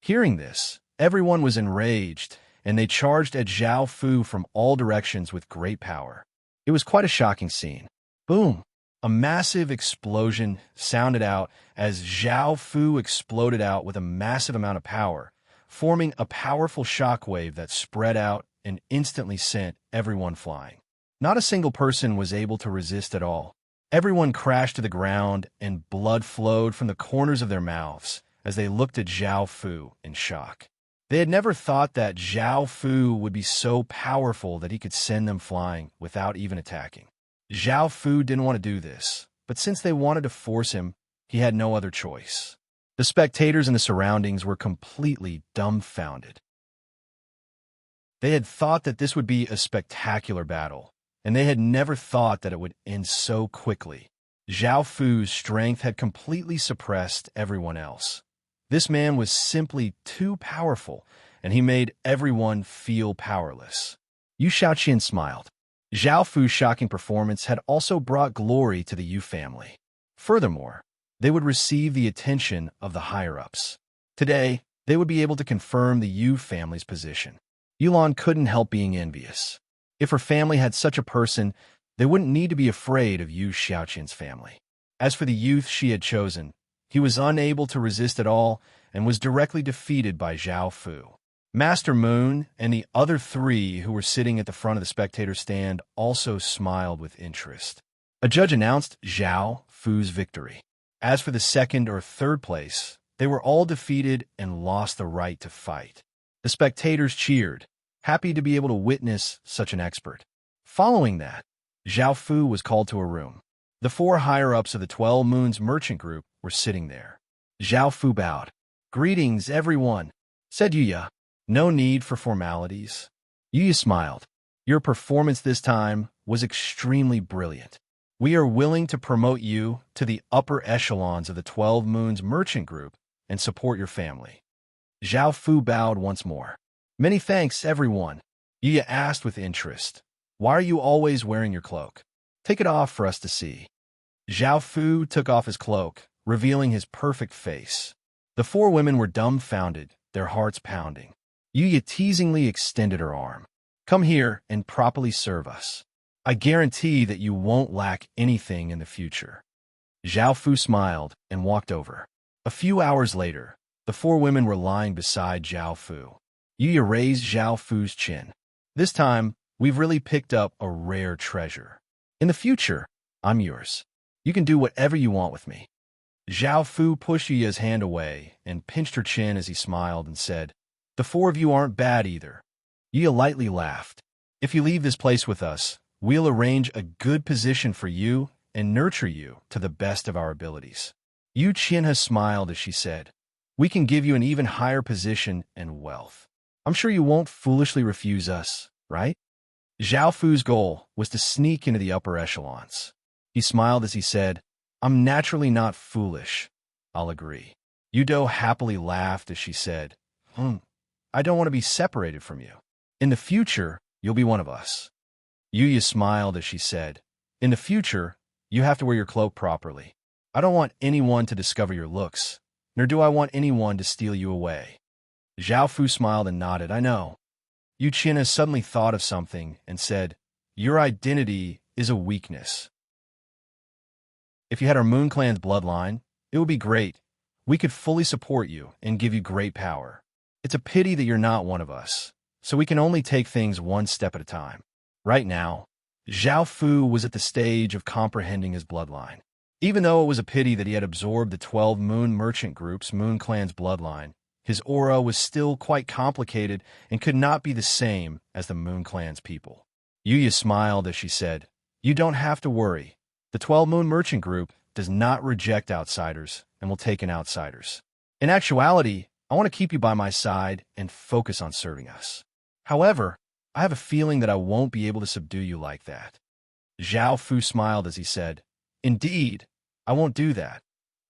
Hearing this, everyone was enraged, and they charged at Zhao Fu from all directions with great power. It was quite a shocking scene. Boom! A massive explosion sounded out as Zhao Fu exploded out with a massive amount of power, forming a powerful shockwave that spread out and instantly sent everyone flying. Not a single person was able to resist at all. Everyone crashed to the ground, and blood flowed from the corners of their mouths as they looked at Zhao Fu in shock. They had never thought that Zhao Fu would be so powerful that he could send them flying without even attacking. Zhao Fu didn't want to do this, but since they wanted to force him, he had no other choice. The spectators in the surroundings were completely dumbfounded. They had thought that this would be a spectacular battle, and they had never thought that it would end so quickly. Zhao Fu's strength had completely suppressed everyone else. This man was simply too powerful, and he made everyone feel powerless. Yu Xiaoqian smiled. Zhao Fu's shocking performance had also brought glory to the Yu family. Furthermore, they would receive the attention of the higher-ups. Today, they would be able to confirm the Yu family's position. Yulan couldn't help being envious. If her family had such a person, they wouldn't need to be afraid of Yu Xiaoqian's family. As for the youth she had chosen, he was unable to resist at all and was directly defeated by Zhao Fu. Master Moon and the other three who were sitting at the front of the spectator stand also smiled with interest. A judge announced Zhao Fu's victory. As for the second or third place, they were all defeated and lost the right to fight. The spectators cheered, happy to be able to witness such an expert. Following that, Zhao Fu was called to a room. The four higher-ups of the 12 Moons merchant group were sitting there. Zhao Fu bowed. "Greetings, everyone," said Yuya. "No need for formalities." Yuya smiled. "Your performance this time was extremely brilliant. We are willing to promote you to the upper echelons of the 12 Moons merchant group and support your family." Zhao Fu bowed once more. "Many thanks, everyone." Yuya asked with interest, "Why are you always wearing your cloak? Take it off for us to see." Zhao Fu took off his cloak, revealing his perfect face. The four women were dumbfounded, their hearts pounding. Yuya teasingly extended her arm. "Come here and properly serve us. I guarantee that you won't lack anything in the future." Zhao Fu smiled and walked over. A few hours later, the four women were lying beside Zhao Fu. Yuya raised Zhao Fu's chin. "This time, we've really picked up a rare treasure. In the future, I'm yours. You can do whatever you want with me." Zhao Fu pushed Yuya's hand away and pinched her chin as he smiled and said, "The four of you aren't bad either." Yuya lightly laughed. "If you leave this place with us, we'll arrange a good position for you and nurture you to the best of our abilities." Yu Qinha smiled as she said, "We can give you an even higher position and wealth. I'm sure you won't foolishly refuse us, right?" Zhao Fu's goal was to sneak into the upper echelons. He smiled as he said, "I'm naturally not foolish. I'll agree." Yudo happily laughed as she said, "I don't want to be separated from you. In the future, you'll be one of us." Yuya smiled as she said, "In the future, you have to wear your cloak properly. I don't want anyone to discover your looks, nor do I want anyone to steal you away." Zhao Fu smiled and nodded. "I know." Yu Qinha suddenly thought of something and said, "Your identity is a weakness. If you had our Moon Clan's bloodline, it would be great. We could fully support you and give you great power. It's a pity that you're not one of us, so we can only take things one step at a time." Right now, Zhao Fu was at the stage of comprehending his bloodline. Even though it was a pity that he had absorbed the 12 Moon merchant group's Moon Clan's bloodline, his aura was still quite complicated and could not be the same as the Moon Clan's people. Yuya smiled as she said, "You don't have to worry. The 12 Moon merchant group does not reject outsiders and will take in outsiders. In actuality, I want to keep you by my side and focus on serving us. However, I have a feeling that I won't be able to subdue you like that." Zhao Fu smiled as he said, "Indeed, I won't do that.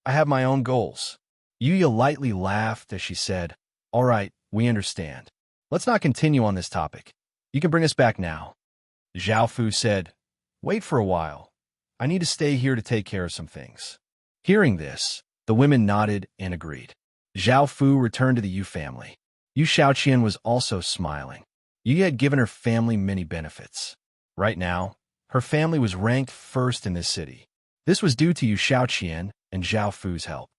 I have my own goals." Yuya lightly laughed as she said, "All right, we understand. Let's not continue on this topic. You can bring us back now." Zhao Fu said, "Wait for a while. I need to stay here to take care of some things." Hearing this, the women nodded and agreed. Zhao Fu returned to the Yu family. Yu Xiaoqian was also smiling. Yu had given her family many benefits. Right now, her family was ranked first in this city. This was due to Yu Xiaoqian and Zhao Fu's help.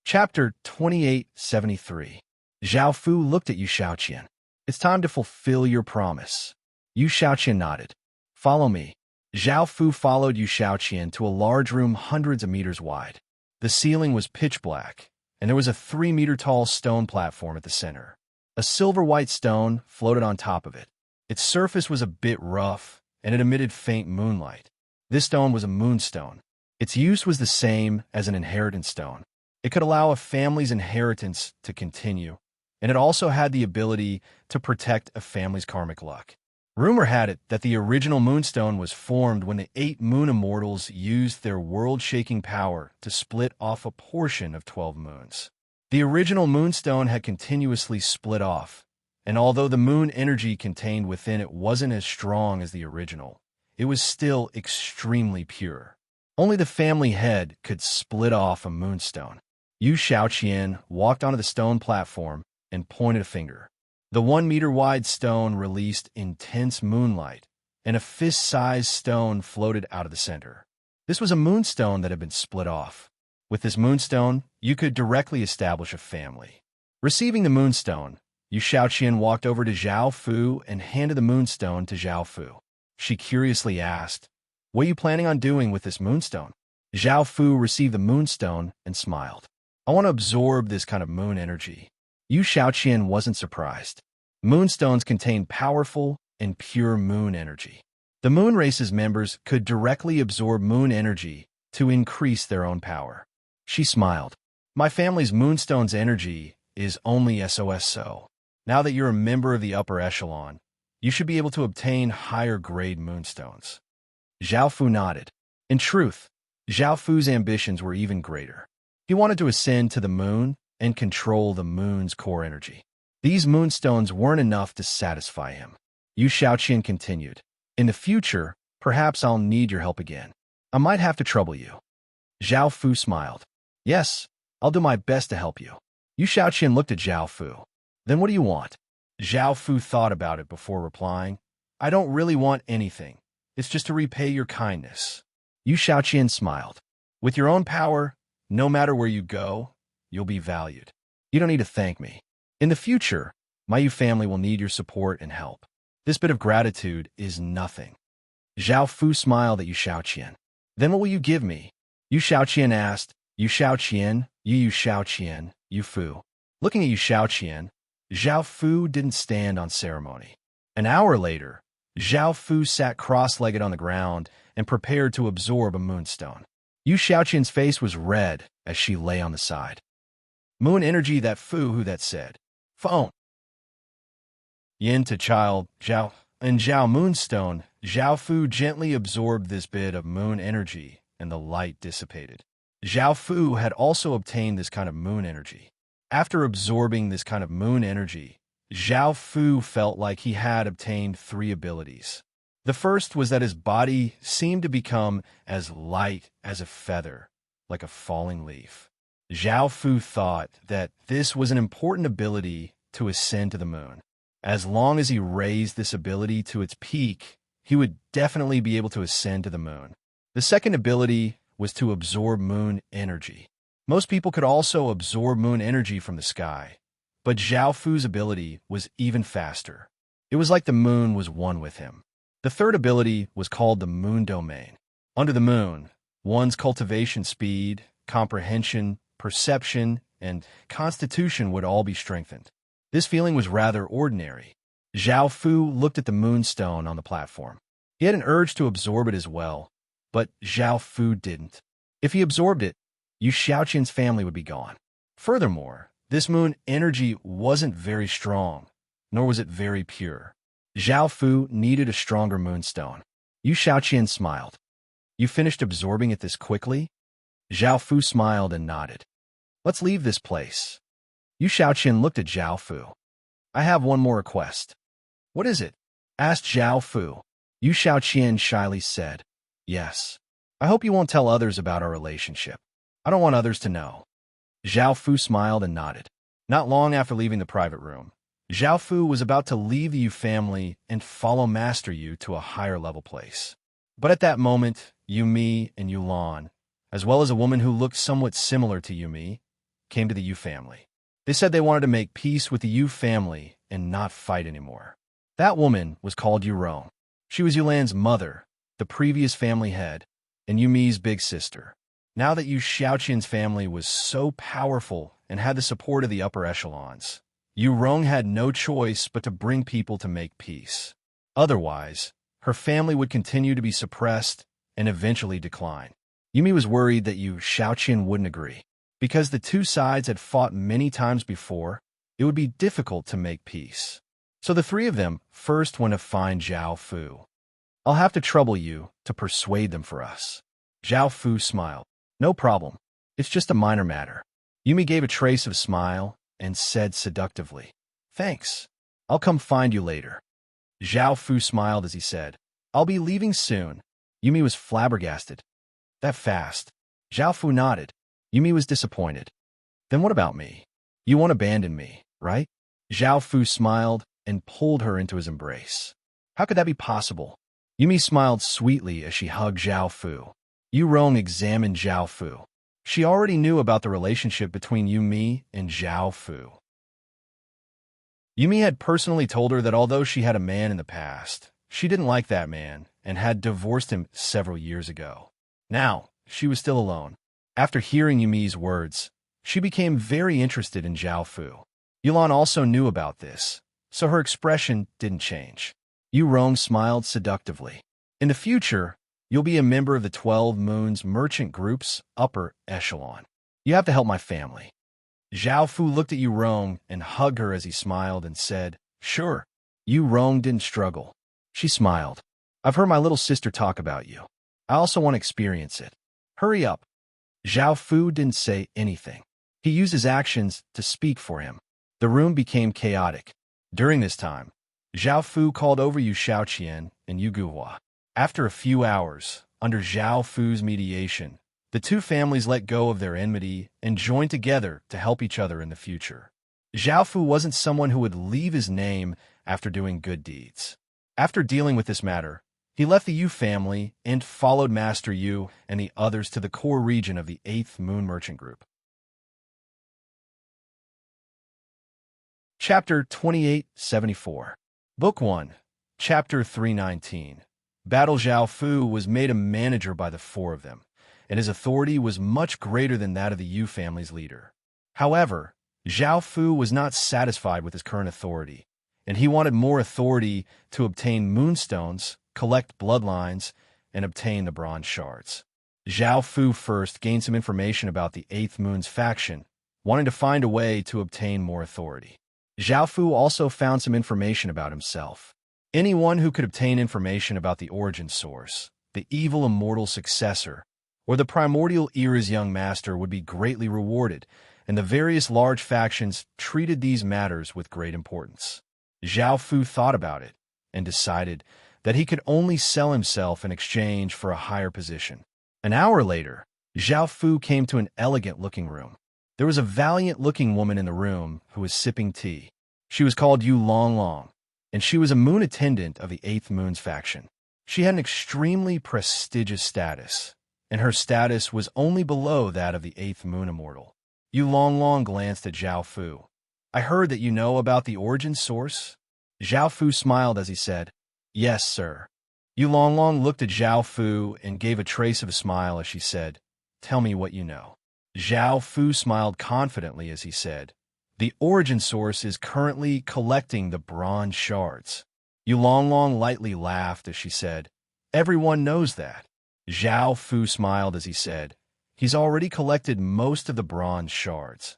Chapter 2873. Zhao Fu looked at Yu Xiaoqian. "It's time to fulfill your promise." Yu Xiaoqian nodded. "Follow me." Zhao Fu followed Yu Xiaoqian to a large room hundreds of meters wide. The ceiling was pitch black, and there was a 3-meter-tall stone platform at the center. A silver-white stone floated on top of it. Its surface was a bit rough, and it emitted faint moonlight. This stone was a moonstone. Its use was the same as an inheritance stone. It could allow a family's inheritance to continue, and it also had the ability to protect a family's karmic luck. Rumor had it that the original moonstone was formed when the 8 moon immortals used their world-shaking power to split off a portion of 12 moons. The original moonstone had continuously split off, and although the moon energy contained within it wasn't as strong as the original, it was still extremely pure. Only the family head could split off a moonstone. Yu Shaoqian walked onto the stone platform and pointed a finger. The 1-meter-wide stone released intense moonlight, and a fist-sized stone floated out of the center. This was a moonstone that had been split off. With this moonstone, you could directly establish a family. Receiving the moonstone, Yu Shaoqian walked over to Zhao Fu and handed the moonstone to Zhao Fu. She curiously asked, "What are you planning on doing with this moonstone?" Zhao Fu received the moonstone and smiled. "I want to absorb this kind of moon energy." Yu Shaoqian wasn't surprised. Moonstones contain powerful and pure moon energy. The moon race's members could directly absorb moon energy to increase their own power. She smiled. "My family's moonstone's energy is only SOSO. Now that you're a member of the upper echelon, you should be able to obtain higher-grade moonstones." Zhao Fu nodded. In truth, Zhao Fu's ambitions were even greater. He wanted to ascend to the moon and control the moon's core energy. These moonstones weren't enough to satisfy him. Yu Shaoqian continued, "In the future, perhaps I'll need your help again. I might have to trouble you." Zhao Fu smiled. "Yes, I'll do my best to help you." Yu Shaoqian looked at Zhao Fu. "Then what do you want?" Zhao Fu thought about it before replying. "I don't really want anything. It's just to repay your kindness." Yu Shaoqian smiled. "With your own power, no matter where you go, you'll be valued. You don't need to thank me. In the future, my Yu family will need your support and help. This bit of gratitude is nothing." Zhao Fu smiled at Yu Shaoqian. "Then what will you give me?" Yu Shaoqian asked. "Yu Shaoqian, Yu Shaoqian, Yu Fu." Looking at Yu Shaoqian, Zhao Fu didn't stand on ceremony. An hour later, Zhao Fu sat cross-legged on the ground and prepared to absorb a moonstone. Yu Shaoqian's face was red as she lay on the side. "Moon energy, that Fu who that said. Phone." Yin to child, Zhao, and Zhao Moonstone, Zhao Fu gently absorbed this bit of moon energy, and the light dissipated. Zhao Fu had also obtained this kind of moon energy. After absorbing this kind of moon energy, Zhao Fu felt like he had obtained 3 abilities. The first was that his body seemed to become as light as a feather, like a falling leaf. Zhao Fu thought that this was an important ability to ascend to the moon. As long as he raised this ability to its peak, he would definitely be able to ascend to the moon. The second ability was to absorb moon energy. Most people could also absorb moon energy from the sky, but Zhao Fu's ability was even faster. It was like the moon was one with him. The third ability was called the moon domain. Under the moon, one's cultivation speed, comprehension, perception, and constitution would all be strengthened. This feeling was rather ordinary. Zhao Fu looked at the moonstone on the platform. He had an urge to absorb it as well, but Zhao Fu didn't. If he absorbed it, Yu Shaoqian's family would be gone. Furthermore, this moon energy wasn't very strong, nor was it very pure. Zhao Fu needed a stronger moonstone. Yu Shaoqian smiled. "You finished absorbing it this quickly?" Zhao Fu smiled and nodded. "Let's leave this place." Yu Shaoqian looked at Zhao Fu. "I have one more request." "What is it?" asked Zhao Fu. Yu Shaoqian shyly said, "Yes. I hope you won't tell others about our relationship. I don't want others to know." Zhao Fu smiled and nodded. Not long after leaving the private room, Zhao Fu was about to leave the Yu family and follow Master Yu to a higher-level place. But at that moment, Yu Mi and Yu Lan, as well as a woman who looked somewhat similar to Yu Mi, came to the Yu family. They said they wanted to make peace with the Yu family and not fight anymore. That woman was called Yu Rong. She was Yu Lan's mother, the previous family head, and Yu Mi's big sister. Now that Yu Shaoqian's family was so powerful and had the support of the upper echelons, Yu Rong had no choice but to bring people to make peace. Otherwise, her family would continue to be suppressed and eventually decline. Yu Mi was worried that Yu Shaoqian wouldn't agree. Because the two sides had fought many times before, it would be difficult to make peace. So the three of them first went to find Zhao Fu. "I'll have to trouble you to persuade them for us." Zhao Fu smiled. "No problem. It's just a minor matter." Yu Mi gave a trace of smile and said seductively, "Thanks. I'll come find you later." Zhao Fu smiled as he said, "I'll be leaving soon." Yu Mi was flabbergasted. That fast? Zhao Fu nodded. Yumi was disappointed. Then what about me? You won't abandon me, right? Zhao Fu smiled and pulled her into his embrace. How could that be possible? Yumi smiled sweetly as she hugged Zhao Fu. Yu Rong examined Zhao Fu. She already knew about the relationship between Yumi and Zhao Fu. Yumi had personally told her that although she had a man in the past, she didn't like that man and had divorced him several years ago. Now, she was still alone. After hearing Yumi's words, she became very interested in Zhao Fu. Yulan also knew about this, so her expression didn't change. Yu Rong smiled seductively. In the future, you'll be a member of the 12 Moons Merchant Group's upper echelon. You have to help my family. Zhao Fu looked at Yu Rong and hugged her as he smiled and said, "Sure." Yu Rong didn't struggle. She smiled. "I've heard my little sister talk about you. I also want to experience it. Hurry up." Zhao Fu didn't say anything. He used his actions to speak for him. The room became chaotic. During this time, Zhao Fu called over Yu Shaoqian and Yu Guhua. After a few hours, under Zhao Fu's mediation, the two families let go of their enmity and joined together to help each other in the future. Zhao Fu wasn't someone who would leave his name after doing good deeds. After dealing with this matter, he left the Yu family and followed Master Yu and the others to the core region of the 8th Moon Merchant Group. Chapter 2874. Book 1, Chapter 319. Battle Zhao Fu was made a manager by the four of them, and his authority was much greater than that of the Yu family's leader. However, Zhao Fu was not satisfied with his current authority, and he wanted more authority to obtain moonstones, collect bloodlines, and obtain the bronze shards. Zhao Fu first gained some information about the 8th Moon's faction, wanting to find a way to obtain more authority. Zhao Fu also found some information about himself. Anyone who could obtain information about the origin source, the evil immortal successor, or the primordial era's young master would be greatly rewarded, and the various large factions treated these matters with great importance. Zhao Fu thought about it and decided that he could only sell himself in exchange for a higher position. An hour later, Zhao Fu came to an elegant-looking room. There was a valiant-looking woman in the room who was sipping tea. She was called Yu Longlong, and she was a moon attendant of the 8th Moon's faction. She had an extremely prestigious status, and her status was only below that of the 8th Moon Immortal. Yu Longlong glanced at Zhao Fu. "I heard that you know about the origin source?" Zhao Fu smiled as he said, "Yes, sir." Yu Longlong looked at Zhao Fu and gave a trace of a smile as she said, "Tell me what you know." Zhao Fu smiled confidently as he said, "The origin source is currently collecting the bronze shards." Yu Longlong lightly laughed as she said, "Everyone knows that." Zhao Fu smiled as he said, "He's already collected most of the bronze shards."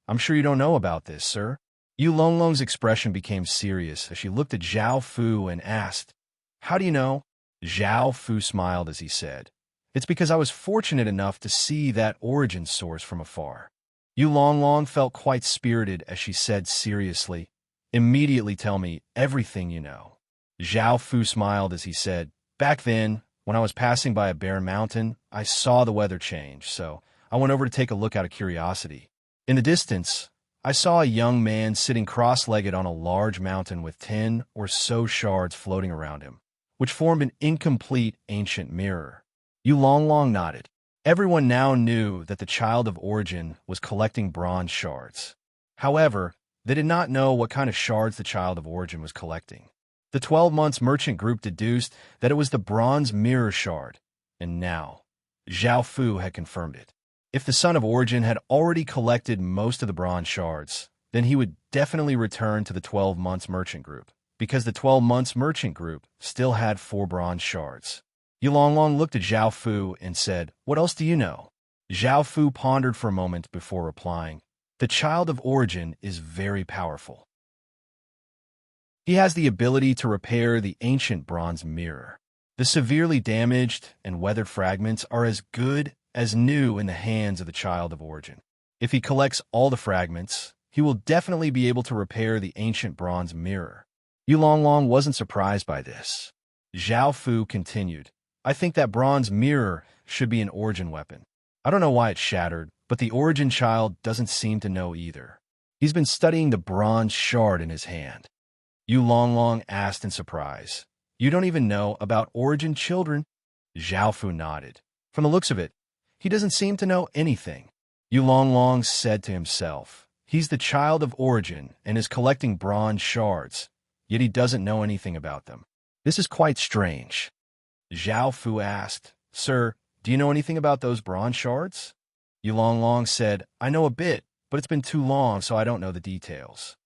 "I'm sure you don't know about this, sir." Yu Longlong's expression became serious as she looked at Zhao Fu and asked, "How do you know?" Zhao Fu smiled as he said, "It's because I was fortunate enough to see that origin source from afar." Yu Longlong felt quite spirited as she said seriously, "Immediately tell me everything you know." Zhao Fu smiled as he said, "Back then, when I was passing by a bare mountain, I saw the weather change, so I went over to take a look out of curiosity. In the distance, I saw a young man sitting cross-legged on a large mountain with 10 or so shards floating around him, which formed an incomplete ancient mirror." Yu Longlong nodded. Everyone now knew that the Child of Origin was collecting bronze shards. However, they did not know what kind of shards the Child of Origin was collecting. The 12 Months Merchant Group deduced that it was the bronze mirror shard, and now, Zhao Fu had confirmed it. If the Son of Origin had already collected most of the bronze shards, then he would definitely return to the 12 Months Merchant Group, because the 12 Months Merchant Group still had 4 bronze shards. Yu Longlong looked at Zhao Fu and said, "What else do you know?" Zhao Fu pondered for a moment before replying, "The Child of Origin is very powerful. He has the ability to repair the ancient bronze mirror. The severely damaged and weathered fragments are as good as new in the hands of the Child of Origin. If he collects all the fragments, he will definitely be able to repair the ancient bronze mirror." Yu Longlong wasn't surprised by this. Zhao Fu continued, "I think that bronze mirror should be an origin weapon. I don't know why it shattered, but the origin child doesn't seem to know either. He's been studying the bronze shard in his hand. Yu Longlong asked in surprise. You don't even know about origin children? Zhao Fu nodded. From the looks of it, he doesn't seem to know anything. Yu Longlong said to himself. He's the child of origin and is collecting bronze shards, yet he doesn't know anything about them. This is quite strange. Zhao Fu asked, Sir, do you know anything about those bronze shards? Yu Longlong said, I know a bit, but it's been too long, so I don't know the details.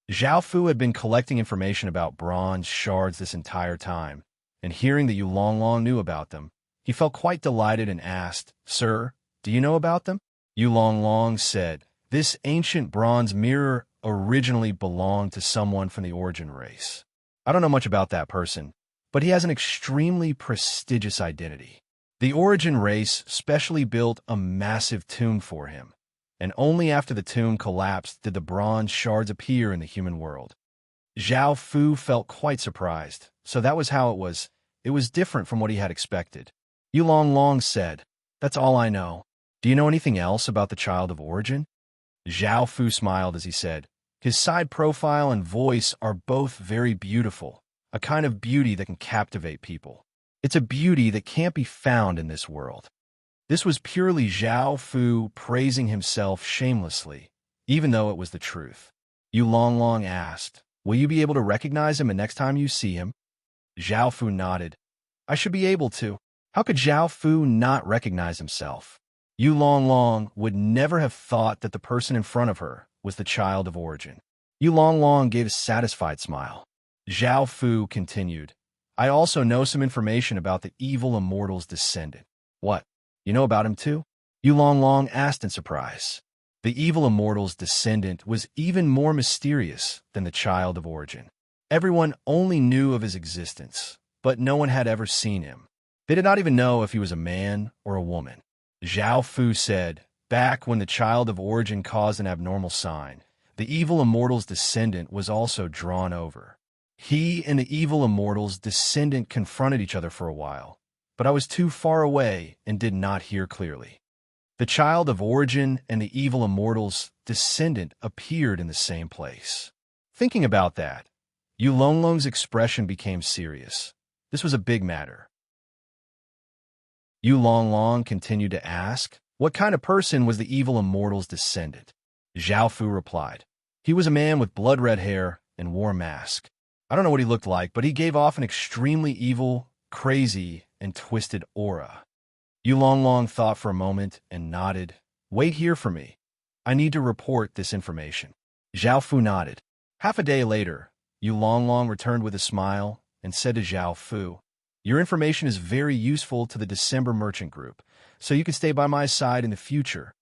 Zhao Fu had been collecting information about bronze shards this entire time, and hearing that Yu Longlong knew about them, he felt quite delighted and asked, Sir, do you know about them? Yu Longlong said, This ancient bronze mirror originally belonged to someone from the origin race. I don't know much about that person, but he has an extremely prestigious identity. The origin race specially built a massive tomb for him, and only after the tomb collapsed did the bronze shards appear in the human world. Zhao Fu felt quite surprised, so that was how it was. It was different from what he had expected. Yu Longlong said, That's all I know. Do you know anything else about the child of origin? Zhao Fu smiled as he said, His side profile and voice are both very beautiful, a kind of beauty that can captivate people. It's a beauty that can't be found in this world. This was purely Zhao Fu praising himself shamelessly, even though it was the truth. Yu Longlong asked, Will you be able to recognize him the next time you see him? Zhao Fu nodded. I should be able to. How could Zhao Fu not recognize himself? Yu Longlong would never have thought that the person in front of her was the child of origin. Yu Longlong gave a satisfied smile. Zhao Fu continued, I also know some information about the evil immortal's descendant. What? You know about him too? Yu Longlong asked in surprise. The evil immortal's descendant was even more mysterious than the child of origin. Everyone only knew of his existence, but no one had ever seen him. They did not even know if he was a man or a woman. Zhao Fu said, Back when the child of origin caused an abnormal sign, the evil immortal's descendant was also drawn over. He and the evil immortal's descendant confronted each other for a while, but I was too far away and did not hear clearly. The child of origin and the evil immortal's descendant appeared in the same place. Thinking about that, Yu Longlong's expression became serious. This was a big matter. Yu Longlong continued to ask, What kind of person was the evil immortal's descendant? Zhao Fu replied, He was a man with blood-red hair and wore a mask. I don't know what he looked like, but he gave off an extremely evil, crazy, and twisted aura. Yu Longlong thought for a moment and nodded. Wait here for me. I need to report this information. Zhao Fu nodded. Half a day later, Yu Longlong returned with a smile and said to Zhao Fu, Your information is very useful to the December Merchant Group, so you can stay by my side in the future.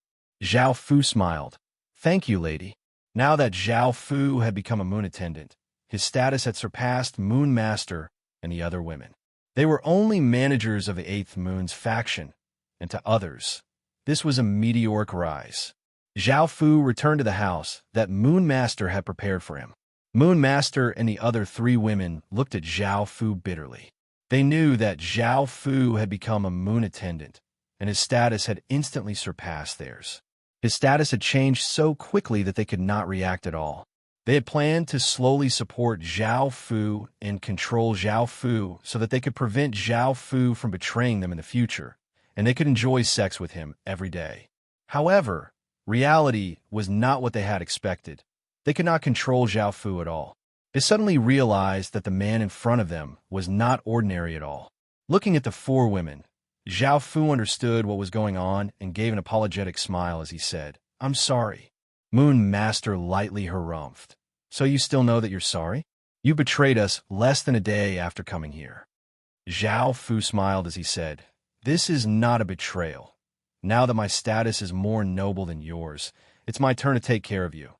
Zhao Fu smiled. Thank you, lady. Now that Zhao Fu had become a moon attendant, his status had surpassed Moon Master and the other women. They were only managers of the Eighth Moon's faction, and to others, this was a meteoric rise. Zhao Fu returned to the house that Moon Master had prepared for him. Moon Master and the other three women looked at Zhao Fu bitterly. They knew that Zhao Fu had become a moon attendant, and his status had instantly surpassed theirs. His status had changed so quickly that they could not react at all. They had planned to slowly support Zhao Fu and control Zhao Fu so that they could prevent Zhao Fu from betraying them in the future, and they could enjoy sex with him every day. However, reality was not what they had expected. They could not control Zhao Fu at all. They suddenly realized that the man in front of them was not ordinary at all. Looking at the four women, Zhao Fu understood what was going on and gave an apologetic smile as he said, I'm sorry. Moon Master lightly harumphed. So you still know that you're sorry? You betrayed us less than a day after coming here. Zhao Fu smiled as he said, This is not a betrayal. Now that my status is more noble than yours, it's my turn to take care of you.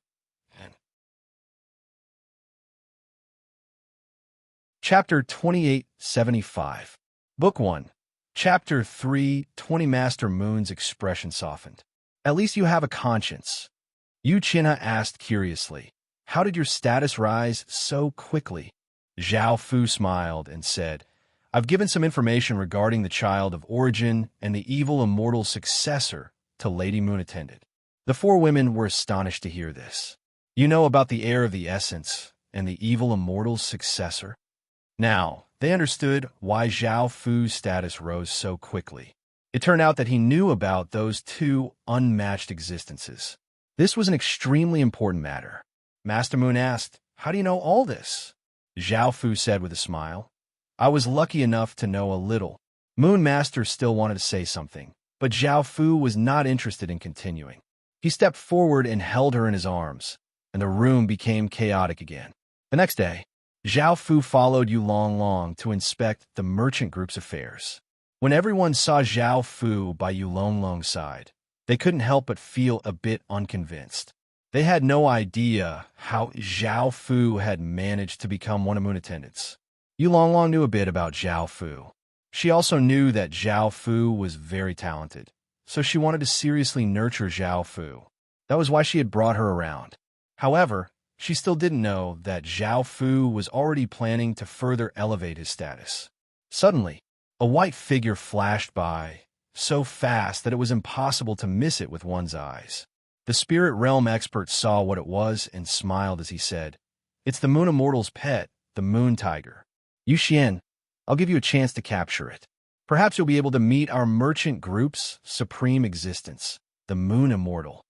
Chapter 2875. Book 1. Chapter 3, 20 Master Moon's expression softened. At least you have a conscience. Yu Qinha asked curiously, How did your status rise so quickly? Zhao Fu smiled and said, I've given some information regarding the child of origin and the evil immortal successor to Lady Moon attended. The four women were astonished to hear this. You know about the heir of the essence and the evil immortal's successor? Now, they understood why Zhao Fu's status rose so quickly. It turned out that he knew about those two unmatched existences. This was an extremely important matter. Master Moon asked, "How do you know all this?" Zhao Fu said with a smile, "I was lucky enough to know a little." Moon Master still wanted to say something, but Zhao Fu was not interested in continuing. He stepped forward and held her in his arms, and the room became chaotic again. The next day, Zhao Fu followed Yu Long to inspect the merchant group's affairs. When everyone saw Zhao Fu by Yu Long's side, they couldn't help but feel a bit unconvinced. They had no idea how Zhao Fu had managed to become one of Moon attendants. Yu Long knew a bit about Zhao Fu. She also knew that Zhao Fu was very talented, so she wanted to seriously nurture Zhao Fu. That was why she had brought her around. However, she still didn't know that Zhao Fu was already planning to further elevate his status. Suddenly, a white figure flashed by, so fast that it was impossible to miss it with one's eyes. The spirit realm expert saw what it was and smiled as he said, "It's the Moon Immortal's pet, the Moon Tiger. Yu Xian, I'll give you a chance to capture it. Perhaps you'll be able to meet our merchant group's supreme existence, the Moon Immortal."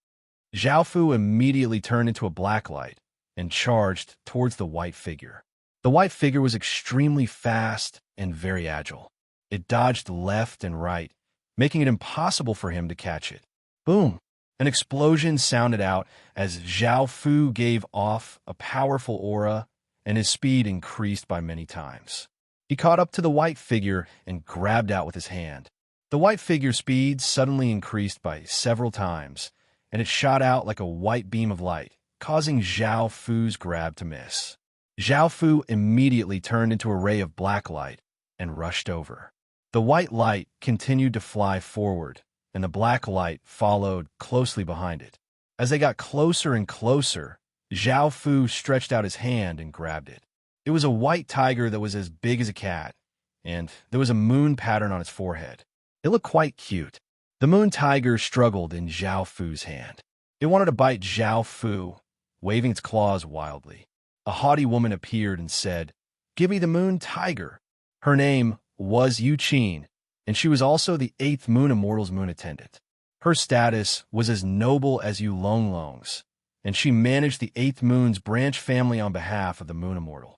Zhao Fu immediately turned into a black light and charged towards the white figure. The white figure was extremely fast and very agile. It dodged left and right, making it impossible for him to catch it. Boom! An explosion sounded out as Zhao Fu gave off a powerful aura, and his speed increased by many times. He caught up to the white figure and grabbed out with his hand. The white figure's speed suddenly increased by several times, and it shot out like a white beam of light, causing Zhao Fu's grab to miss. Zhao Fu immediately turned into a ray of black light and rushed over. The white light continued to fly forward, and the black light followed closely behind it. As they got closer and closer, Zhao Fu stretched out his hand and grabbed it. It was a white tiger that was as big as a cat, and there was a moon pattern on its forehead. It looked quite cute. The moon tiger struggled in Zhao Fu's hand. It wanted to bite Zhao Fu, waving its claws wildly. A haughty woman appeared and said, "Give me the moon tiger." Her name was Yu Qin, and she was also the 8th Moon Immortal's moon attendant. Her status was as noble as Yu Long's, and she managed the 8th Moon's branch family on behalf of the Moon Immortal.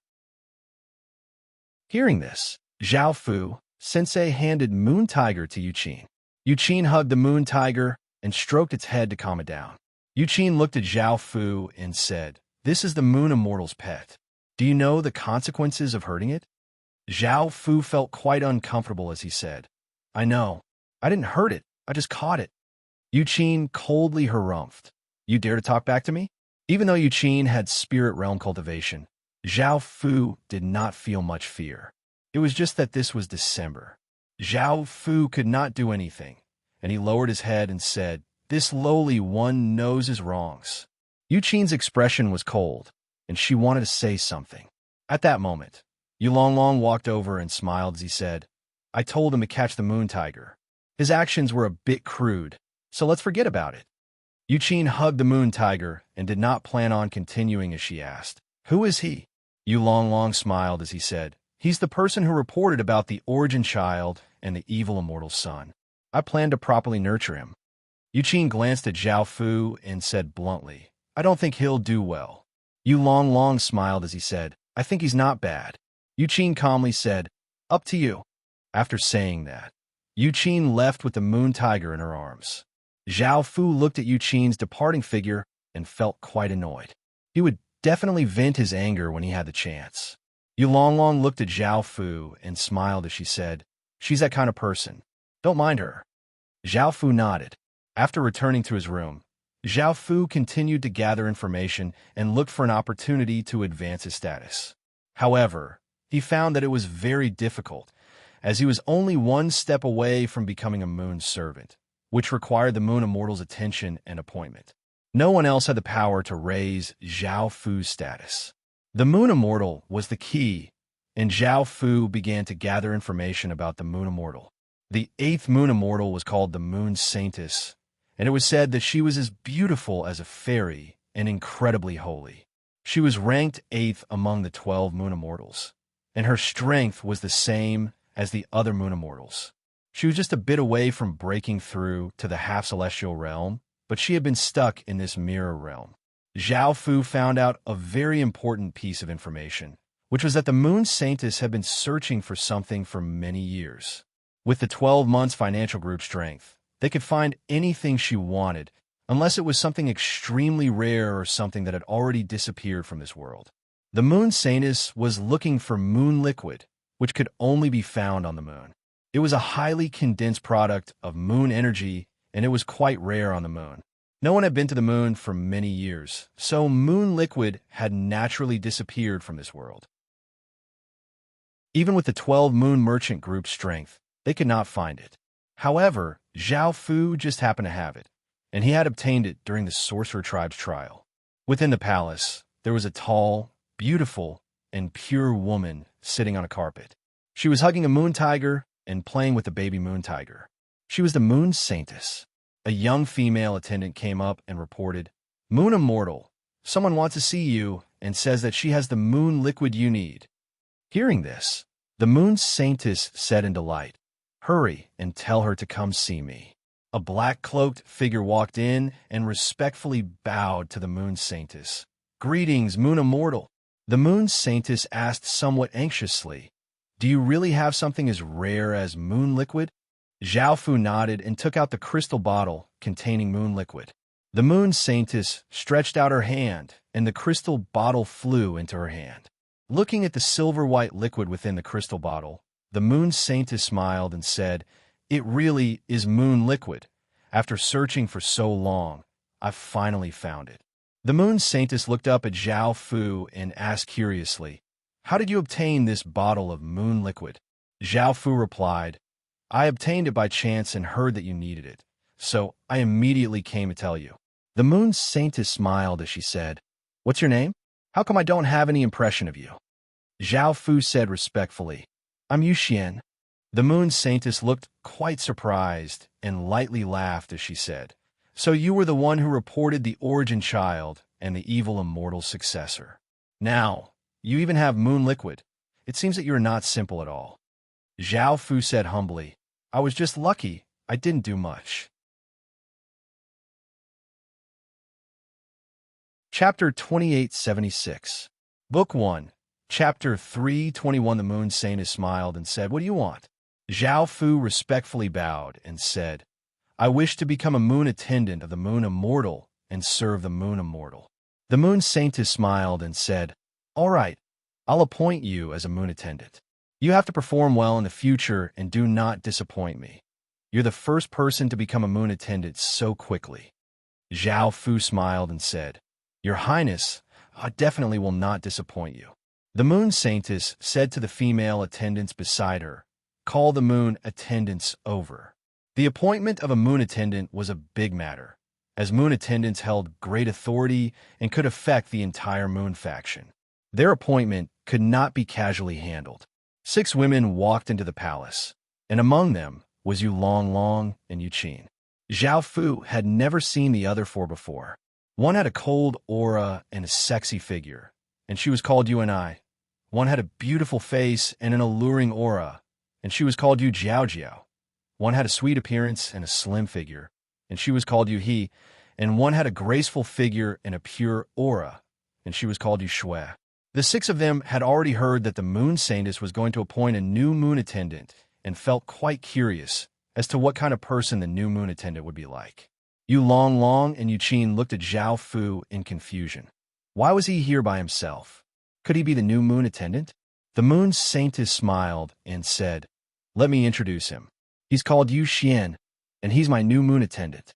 Hearing this, Zhao Fu sensei handed Moon Tiger to Yu Qin. Yu Qin hugged the Moon Tiger and stroked its head to calm it down. Yu Qin looked at Zhao Fu and said, "This is the Moon Immortal's pet. Do you know the consequences of hurting it?" Zhao Fu felt quite uncomfortable as he said, "I know. I didn't hurt it. I just caught it." Yu Qin coldly harumphed. "You dare to talk back to me?" Even though Yu Qin had spirit realm cultivation, Zhao Fu did not feel much fear. It was just that this was December. Zhao Fu could not do anything, and he lowered his head and said, "This lowly one knows his wrongs." Yu Qin's expression was cold, and she wanted to say something. At that moment, Yu Long walked over and smiled as he said, "I told him to catch the moon tiger. His actions were a bit crude, so let's forget about it." Yu Qin hugged the moon tiger and did not plan on continuing as she asked, "Who is he?" Yu Long smiled as he said, "He's the person who reported about the origin child and the evil immortal son. I plan to properly nurture him." Yu Qin glanced at Zhao Fu and said bluntly, "I don't think he'll do well." Yu Long smiled as he said, "I think he's not bad." Yu Qin calmly said, "Up to you." After saying that, Yu Qin left with the moon tiger in her arms. Zhao Fu looked at Yu Qin's departing figure and felt quite annoyed. He would definitely vent his anger when he had the chance. Yu Long looked at Zhao Fu and smiled as she said, "She's that kind of person. Don't mind her." Zhao Fu nodded. After returning to his room, Zhao Fu continued to gather information and looked for an opportunity to advance his status. However, he found that it was very difficult, as he was only one step away from becoming a moon servant, which required the Moon Immortal's attention and appointment. No one else had the power to raise Zhao Fu's status. The Moon Immortal was the key, and Zhao Fu began to gather information about the Moon Immortal. The 8th Moon Immortal was called the Moon Saintess, and it was said that she was as beautiful as a fairy and incredibly holy. She was ranked 8th among the 12 Moon Immortals, and her strength was the same as the other Moon Immortals. She was just a bit away from breaking through to the half-celestial realm, but she had been stuck in this mirror realm. Zhao Fu found out a very important piece of information, which was that the Moon Saintess had been searching for something for many years. With the 12 months financial group strength, they could find anything she wanted, unless it was something extremely rare or something that had already disappeared from this world. The Moon Saintess was looking for moon liquid, which could only be found on the moon. It was a highly condensed product of moon energy, and it was quite rare on the moon. No one had been to the moon for many years, so moon liquid had naturally disappeared from this world. Even with the 12 Moon Merchant Group strength, they could not find it. However, Zhao Fu just happened to have it, and he had obtained it during the Sorcerer Tribe's trial. Within the palace, there was a tall, beautiful, and pure woman sitting on a carpet. She was hugging a moon tiger and playing with a baby moon tiger. She was the Moon Saintess. A young female attendant came up and reported, "Moon Immortal, someone wants to see you and says that she has the moon liquid you need." Hearing this, the Moon Saintess said in delight, "Hurry and tell her to come see me." A black-cloaked figure walked in and respectfully bowed to the Moon Saintess. "Greetings, Moon Immortal." The Moon Saintess asked somewhat anxiously, "Do you really have something as rare as moon liquid?" Zhao Fu nodded and took out the crystal bottle containing moon liquid. The Moon Saintess stretched out her hand, and the crystal bottle flew into her hand. Looking at the silver-white liquid within the crystal bottle, the Moon Saintess smiled and said, "It really is moon liquid. After searching for so long, I've finally found it." The Moon Saintess looked up at Zhao Fu and asked curiously, "How did you obtain this bottle of moon liquid?" Zhao Fu replied, "I obtained it by chance and heard that you needed it, so I immediately came to tell you." The Moon Saintess smiled as she said, "What's your name? How come I don't have any impression of you?" Zhao Fu said respectfully, "I'm Yu Xian." The Moon Saintess looked quite surprised and lightly laughed as she said, "So you were the one who reported the origin child and the evil immortal successor. Now, you even have moon liquid. It seems that you are not simple at all." Zhao Fu said humbly, "I was just lucky. I didn't do much." Chapter 2876. Book 1. Chapter 321. The Moon Saintess smiled and said, "What do you want?" Zhao Fu respectfully bowed and said, "I wish to become a moon attendant of the Moon Immortal and serve the Moon Immortal." The Moon Saintess smiled and said, "All right, I'll appoint you as a moon attendant. You have to perform well in the future and do not disappoint me. You're the first person to become a moon attendant so quickly." Zhao Fu smiled and said, "Your Highness, I definitely will not disappoint you." The Moon Saintess said to the female attendants beside her, "Call the moon attendants over." The appointment of a moon attendant was a big matter, as moon attendants held great authority and could affect the entire moon faction. Their appointment could not be casually handled. 6 women walked into the palace, and among them was Yu Long and Yu Qin. Zhao Fu had never seen the other 4 before. One had a cold aura and a sexy figure, and she was called Yu and I. One had a beautiful face and an alluring aura, and she was called Yu Jiao. One had a sweet appearance and a slim figure, and she was called Yu He. And one had a graceful figure and a pure aura, and she was called Yu Shui. The 6 of them had already heard that the Moon Saintess was going to appoint a new moon attendant and felt quite curious as to what kind of person the new moon attendant would be like. Yu Long and Yu Qin looked at Zhao Fu in confusion. Why was he here by himself? Could he be the new moon attendant? The Moon Saintess smiled and said, "Let me introduce him. He's called Yu Xian, and he's my new moon attendant."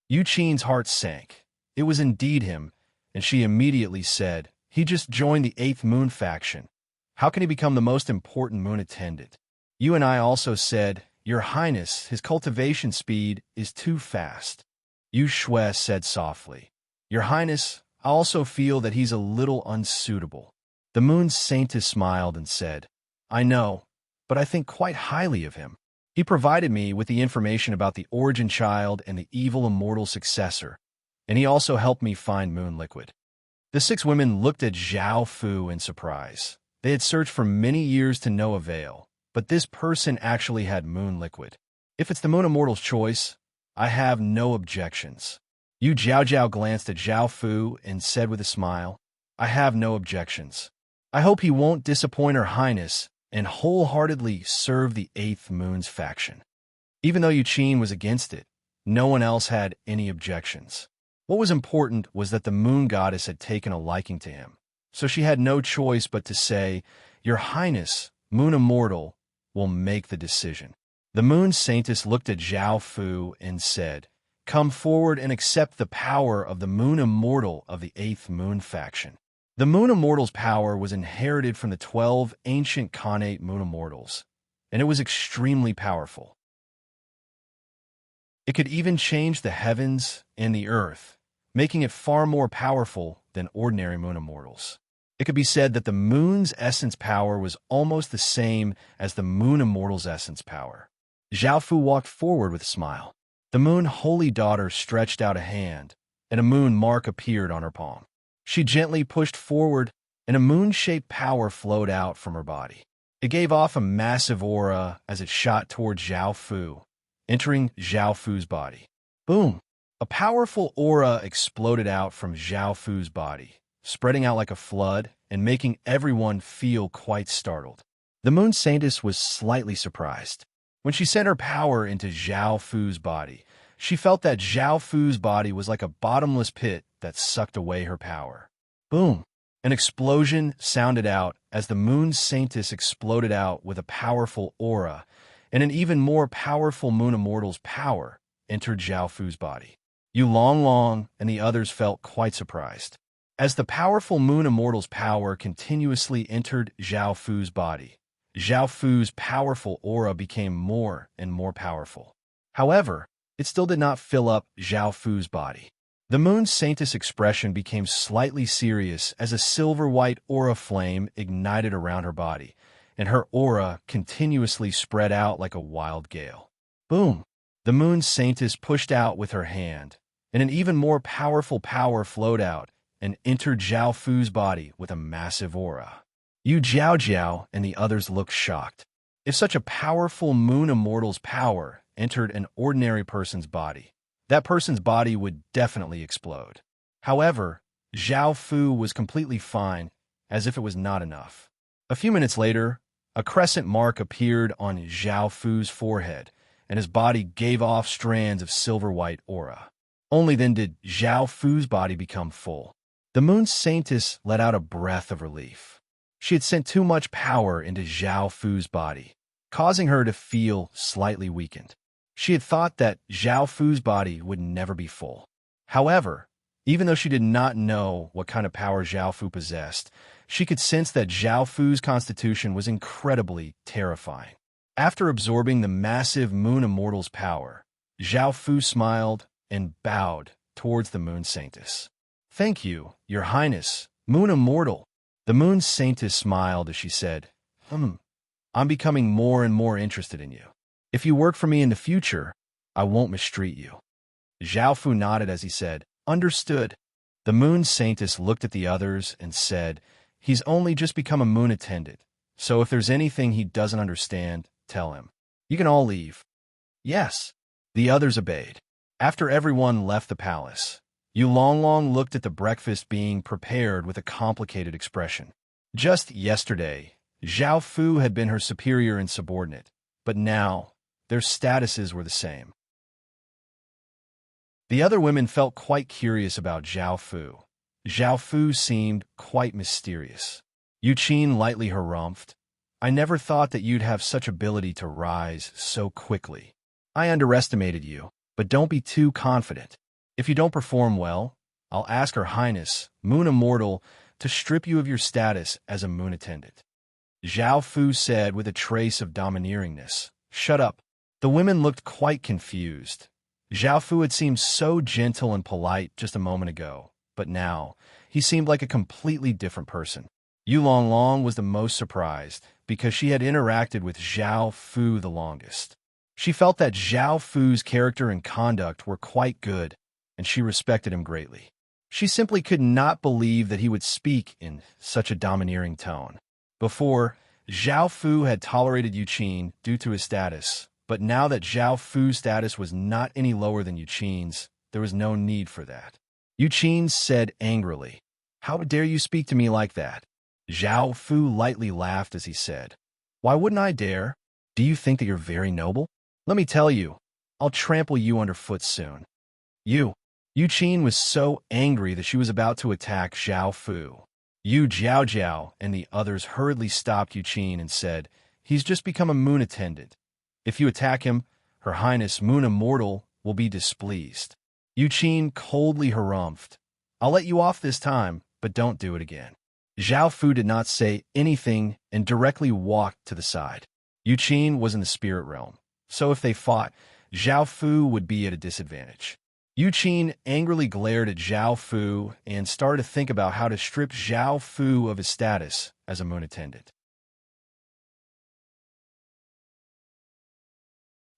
Yu Qin's heart sank. It was indeed him, and she immediately said, "He just joined the 8th Moon faction. How can he become the most important moon attendant?" Yu and I also said, "Your Highness, his cultivation speed is too fast." Yu Shui said softly, "Your Highness, I also feel that he's a little unsuitable." The Moon Saintess smiled and said, I know, but I think quite highly of him. He provided me with the information about the origin child and the evil immortal successor, and he also helped me find moon liquid. The 6 women looked at Zhao Fu in surprise. They had searched for many years to no avail, but this person actually had moon liquid. If it's the moon immortal's choice, I have no objections. Yu Jiao glanced at Zhao Fu and said with a smile, I have no objections. I hope he won't disappoint Her Highness and wholeheartedly serve the 8th Moon's faction. Even though Yu Qin was against it, no one else had any objections. What was important was that the moon goddess had taken a liking to him, so she had no choice but to say, Your Highness, Moon Immortal, will make the decision. The moon saintess looked at Zhao Fu and said, Come forward and accept the power of the Moon Immortal of the 8th Moon faction. The Moon Immortal's power was inherited from the 12 ancient Khanate Moon Immortals, and it was extremely powerful. It could even change the heavens and the earth, making it far more powerful than ordinary Moon Immortals. It could be said that the moon's essence power was almost the same as the Moon Immortal's essence power. Zhao Fu walked forward with a smile. The Moon Holy Daughter stretched out a hand, and a moon mark appeared on her palm. She gently pushed forward, and a moon-shaped power flowed out from her body. It gave off a massive aura as it shot toward Zhao Fu, entering Zhao Fu's body. Boom! A powerful aura exploded out from Zhao Fu's body, spreading out like a flood and making everyone feel quite startled. The Moon Saintess was slightly surprised. When she sent her power into Zhao Fu's body, she felt that Zhao Fu's body was like a bottomless pit that sucked away her power. Boom! An explosion sounded out as the Moon Saintess exploded out with a powerful aura, and an even more powerful Moon Immortal's power entered Zhao Fu's body. Yu Long and the others felt quite surprised. As the powerful Moon Immortal's power continuously entered Zhao Fu's body, Zhao Fu's powerful aura became more and more powerful. However, it still did not fill up Zhao Fu's body. The Moon Saintess' expression became slightly serious as a silver-white aura flame ignited around her body, and her aura continuously spread out like a wild gale. Boom! The Moon Saintess pushed out with her hand, and an even more powerful power flowed out and entered Zhao Fu's body with a massive aura. Yu Jiao and the others looked shocked. If such a powerful Moon Immortal's power entered an ordinary person's body, that person's body would definitely explode. However, Zhao Fu was completely fine, as if it was not enough. A few minutes later, a crescent mark appeared on Zhao Fu's forehead, and his body gave off strands of silver-white aura. Only then did Zhao Fu's body become full. The Moon Saintess let out a breath of relief. She had sent too much power into Zhao Fu's body, causing her to feel slightly weakened. She had thought that Zhao Fu's body would never be full. However, even though she did not know what kind of power Zhao Fu possessed, she could sense that Zhao Fu's constitution was incredibly terrifying. After absorbing the massive Moon Immortal's power, Zhao Fu smiled and bowed towards the Moon Saintess. Thank you, Your Highness, Moon Immortal. The Moon Saintess smiled as she said, I'm becoming more and more interested in you. If you work for me in the future, I won't mistreat you. Zhao Fu nodded as he said, Understood. The Moon Saintess looked at the others and said, He's only just become a moon attendant, so if there's anything he doesn't understand, tell him. You can all leave. Yes. The others obeyed. After everyone left the palace, Yu Long looked at the breakfast being prepared with a complicated expression. Just yesterday, Zhao Fu had been her superior and subordinate, but now, their statuses were the same. The other women felt quite curious about Zhao Fu. Zhao Fu seemed quite mysterious. Yu Qin lightly harumphed. I never thought that you'd have such ability to rise so quickly. I underestimated you, but don't be too confident. If you don't perform well, I'll ask Her Highness, Moon Immortal, to strip you of your status as a moon attendant. Zhao Fu said with a trace of domineeringness. Shut up. The women looked quite confused. Zhao Fu had seemed so gentle and polite just a moment ago, but now, he seemed like a completely different person. Yu Longlong was the most surprised because she had interacted with Zhao Fu the longest. She felt that Zhao Fu's character and conduct were quite good, and she respected him greatly. She simply could not believe that he would speak in such a domineering tone. Before, Zhao Fu had tolerated Yu Qin due to his status, but now that Zhao Fu's status was not any lower than Yu Qin's, there was no need for that. Yu Qin said angrily, "How dare you speak to me like that?" Zhao Fu lightly laughed as he said, "Why wouldn't I dare? Do you think that you're very noble? Let me tell you, I'll trample you underfoot soon." Yu Qin was so angry that she was about to attack Zhao Fu. Yu Jiaojiao and the others hurriedly stopped Yu Qin and said, "He's just become a moon attendant. If you attack him, Her Highness Moon Immortal will be displeased." Yu Qin coldly harumphed, "I'll let you off this time, but don't do it again." Zhao Fu did not say anything and directly walked to the side. Yu Qin was in the spirit realm, so if they fought, Zhao Fu would be at a disadvantage. Yu Qin angrily glared at Zhao Fu and started to think about how to strip Zhao Fu of his status as a moon attendant.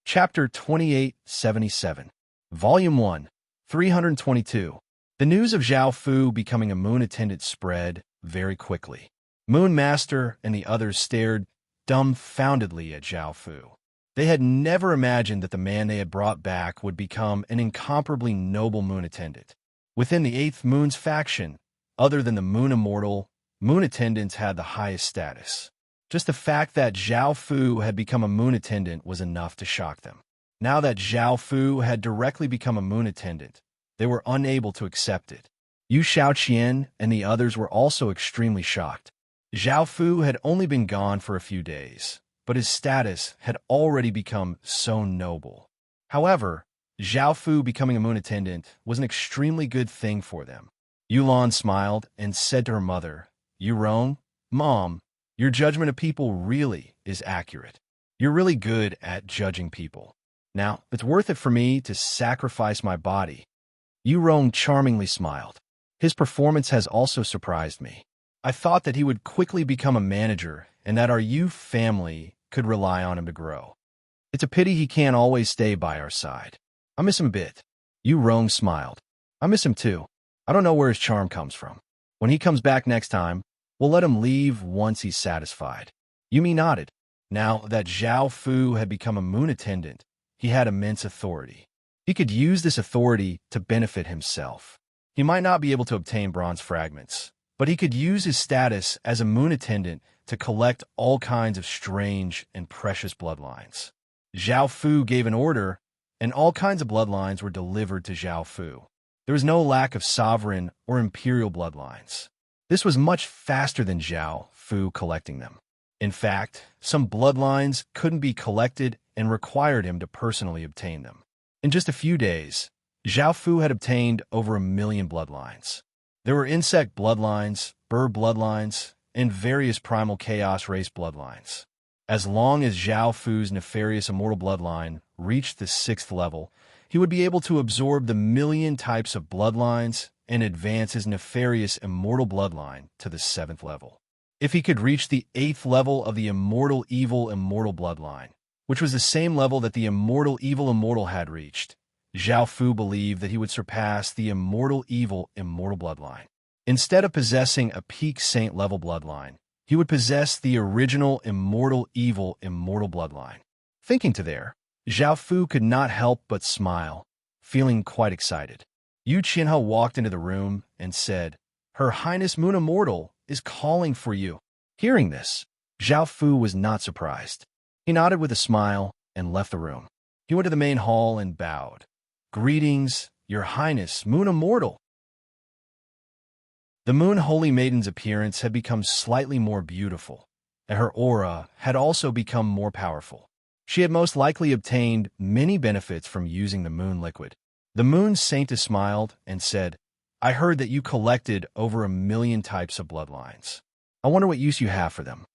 Chapter 2877, Volume 1, 322. The news of Zhao Fu becoming a moon attendant spread very quickly. Moon Master and the others stared dumbfoundedly at Zhao Fu. They had never imagined that the man they had brought back would become an incomparably noble moon attendant. Within the 8th Moon's faction, other than the Moon Immortal, moon attendants had the highest status. Just the fact that Zhao Fu had become a moon attendant was enough to shock them. Now that Zhao Fu had directly become a moon attendant, they were unable to accept it. Yu Shaoqian and the others were also extremely shocked. Zhao Fu had only been gone for a few days, but his status had already become so noble. However, Zhao Fu becoming a moon attendant was an extremely good thing for them. Yulan smiled and said to her mother, "Yurong, Mom, your judgment of people really is accurate. You're really good at judging people. Now, it's worth it for me to sacrifice my body." Yurong charmingly smiled. "His performance has also surprised me. I thought that he would quickly become a manager and that our Yu family could rely on him to grow. It's a pity he can't always stay by our side. I miss him a bit." Yurong smiled. "I miss him too. I don't know where his charm comes from. When he comes back next time, we'll let him leave once he's satisfied." Yumi nodded. Now that Zhao Fu had become a moon attendant, he had immense authority. He could use this authority to benefit himself. He might not be able to obtain bronze fragments, but he could use his status as a moon attendant to collect all kinds of strange and precious bloodlines. Zhao Fu gave an order, and all kinds of bloodlines were delivered to Zhao Fu. There was no lack of sovereign or imperial bloodlines. This was much faster than Zhao Fu collecting them. In fact, some bloodlines couldn't be collected and required him to personally obtain them. In just a few days, Zhao Fu had obtained over 1,000,000 bloodlines. There were insect bloodlines, bird bloodlines, and various primal chaos race bloodlines. As long as Zhao Fu's nefarious immortal bloodline reached the 6th level, he would be able to absorb the 1,000,000 types of bloodlines and advance his nefarious immortal bloodline to the 7th level. If he could reach the 8th level of the immortal evil immortal bloodline, which was the same level that the immortal evil immortal had reached, Zhao Fu believed that he would surpass the immortal evil immortal bloodline. Instead of possessing a peak saint level bloodline, he would possess the original immortal evil immortal bloodline. Thinking to there, Zhao Fu could not help but smile, feeling quite excited. Yu Qinhe walked into the room and said, "Her Highness Moon Immortal is calling for you." Hearing this, Zhao Fu was not surprised. He nodded with a smile and left the room. He went to the main hall and bowed. "Greetings, Your Highness Moon Immortal." The Moon Holy Maiden's appearance had become slightly more beautiful, and her aura had also become more powerful. She had most likely obtained many benefits from using the moon liquid. The Moon Saintess smiled and said, "I heard that you collected over 1,000,000 types of bloodlines. I wonder what use you have for them."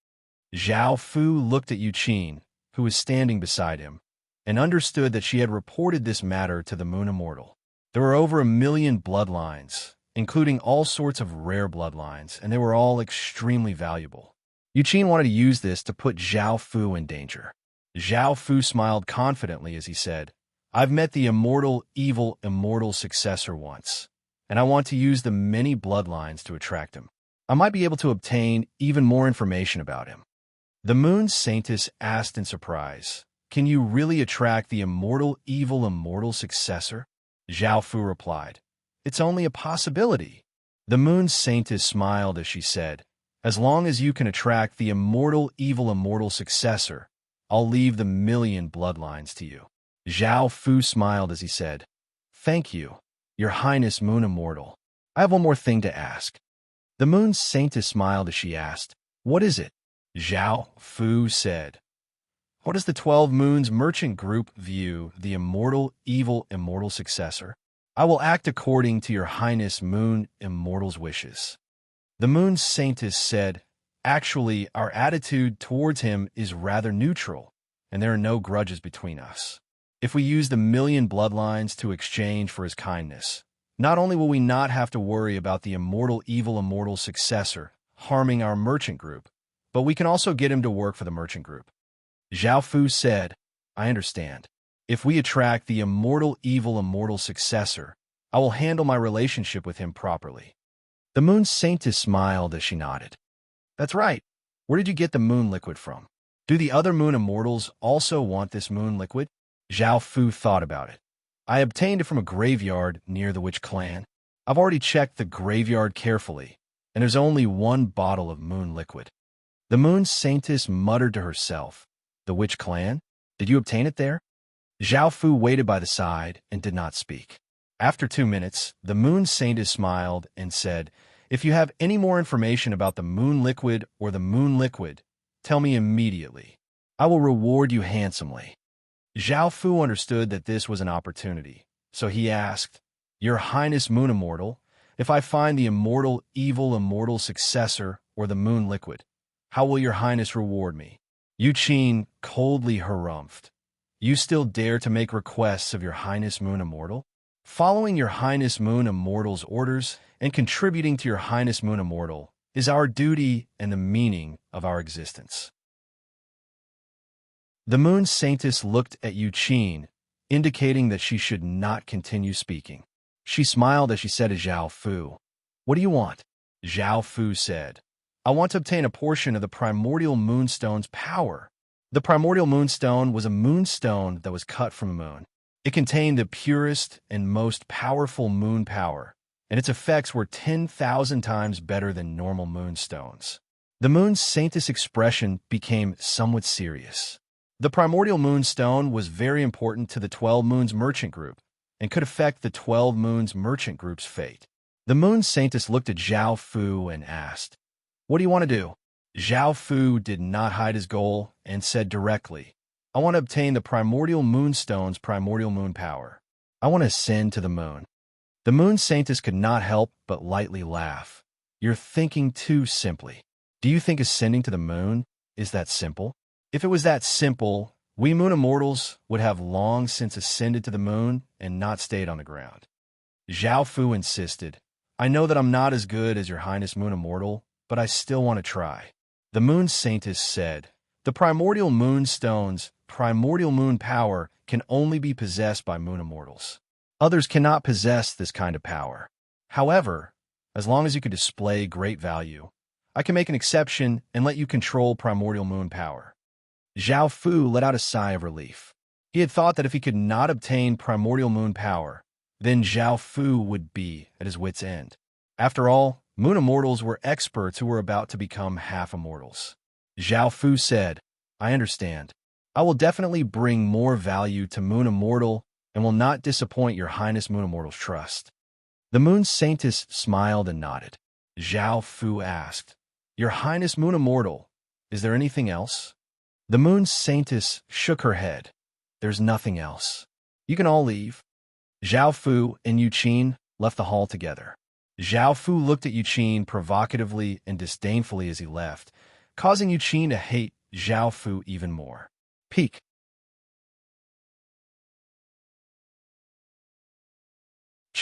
Zhao Fu looked at Yu Qin, who was standing beside him, and understood that she had reported this matter to the Moon Immortal. There were over 1,000,000 bloodlines, including all sorts of rare bloodlines, and they were all extremely valuable. Yuqin wanted to use this to put Zhao Fu in danger. Zhao Fu smiled confidently as he said, "I've met the immortal successor once, and I want to use the many bloodlines to attract him. I might be able to obtain even more information about him." The Moon Saintess asked in surprise, "Can you really attract the immortal successor?" Zhao Fu replied, "It's only a possibility." The Moon Saintess smiled as she said, "As long as you can attract the immortal successor, I'll leave the million bloodlines to you." Zhao Fu smiled as he said, "Thank you, Your Highness Moon Immortal. I have one more thing to ask." The Moon Saintess smiled as she asked, "What is it?" Zhao Fu said, "What does the 12 Moons Merchant Group view the immortal successor? I will act according to Your Highness Moon Immortal's wishes." The Moon Saintess said, "Actually, our attitude towards him is rather neutral, and there are no grudges between us. If we use the million bloodlines to exchange for his kindness, not only will we not have to worry about the immortal successor harming our merchant group, but we can also get him to work for the merchant group." Zhao Fu said, "I understand. If we attract the immortal successor, I will handle my relationship with him properly." The Moon Saintess smiled as she nodded. "That's right. Where did you get the moon liquid from? Do the other moon immortals also want this moon liquid?" Zhao Fu thought about it. "I obtained it from a graveyard near the Witch Clan. I've already checked the graveyard carefully, and there's only one bottle of moon liquid." The Moon Saintess muttered to herself, "The Witch Clan? Did you obtain it there?" Zhao Fu waited by the side and did not speak. After 2 minutes, the Moon Saintess smiled and said, "If you have any more information about the moon liquid or the moon liquid, tell me immediately. I will reward you handsomely." Zhao Fu understood that this was an opportunity, so he asked, "Your Highness Moon Immortal, if I find the immortal successor or the moon liquid, how will your Highness reward me?" Yuqin coldly harumphed, "You still dare to make requests of your Highness Moon Immortal? Following your Highness Moon Immortal's orders and contributing to your Highness Moon Immortal is our duty and the meaning of our existence." The Moon Saintess looked at Yuqin, indicating that she should not continue speaking. She smiled as she said to Zhao Fu, "What do you want?" Zhao Fu said, "I want to obtain a portion of the primordial moonstone's power." The primordial moonstone was a moonstone that was cut from the moon. It contained the purest and most powerful moon power, and its effects were 10,000 times better than normal moonstones. The Moon Saintess' expression became somewhat serious. The primordial moonstone was very important to the 12 Moons Merchant Group and could affect the 12 Moons Merchant Group's fate. The Moon Saintess looked at Zhao Fu and asked, "What do you want to do?" Zhao Fu did not hide his goal and said directly, "I want to obtain the primordial moonstone's primordial moon power. I want to ascend to the moon." The Moon Saintess could not help but lightly laugh. "You're thinking too simply. Do you think ascending to the moon is that simple? If it was that simple, we Moon Immortals would have long since ascended to the moon and not stayed on the ground." Zhao Fu insisted, "I know that I'm not as good as your Highness Moon Immortal, but I still want to try." The Moon Saintess said, "The primordial moonstone's primordial moon power can only be possessed by Moon Immortals. Others cannot possess this kind of power. However, as long as you can display great value, I can make an exception and let you control primordial moon power." Zhao Fu let out a sigh of relief. He had thought that if he could not obtain primordial moon power, then Zhao Fu would be at his wit's end. After all, Moon Immortals were experts who were about to become half-immortals. Zhao Fu said, "I understand. I will definitely bring more value to Moon Immortal and will not disappoint your Highness Moon Immortal's trust." The Moon Saintess smiled and nodded. Zhao Fu asked, "Your Highness Moon Immortal, is there anything else?" The Moon Saintess shook her head. "There's nothing else. You can all leave." Zhao Fu and Yuqin left the hall together. Zhao Fu looked at Yuqin provocatively and disdainfully as he left, causing Yuqin to hate Zhao Fu even more. Peak.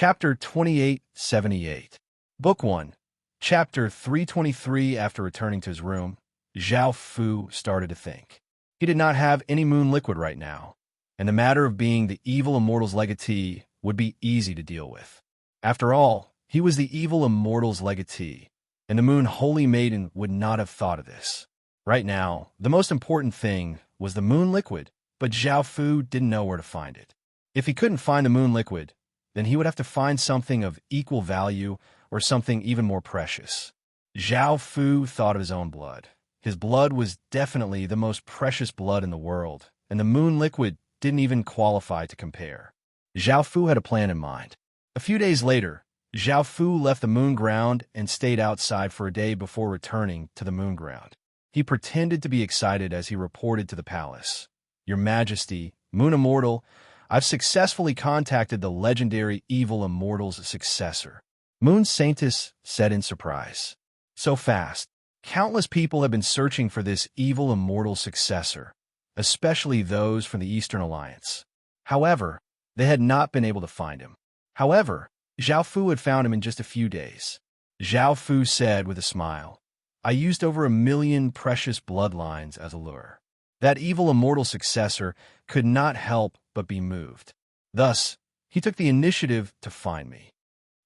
Chapter 2878. Book 1. Chapter 323. After returning to his room, Zhao Fu started to think. He did not have any moon liquid right now, and the matter of being the evil immortal's legatee would be easy to deal with. After all, he was the evil immortal's legatee, and the moon holy maiden would not have thought of this. Right now, the most important thing was the moon liquid, but Zhao Fu didn't know where to find it. If he couldn't find the moon liquid, then he would have to find something of equal value or something even more precious. Zhao Fu thought of his own blood. His blood was definitely the most precious blood in the world, and the moon liquid didn't even qualify to compare. Zhao Fu had a plan in mind. A few days later, Zhao Fu left the moon ground and stayed outside for a day before returning to the moon ground. He pretended to be excited as he reported to the palace. "Your Majesty, Moon Immortal, I've successfully contacted the legendary evil immortal's successor." Moon Saintess said in surprise. "So fast. Countless people have been searching for this evil immortal successor, especially those from the Eastern Alliance. However, they had not been able to find him. However, Zhao Fu had found him in just a few days." Zhao Fu said with a smile, "I used over 1,000,000 precious bloodlines as a lure. That evil immortal successor could not help but be moved. Thus, he took the initiative to find me."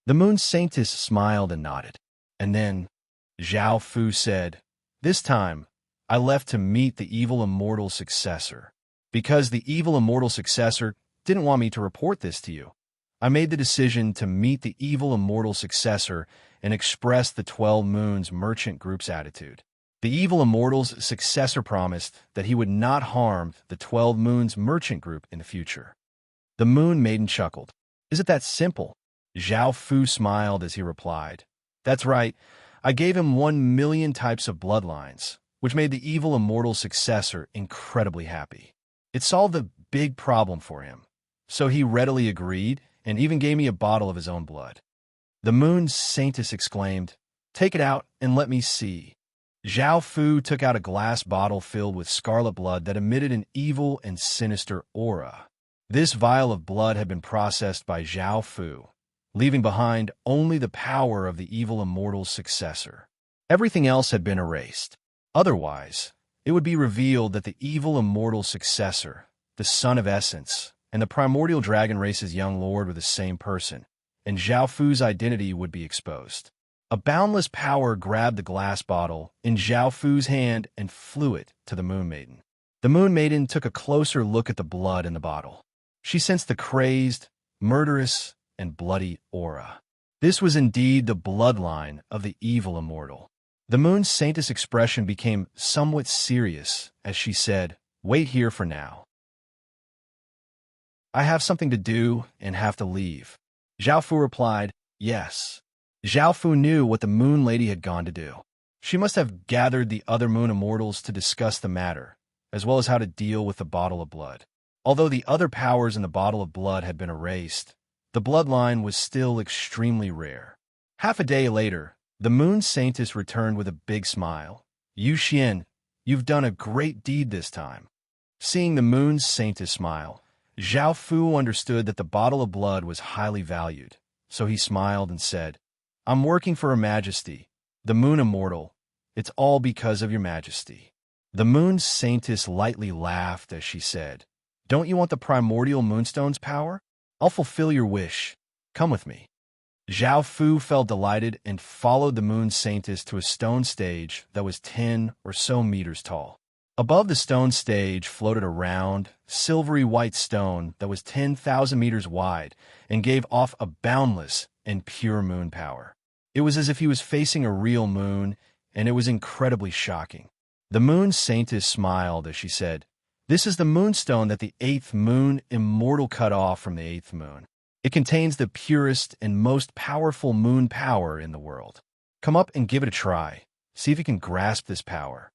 The Moon Saintess smiled and nodded. And then, Zhao Fu said, "This time, I left to meet the evil immortal successor. Because the evil immortal successor didn't want me to report this to you, I made the decision to meet the evil immortal successor and express the 12 Moons Merchant Group's attitude. The evil immortal's successor promised that he would not harm the 12 Moons Merchant Group in the future." The Moon Maiden chuckled. "Is it that simple?" Zhao Fu smiled as he replied, "That's right. I gave him 1,000,000 types of bloodlines, which made the evil immortal successor incredibly happy. It solved a big problem for him, so he readily agreed and even gave me a bottle of his own blood." The Moon Saintess exclaimed, "Take it out and let me see." Zhao Fu took out a glass bottle filled with scarlet blood that emitted an evil and sinister aura. This vial of blood had been processed by Zhao Fu, leaving behind only the power of the evil immortal's successor. Everything else had been erased. Otherwise, it would be revealed that the evil immortal successor, the Son of Essence, and the primordial dragon race's young lord were the same person, and Zhao Fu's identity would be exposed. A boundless power grabbed the glass bottle in Zhao Fu's hand and flew it to the Moon Maiden. The Moon Maiden took a closer look at the blood in the bottle. She sensed the crazed, murderous, and bloody aura. This was indeed the bloodline of the evil immortal. The Moon Saintess' expression became somewhat serious as she said, "Wait here for now. I have something to do and have to leave." Zhao Fu replied, "Yes." Zhao Fu knew what the Moon Lady had gone to do. She must have gathered the other Moon Immortals to discuss the matter, as well as how to deal with the bottle of blood. Although the other powers in the bottle of blood had been erased, the bloodline was still extremely rare. Half a day later, the Moon Saintess returned with a big smile. "Yu Xian, you've done a great deed this time." Seeing the Moon Saintess smile, Zhao Fu understood that the bottle of blood was highly valued, so he smiled and said, "I'm working for Her Majesty, the Moon Immortal. It's all because of Your Majesty." The Moon Saintess lightly laughed as she said, "Don't you want the primordial moonstone's power? I'll fulfill your wish. Come with me." Zhao Fu felt delighted and followed the Moon Saintess to a stone stage that was 10 or so meters tall. Above the stone stage floated a round, silvery white stone that was 10,000 meters wide and gave off a boundless and pure moon power. It was as if he was facing a real moon, and it was incredibly shocking. The Moon Saintess smiled as she said, "This is the moonstone that the 8th Moon Immortal cut off from the 8th moon. It contains the purest and most powerful moon power in the world. Come up and give it a try. See if you can grasp this power."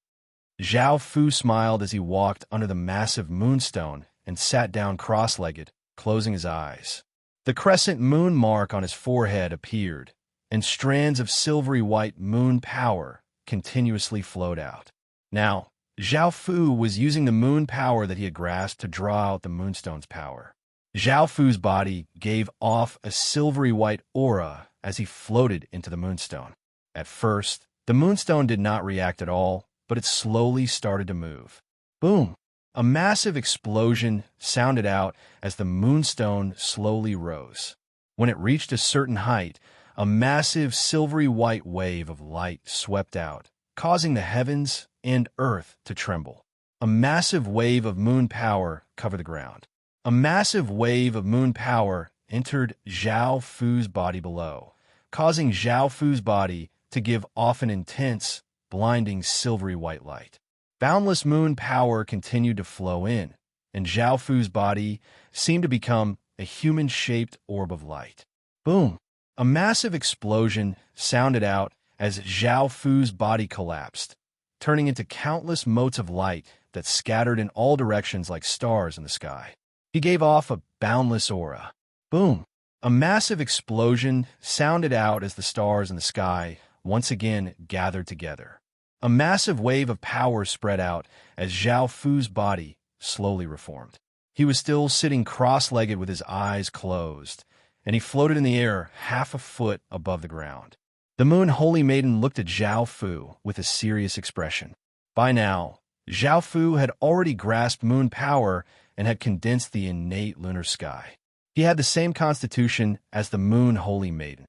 Zhao Fu smiled as he walked under the massive moonstone and sat down cross-legged, closing his eyes. The crescent moon mark on his forehead appeared, and strands of silvery white moon power continuously flowed out. Now, Zhao Fu was using the moon power that he had grasped to draw out the moonstone's power. Zhao Fu's body gave off a silvery white aura as he floated into the moonstone. At first, the moonstone did not react at all, but it slowly started to move. Boom! A massive explosion sounded out as the moonstone slowly rose. When it reached a certain height, a massive silvery white wave of light swept out, causing the heavens and earth to tremble. A massive wave of moon power covered the ground. A massive wave of moon power entered Zhao Fu's body below, causing Zhao Fu's body to give off an intense, blinding silvery white light. Boundless moon power continued to flow in, and Zhao Fu's body seemed to become a human-shaped orb of light. Boom! A massive explosion sounded out as Zhao Fu's body collapsed, turning into countless motes of light that scattered in all directions like stars in the sky. He gave off a boundless aura. Boom! A massive explosion sounded out as the stars in the sky once again gathered together. A massive wave of power spread out as Zhao Fu's body slowly reformed. He was still sitting cross-legged with his eyes closed, and he floated in the air half a foot above the ground. The Moon Holy Maiden looked at Zhao Fu with a serious expression. By now, Zhao Fu had already grasped moon power and had condensed the innate lunar sky. He had the same constitution as the Moon Holy Maiden.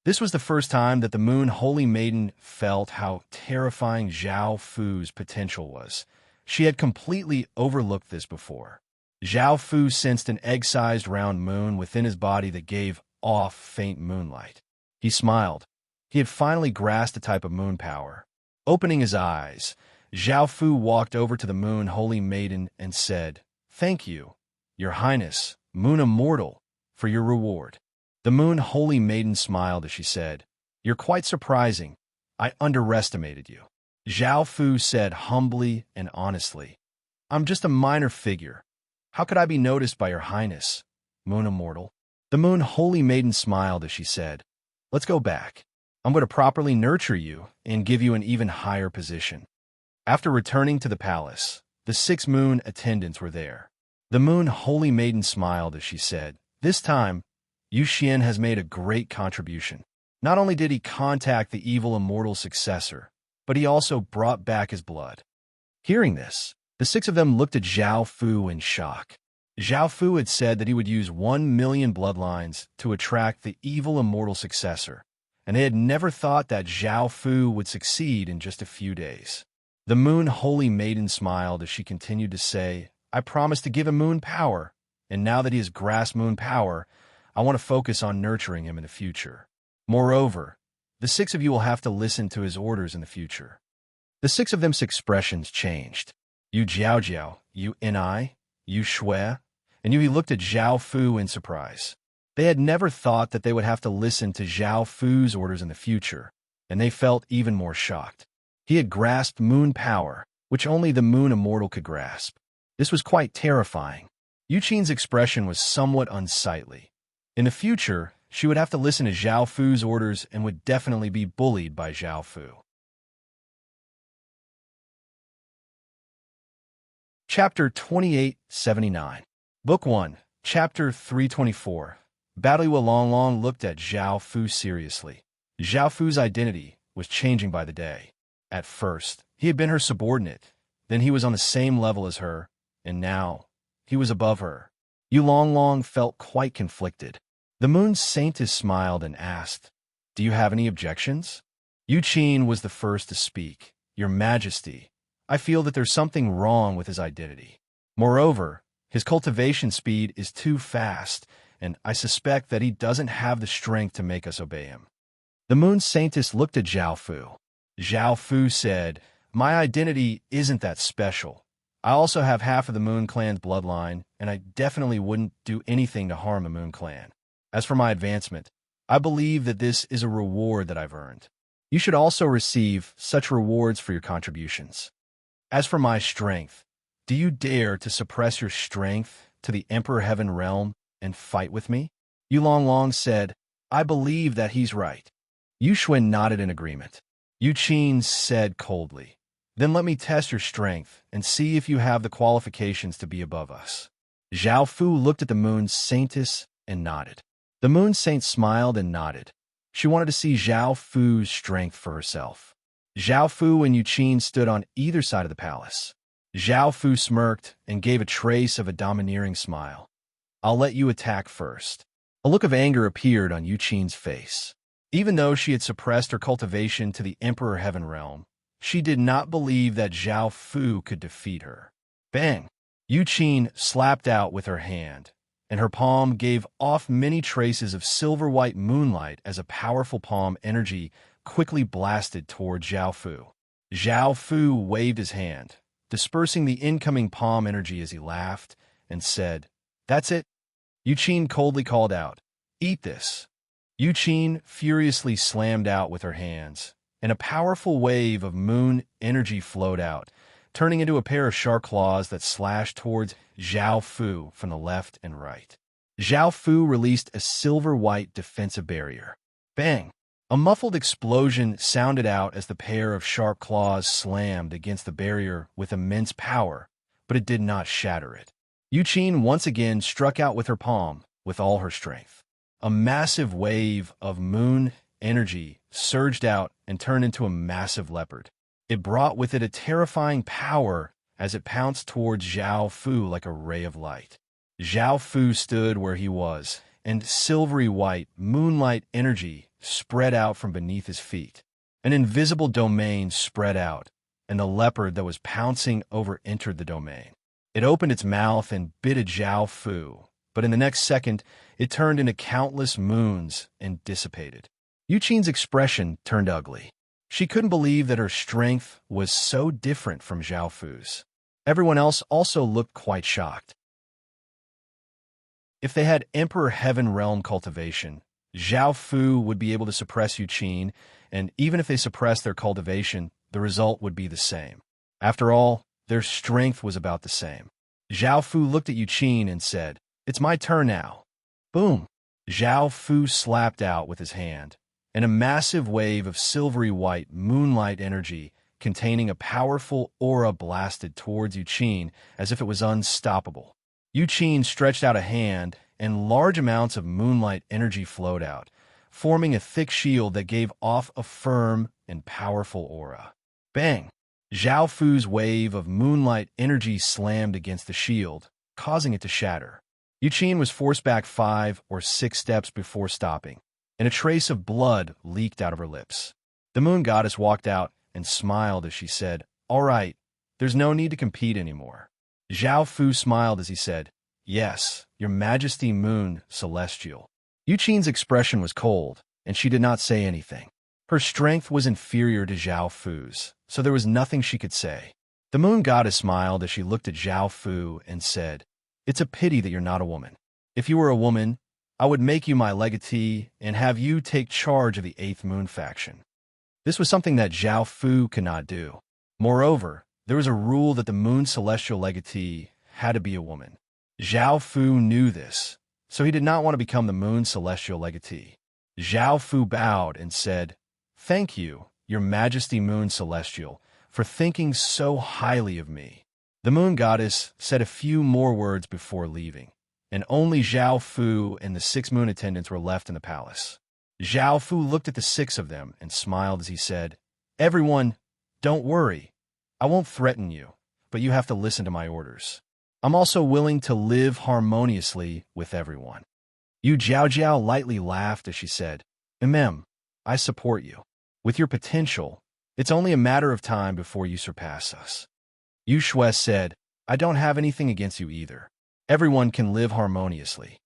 This was the first time that the Moon Holy Maiden felt how terrifying Zhao Fu's potential was. She had completely overlooked this before. Zhao Fu sensed an egg-sized round moon within his body that gave off faint moonlight. He smiled. He had finally grasped a type of moon power. Opening his eyes, Zhao Fu walked over to the Moon Holy Maiden and said, "Thank you, Your Highness, Moon Immortal, for your reward." The Moon Holy Maiden smiled as she said, "You're quite surprising. I underestimated you." Zhao Fu said humbly and honestly, "I'm just a minor figure. How could I be noticed by Your Highness, Moon Immortal?" The Moon Holy Maiden smiled as she said, "Let's go back. I'm going to properly nurture you and give you an even higher position." After returning to the palace, the 6 moon attendants were there. The Moon Holy Maiden smiled as she said, "This time, Yu Xian has made a great contribution. Not only did he contact the evil immortal successor, but he also brought back his blood." Hearing this, the 6 of them looked at Zhao Fu in shock. Zhao Fu had said that he would use 1,000,000 bloodlines to attract the evil immortal successor, and they had never thought that Zhao Fu would succeed in just a few days. The Moon Holy Maiden smiled as she continued to say, "I promised to give him moon power, and now that he has grasped moon power, I want to focus on nurturing him in the future. Moreover, the 6 of you will have to listen to his orders in the future." The 6 of them's expressions changed. Yu Jiaojiao, Yu Ni, Yu Shui, and Yu He looked at Zhao Fu in surprise. They had never thought that they would have to listen to Zhao Fu's orders in the future, and they felt even more shocked. He had grasped moon power, which only the Moon Immortal could grasp. This was quite terrifying. Yu Qin's expression was somewhat unsightly. In the future, she would have to listen to Zhao Fu's orders and would definitely be bullied by Zhao Fu. Chapter 2879. Book 1, Chapter 324. Battlyu Longlong looked at Zhao Fu seriously. Zhao Fu's identity was changing by the day. At first, he had been her subordinate, then he was on the same level as her, and now he was above her. Yu Longlong felt quite conflicted. The Moon Saintess smiled and asked, "Do you have any objections?" Yu Qin was the first to speak. "Your Majesty, I feel that there's something wrong with his identity. Moreover, his cultivation speed is too fast, and I suspect that he doesn't have the strength to make us obey him." The Moon Saintess looked at Zhao Fu. Zhao Fu said, "My identity isn't that special. I also have half of the Moon Clan's bloodline, and I definitely wouldn't do anything to harm the Moon Clan. As for my advancement, I believe that this is a reward that I've earned. You should also receive such rewards for your contributions. As for my strength, do you dare to suppress your strength to the Emperor Heaven Realm and fight with me?" Yu Longlong said, "I believe that he's right." Yu Shui nodded in agreement. Yu Qin said coldly, "Then let me test your strength and see if you have the qualifications to be above us." Zhao Fu looked at the moon's saintess and nodded. The moon saint smiled and nodded. She wanted to see Zhao Fu's strength for herself. Zhao Fu and Yu Qin stood on either side of the palace. Zhao Fu smirked and gave a trace of a domineering smile. "I'll let you attack first." A look of anger appeared on Yu Qin's face. Even though she had suppressed her cultivation to the Emperor Heaven Realm, she did not believe that Zhao Fu could defeat her. Bang! Yu Qin slapped out with her hand, and her palm gave off many traces of silver-white moonlight as a powerful palm energy quickly blasted toward Zhao Fu. Zhao Fu waved his hand, dispersing the incoming palm energy as he laughed and said, "That's it." Yu Qin coldly called out, "Eat this." Yu Qin furiously slammed out with her hands, and a powerful wave of moon energy flowed out, turning into a pair of sharp claws that slashed towards Zhao Fu from the left and right. Zhao Fu released a silver-white defensive barrier. Bang! A muffled explosion sounded out as the pair of sharp claws slammed against the barrier with immense power, but it did not shatter it. Yu Qin once again struck out with her palm with all her strength. A massive wave of moon energy surged out and turned into a massive leopard. It brought with it a terrifying power as it pounced towards Zhao Fu like a ray of light. Zhao Fu stood where he was, and silvery white moonlight energy spread out from beneath his feet. An invisible domain spread out, and the leopard that was pouncing over entered the domain. It opened its mouth and bit at Zhao Fu, but in the next second, it turned into countless moons and dissipated. Yu Qin's expression turned ugly. She couldn't believe that her strength was so different from Zhao Fu's. Everyone else also looked quite shocked. If they had Emperor Heaven Realm cultivation, Zhao Fu would be able to suppress Yu Qin, and even if they suppressed their cultivation, the result would be the same. After all, their strength was about the same. Zhao Fu looked at Yu Qin and said, "It's my turn now." Boom! Zhao Fu slapped out with his hand, and a massive wave of silvery white moonlight energy containing a powerful aura blasted towards Yu Qin as if it was unstoppable. Yu Qin stretched out a hand, and large amounts of moonlight energy flowed out, forming a thick shield that gave off a firm and powerful aura. Bang! Zhao Fu's wave of moonlight energy slammed against the shield, causing it to shatter. Yu Qin was forced back 5 or 6 steps before stopping, and a trace of blood leaked out of her lips. The moon goddess walked out and smiled as she said, "All right, there's no need to compete anymore." Zhao Fu smiled as he said, "Yes, Your Majesty Moon Celestial." Yu Qin's expression was cold, and she did not say anything. Her strength was inferior to Zhao Fu's, so there was nothing she could say. The moon goddess smiled as she looked at Zhao Fu and said, "It's a pity that you're not a woman. If you were a woman, I would make you my legatee and have you take charge of the 8th Moon faction." This was something that Zhao Fu could not do. Moreover, there was a rule that the Moon Celestial legatee had to be a woman. Zhao Fu knew this, so he did not want to become the Moon Celestial legatee. Zhao Fu bowed and said, "Thank you, Your Majesty Moon Celestial, for thinking so highly of me." The moon goddess said a few more words before leaving, and only Zhao Fu and the 6 moon attendants were left in the palace. Zhao Fu looked at the 6 of them and smiled as he said, "Everyone, don't worry. I won't threaten you, but you have to listen to my orders. I'm also willing to live harmoniously with everyone." Yu Jiaojiao lightly laughed as she said, I support you. With your potential, it's only a matter of time before you surpass us." Yu Shui said, "I don't have anything against you either. Everyone can live harmoniously."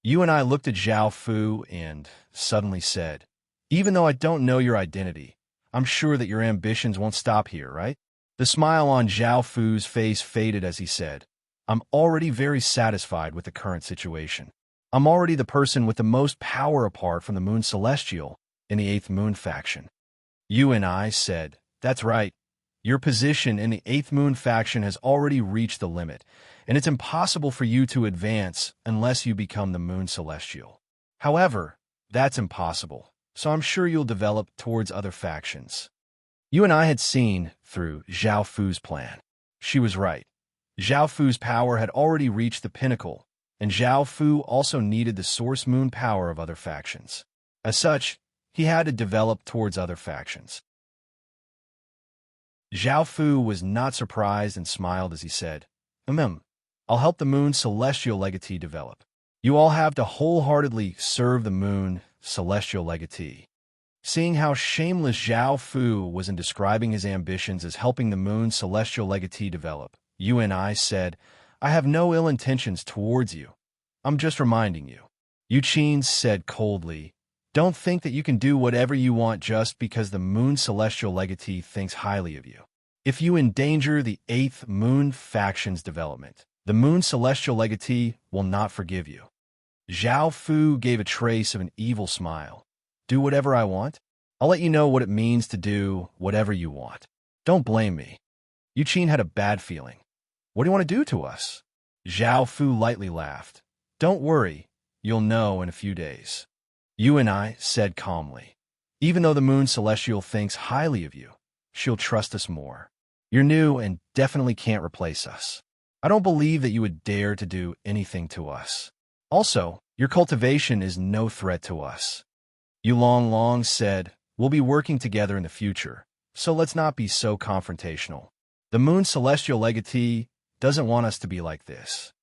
Yu and I looked at Zhao Fu and suddenly said, "Even though I don't know your identity, I'm sure that your ambitions won't stop here, right?" The smile on Zhao Fu's face faded as he said, "I'm already very satisfied with the current situation. I'm already the person with the most power apart from the Moon Celestial in the 8th Moon faction." Yu and I said, "That's right. Your position in the 8th Moon faction has already reached the limit, and it's impossible for you to advance unless you become the Moon Celestial. However, that's impossible, so I'm sure you'll develop towards other factions." Yu and I had seen through Zhao Fu's plan. She was right. Zhao Fu's power had already reached the pinnacle, and Zhao Fu also needed the source moon power of other factions. As such, he had to develop towards other factions. Zhao Fu was not surprised and smiled as he said, I'll help the moon celestial legatee develop. You all have to wholeheartedly serve the moon celestial legatee. Seeing how shameless Zhao Fu was in describing his ambitions as helping the moon celestial legatee develop, I said, I have no ill intentions towards you. I'm just reminding you. Qin said coldly, don't think that you can do whatever you want just because the moon celestial legatee thinks highly of you. If you endanger the 8th moon faction's development, the moon celestial legatee will not forgive you. Zhao Fu gave a trace of an evil smile. Do whatever I want? I'll let you know what it means to do whatever you want. Don't blame me. Qin had a bad feeling. What do you want to do to us? Zhao Fu lightly laughed. Don't worry, you'll know in a few days. I said calmly. Even though the moon celestial thinks highly of you, she'll trust us more. You're new and definitely can't replace us. I don't believe that you would dare to do anything to us. Also, your cultivation is no threat to us. Long said, we'll be working together in the future, so let's not be so confrontational. The moon celestial legatee doesn't want us to be like this.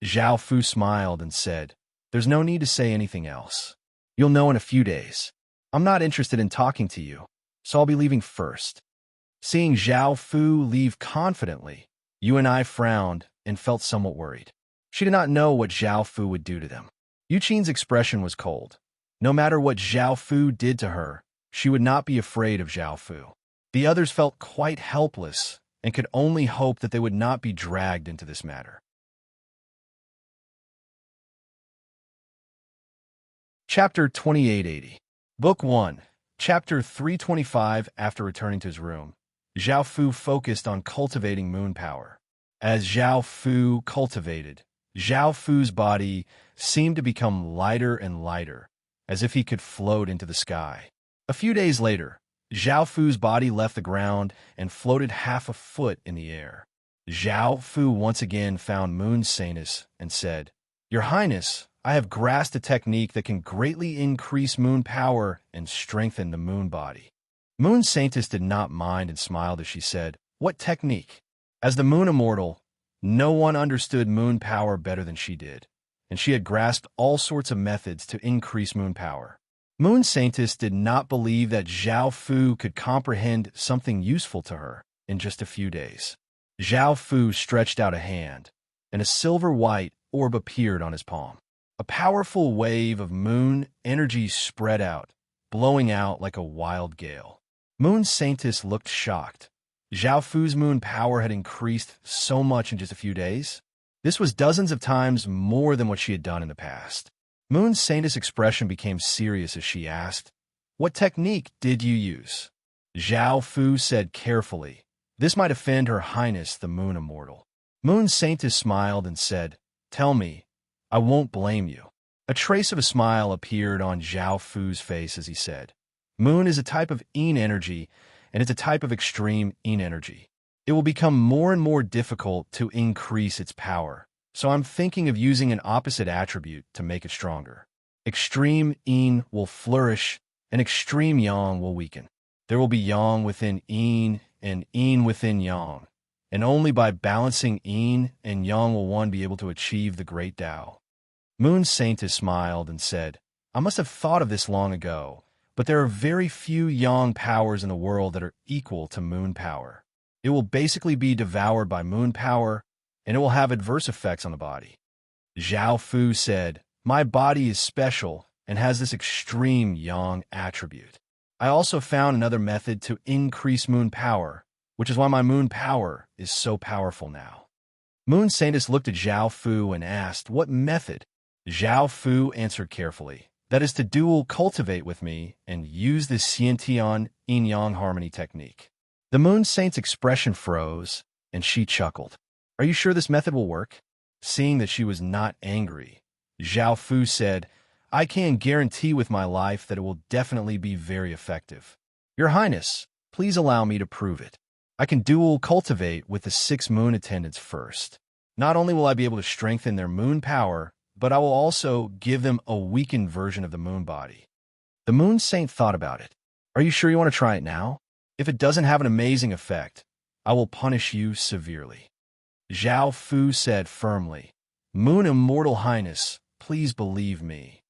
Zhao Fu smiled and said, there's no need to say anything else. You'll know in a few days. I'm not interested in talking to you, so I'll be leaving first. Seeing Zhao Fu leave confidently, I frowned and felt somewhat worried. She did not know what Zhao Fu would do to them. Qin's expression was cold. No matter what Zhao Fu did to her, she would not be afraid of Zhao Fu. The others felt quite helpless and could only hope that they would not be dragged into this matter. Chapter 2880. Book 1, Chapter 325. After returning to his room, Zhao Fu focused on cultivating moon power. As Zhao Fu cultivated, Zhao Fu's body seemed to become lighter and lighter, as if he could float into the sky. A few days later, Zhao Fu's body left the ground and floated half a foot in the air. Zhao Fu once again found Moon Saintess and said, Your Highness, I have grasped a technique that can greatly increase moon power and strengthen the moon body. Moon Saintess did not mind and smiled as she said, What technique? As the moon immortal, no one understood moon power better than she did, and she had grasped all sorts of methods to increase moon power. Moon Saintess did not believe that Zhao Fu could comprehend something useful to her in just a few days. Zhao Fu stretched out a hand, and a silver-white orb appeared on his palm. A powerful wave of moon energy spread out, blowing out like a wild gale. Moon Saintess looked shocked. Zhao Fu's moon power had increased so much in just a few days. This was dozens of times more than what she had done in the past. Moon Saintess' expression became serious as she asked, What technique did you use? Zhao Fu said carefully, This might offend Her Highness the Moon Immortal. Moon Saintess smiled and said, Tell me, I won't blame you. A trace of a smile appeared on Zhao Fu's face as he said, Moon is a type of yin energy, and it's a type of extreme yin energy. It will become more and more difficult to increase its power, so I'm thinking of using an opposite attribute to make it stronger. Extreme yin will flourish, and extreme yang will weaken. There will be yang within yin and yin within yang, and only by balancing yin and yang will one be able to achieve the great Tao. Moon Saintess smiled and said, I must have thought of this long ago, but there are very few yang powers in the world that are equal to moon power. It will basically be devoured by moon power, and it will have adverse effects on the body. Zhao Fu said, My body is special and has this extreme yang attribute. I also found another method to increase moon power, which is why my moon power is so powerful now. Moon Saintess looked at Zhao Fu and asked, What method? Zhao Fu answered carefully, That is to dual cultivate with me and use the Xiantian yin-yang harmony technique. The Moon Saint's expression froze, and she chuckled. Are you sure this method will work? Seeing that she was not angry, Zhao Fu said, I can guarantee with my life that it will definitely be very effective. Your Highness, please allow me to prove it. I can dual cultivate with the 6 moon attendants first. Not only will I be able to strengthen their moon power, but I will also give them a weakened version of the moon body. The moon saint thought about it. Are you sure you want to try it now? If it doesn't have an amazing effect, I will punish you severely. Zhao Fu said firmly, Moon Immortal Highness, please believe me.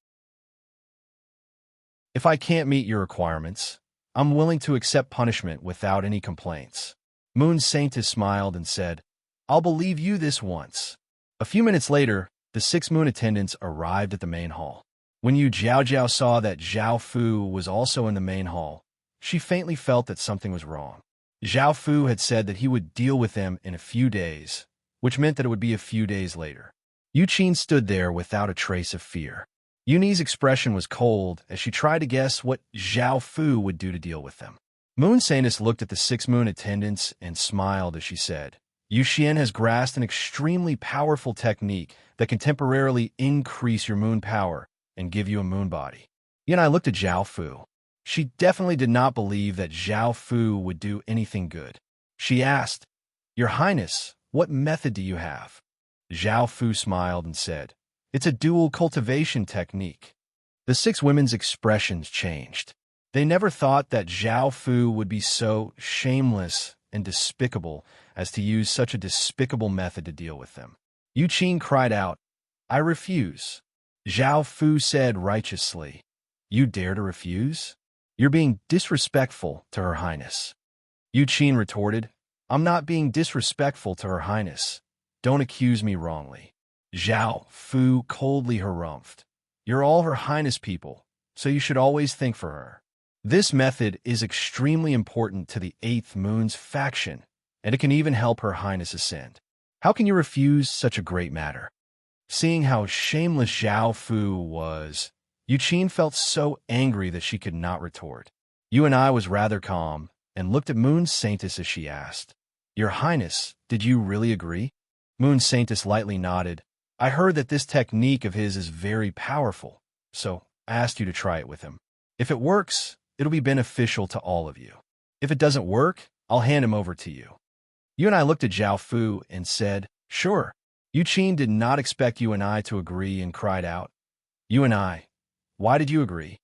If I can't meet your requirements, I'm willing to accept punishment without any complaints. Moon Saintess smiled and said, I'll believe you this once. A few minutes later, the 6 moon attendants arrived at the main hall. When Yu Jiao saw that Zhao Fu was also in the main hall, she faintly felt that something was wrong. Zhao Fu had said that he would deal with them in a few days, which meant that it would be a few days later. Yu Qin stood there without a trace of fear. Yuni's expression was cold as she tried to guess what Zhao Fu would do to deal with them. Moon Saintess looked at the 6 moon attendants and smiled as she said, Yu Xian has grasped an extremely powerful technique that can temporarily increase your moon power and give you a moon body. Yunai looked at Zhao Fu. She definitely did not believe that Zhao Fu would do anything good. She asked, Your Highness, what method do you have? Zhao Fu smiled and said, It's a dual cultivation technique. The 6 women's expressions changed. They never thought that Zhao Fu would be so shameless and despicable as to use such a despicable method to deal with them. Yu Qin cried out, I refuse. Zhao Fu said righteously, You dare to refuse? You're being disrespectful to Her Highness. Yu Qin retorted, I'm not being disrespectful to Her Highness. Don't accuse me wrongly. Zhao Fu coldly harumphed. You're all Her Highness people, so you should always think for her. This method is extremely important to the 8th moon's faction, and it can even help Her Highness ascend. How can you refuse such a great matter? Seeing how shameless Zhao Fu was, Yu Qin felt so angry that she could not retort. Yunai was rather calm and looked at Moon Saintess as she asked, Your Highness, did you really agree? Moon Saintess lightly nodded. I heard that this technique of his is very powerful, so I asked you to try it with him. If it works, it'll be beneficial to all of you. If it doesn't work, I'll hand him over to you. Yunai looked at Zhao Fu and said, Sure. Yu Qin did not expect Yunai to agree and cried out, Yunai, why did you agree?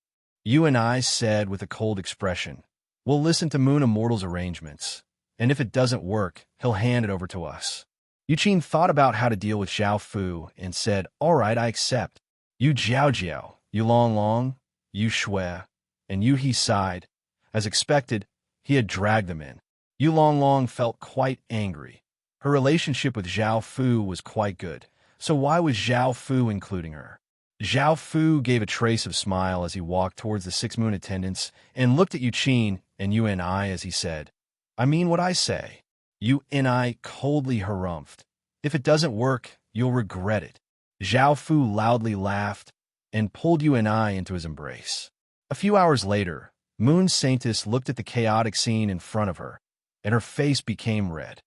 Yunai said with a cold expression, We'll listen to Moon Immortal's arrangements, and if it doesn't work, he'll hand it over to us. Yu Qin thought about how to deal with Zhao Fu and said, All right, I accept. Yu Jiao, Yu Long, Yu Shui, and Yu He sighed. As expected, he had dragged them in. Yu Long felt quite angry. Her relationship with Zhao Fu was quite good, so why was Zhao Fu including her? Zhao Fu gave a trace of smile as he walked towards the 6 moon attendants and looked at Yu Qin and Yu Ni as he said, I mean what I say. Yu Ni coldly harumphed. If it doesn't work, you'll regret it. Zhao Fu loudly laughed and pulled Yu Ni into his embrace. A few hours later, Moon Saintess looked at the chaotic scene in front of her, and her face became red.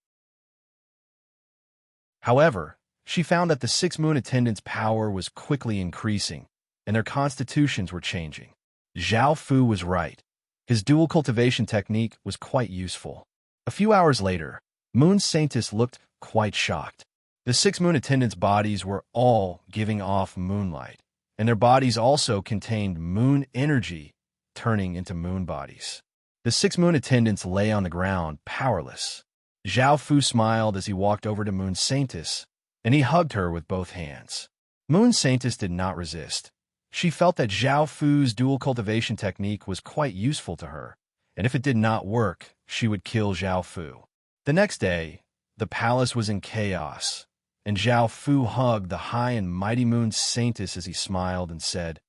However, she found that the 6 moon attendants' power was quickly increasing, and their constitutions were changing. Zhao Fu was right. His dual cultivation technique was quite useful. A few hours later, Moon Saintess looked quite shocked. The 6 moon attendants' bodies were all giving off moonlight, and their bodies also contained moon energy, turning into moon bodies. The 6 moon attendants lay on the ground, powerless. Zhao Fu smiled as he walked over to Moon Saintess, and he hugged her with both hands. Moon Saintess did not resist. She felt that Zhao Fu's dual cultivation technique was quite useful to her, and if it did not work, she would kill Zhao Fu. The next day, the palace was in chaos, and Zhao Fu hugged the high and mighty Moon Saintess as he smiled and said,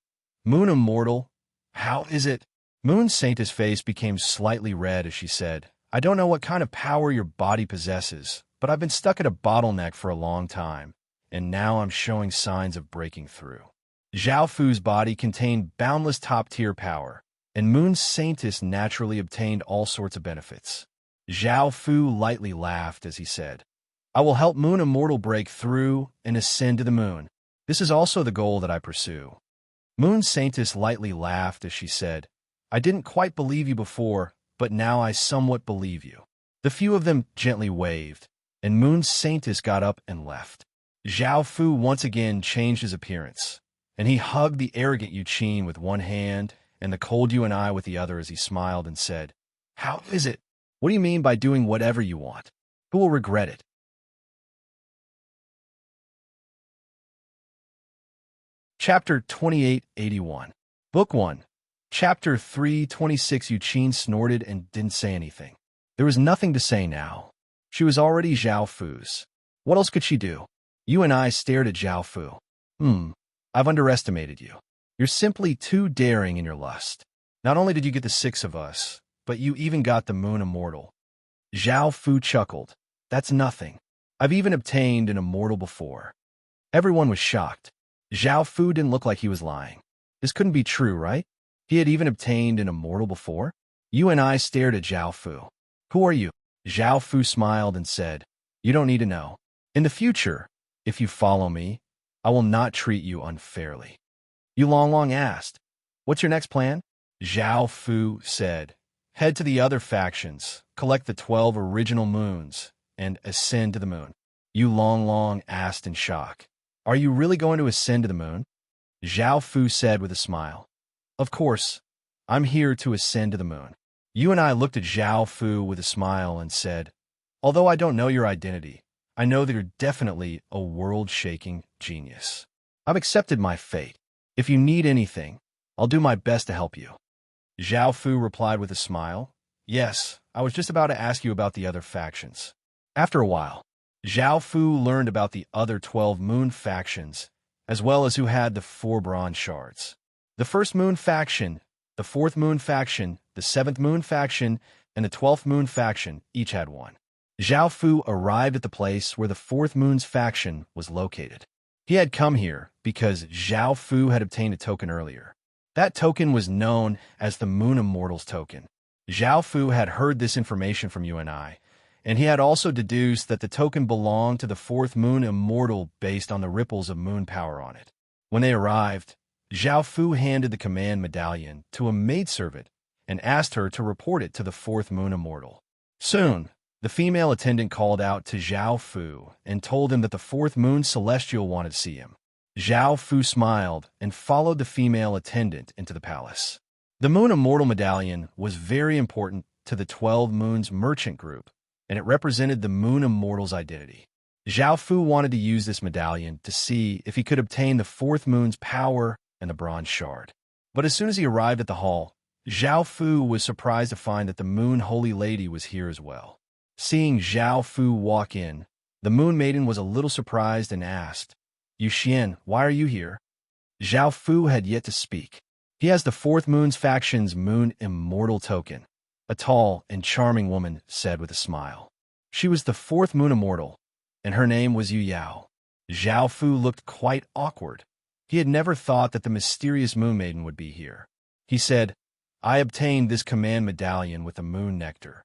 Moon Immortal, how is it? Moon Saintess' face became slightly red as she said, I don't know what kind of power your body possesses, but I've been stuck at a bottleneck for a long time, and now I'm showing signs of breaking through. Zhao Fu's body contained boundless top-tier power, and Moon Saintess naturally obtained all sorts of benefits. Zhao Fu lightly laughed as he said, I will help Moon Immortal break through and ascend to the moon. This is also the goal that I pursue. Moon Saintess lightly laughed as she said, I didn't quite believe you before, but now I somewhat believe you. The few of them gently waved, and Moon Saintess got up and left. Zhao Fu once again changed his appearance, and he hugged the arrogant Yu Qin with one hand and the cold Yuan I with the other as he smiled and said, "How is it? What do you mean by doing whatever you want? Who will regret it?" Chapter 2881. Book 1. Chapter 326. Yu Qin snorted and didn't say anything. There was nothing to say now. She was already Zhao Fu's. What else could she do? Yu and I stared at Zhao Fu. I've underestimated you. You're simply too daring in your lust. Not only did you get the 6 of us, but you even got the Moon Immortal. Zhao Fu chuckled. That's nothing. I've even obtained an immortal before. Everyone was shocked. Zhao Fu didn't look like he was lying. This couldn't be true, right? He had even obtained an immortal before? Yu and I stared at Zhao Fu. Who are you? Zhao Fu smiled and said, You don't need to know. In the future, if you follow me, I will not treat you unfairly. Yu Longlong asked, What's your next plan? Zhao Fu said, Head to the other factions, collect the 12 original moons, and ascend to the moon. Yu Longlong asked in shock, Are you really going to ascend to the moon? Zhao Fu said with a smile, Of course, I'm here to ascend to the moon. Yu and I looked at Zhao Fu with a smile and said, Although I don't know your identity, I know that you're definitely a world-shaking genius. I've accepted my fate. If you need anything, I'll do my best to help you. Zhao Fu replied with a smile, Yes, I was just about to ask you about the other factions. After a while, Zhao Fu learned about the other 12 moon factions, as well as who had the 4 bronze shards. The first moon faction, the 4th moon faction, the 7th moon faction, and the 12th moon faction each had one. Zhao Fu arrived at the place where the 4th moon's faction was located. He had come here because Zhao Fu had obtained a token earlier. That token was known as the Moon Immortals token. Zhao Fu had heard this information from you and he had also deduced that the token belonged to the 4th Moon Immortal based on the ripples of moon power on it. When they arrived, Zhao Fu handed the command medallion to a maidservant and asked her to report it to the 4th Moon Immortal. Soon, the female attendant called out to Zhao Fu and told him that the 4th Moon Celestial wanted to see him. Zhao Fu smiled and followed the female attendant into the palace. The Moon Immortal medallion was very important to the 12 Moons merchant group, and it represented the Moon Immortal's identity. Zhao Fu wanted to use this medallion to see if he could obtain the 4th Moon's power and the bronze shard. But as soon as he arrived at the hall, Zhao Fu was surprised to find that the Moon Holy Lady was here as well. Seeing Zhao Fu walk in, the Moon Maiden was a little surprised and asked, Yu Xian, why are you here? Zhao Fu had yet to speak. He has the 4th Moon's faction's Moon Immortal token, a tall and charming woman said with a smile. She was the 4th Moon Immortal, and her name was Yu Yao. Zhao Fu looked quite awkward. He had never thought that the mysterious Moon Maiden would be here. He said, I obtained this command medallion with the Moon Nectar.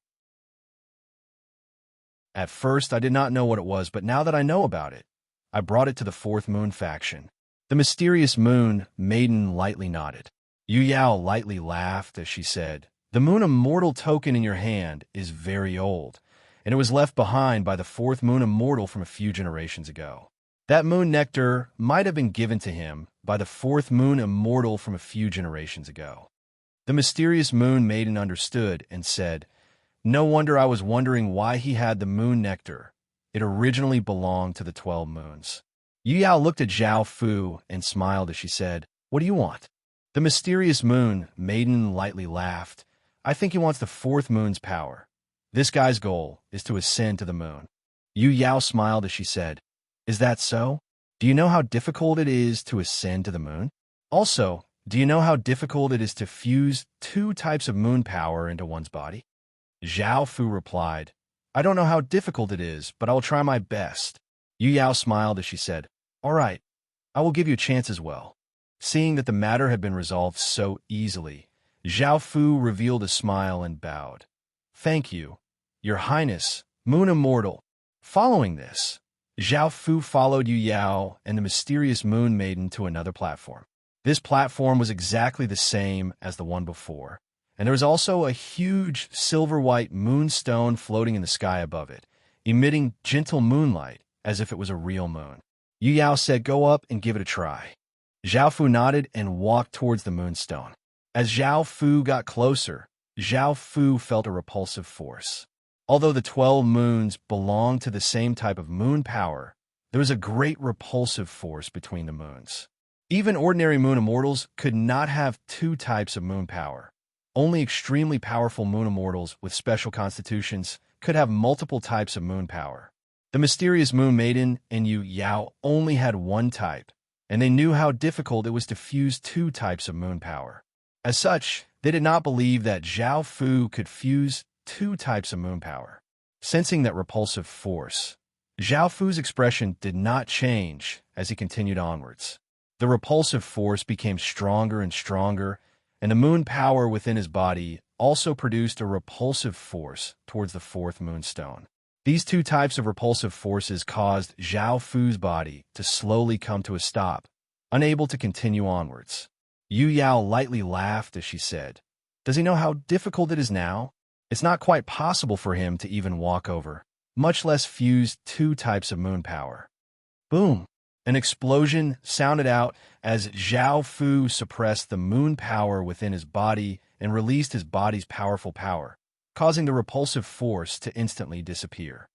At first, I did not know what it was, but now that I know about it, I brought it to the 4th Moon faction. The mysterious Moon Maiden lightly nodded. Yu Yao lightly laughed as she said, The Moon Immortal token in your hand is very old, and it was left behind by the 4th Moon Immortal from a few generations ago. That Moon Nectar might have been given to him by the 4th Moon Immortal from a few generations ago. The mysterious Moon Maiden understood and said, No wonder I was wondering why he had the Moon Nectar. It originally belonged to the 12 moons. Yu Yao looked at Zhao Fu and smiled as she said, What do you want? The mysterious Moon Maiden lightly laughed. I think he wants the 4th moon's power. This guy's goal is to ascend to the moon. Yu Yao smiled as she said, Is that so? Do you know how difficult it is to ascend to the moon? Also, do you know how difficult it is to fuse 2 types of moon power into one's body? Zhao Fu replied, I don't know how difficult it is, but I will try my best. Yu Yao smiled as she said, All right, I will give you a chance as well. Seeing that the matter had been resolved so easily, Zhao Fu revealed a smile and bowed. Thank you, Your Highness, Moon Immortal. Following this, Zhao Fu followed Yu Yao and the mysterious Moon Maiden to another platform. This platform was exactly the same as the one before, and there was also a huge silver-white moonstone floating in the sky above it, emitting gentle moonlight as if it was a real moon. Yu Yao said, "Go up and give it a try." Zhao Fu nodded and walked towards the moonstone. As Zhao Fu got closer, Zhao Fu felt a repulsive force. Although the 12 moons belonged to the same type of moon power, there was a great repulsive force between the moons. Even ordinary moon immortals could not have two types of moon power. Only extremely powerful moon immortals with special constitutions could have multiple types of moon power. The mysterious Moon Maiden and Yu Yao only had one type, and they knew how difficult it was to fuse two types of moon power. As such, they did not believe that Zhao Fu could fuse two types of moon power. Sensing that repulsive force, Zhao Fu's expression did not change as he continued onwards. The repulsive force became stronger and stronger, and the moon power within his body also produced a repulsive force towards the fourth moonstone. These two types of repulsive forces caused Zhao Fu's body to slowly come to a stop, unable to continue onwards. Yu Yao lightly laughed as she said, "Does he know how difficult it is now? It's not quite possible for him to even walk over, much less fuse two types of moon power." Boom! An explosion sounded out as Zhao Fu suppressed the moon power within his body and released his body's powerful power, causing the repulsive force to instantly disappear.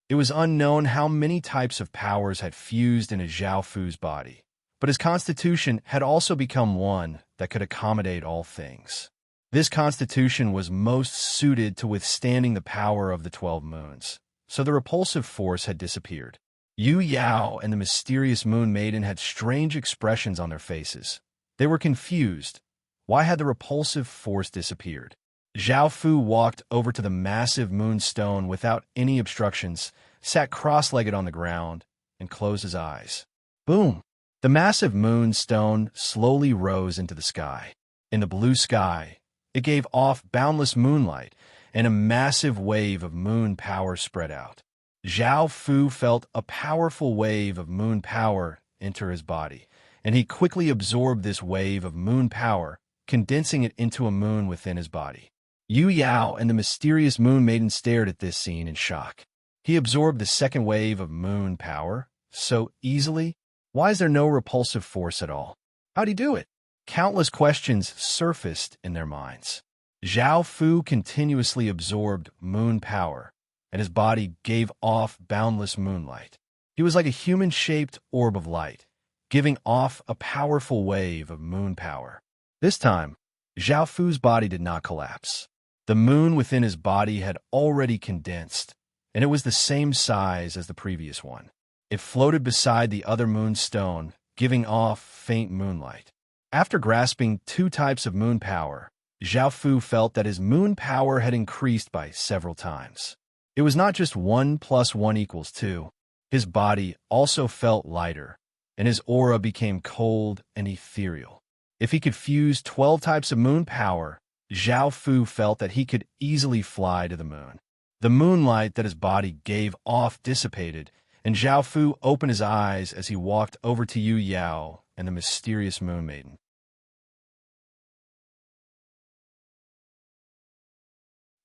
It was unknown how many types of powers had fused into Zhao Fu's body, but his constitution had also become one that could accommodate all things. This constitution was most suited to withstanding the power of the 12 moons, so the repulsive force had disappeared. Yu Yao and the mysterious Moon Maiden had strange expressions on their faces. They were confused. Why had the repulsive force disappeared? Zhao Fu walked over to the massive moonstone without any obstructions, sat cross-legged on the ground, and closed his eyes. Boom! The massive moonstone slowly rose into the sky. In the blue sky, it gave off boundless moonlight, and a massive wave of moon power spread out. Zhao Fu felt a powerful wave of moon power enter his body, and he quickly absorbed this wave of moon power, condensing it into a moon within his body. Yu Yao and the mysterious Moon Maiden stared at this scene in shock. He absorbed the second wave of moon power so easily. Why is there no repulsive force at all? How'd he do it? Countless questions surfaced in their minds. Zhao Fu continuously absorbed moon power, and his body gave off boundless moonlight. He was like a human-shaped orb of light, giving off a powerful wave of moon power. This time, Zhao Fu's body did not collapse. The moon within his body had already condensed, and it was the same size as the previous one. It floated beside the other moonstone, giving off faint moonlight. After grasping two types of moon power, Zhao Fu felt that his moon power had increased by several times. It was not just 1 + 1 = 2. His body also felt lighter, and his aura became cold and ethereal. If he could fuse 12 types of moon power, Zhao Fu felt that he could easily fly to the moon. The moonlight that his body gave off dissipated, and Zhao Fu opened his eyes as he walked over to Yu Yao and the mysterious Moon Maiden.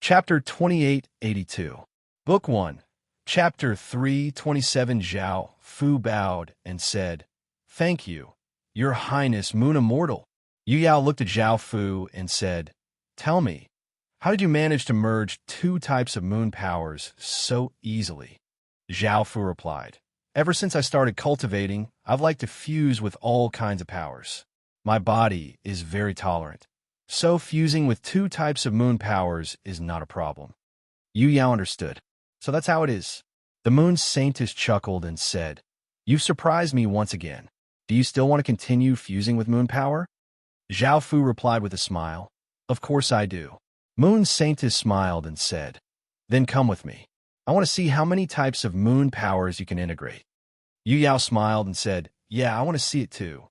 Chapter 2882. Book 1. Chapter 327. Zhao Fu bowed and said, "Thank you, Your Highness Moon Immortal." Yu Yao looked at Zhao Fu and said, "Tell me, how did you manage to merge two types of moon powers so easily?" Zhao Fu replied, "Ever since I started cultivating, I've liked to fuse with all kinds of powers. My body is very tolerant, so fusing with two types of moon powers is not a problem." Yu Yao understood. "So that's how it is." The moon saintess chuckled and said, "You've surprised me once again. Do you still want to continue fusing with moon power?" Zhao Fu replied with a smile, "Of course I do." Moon saintess smiled and said, "Then come with me. I want to see how many types of moon powers you can integrate." Yu Yao smiled and said, "Yeah, I want to see it too."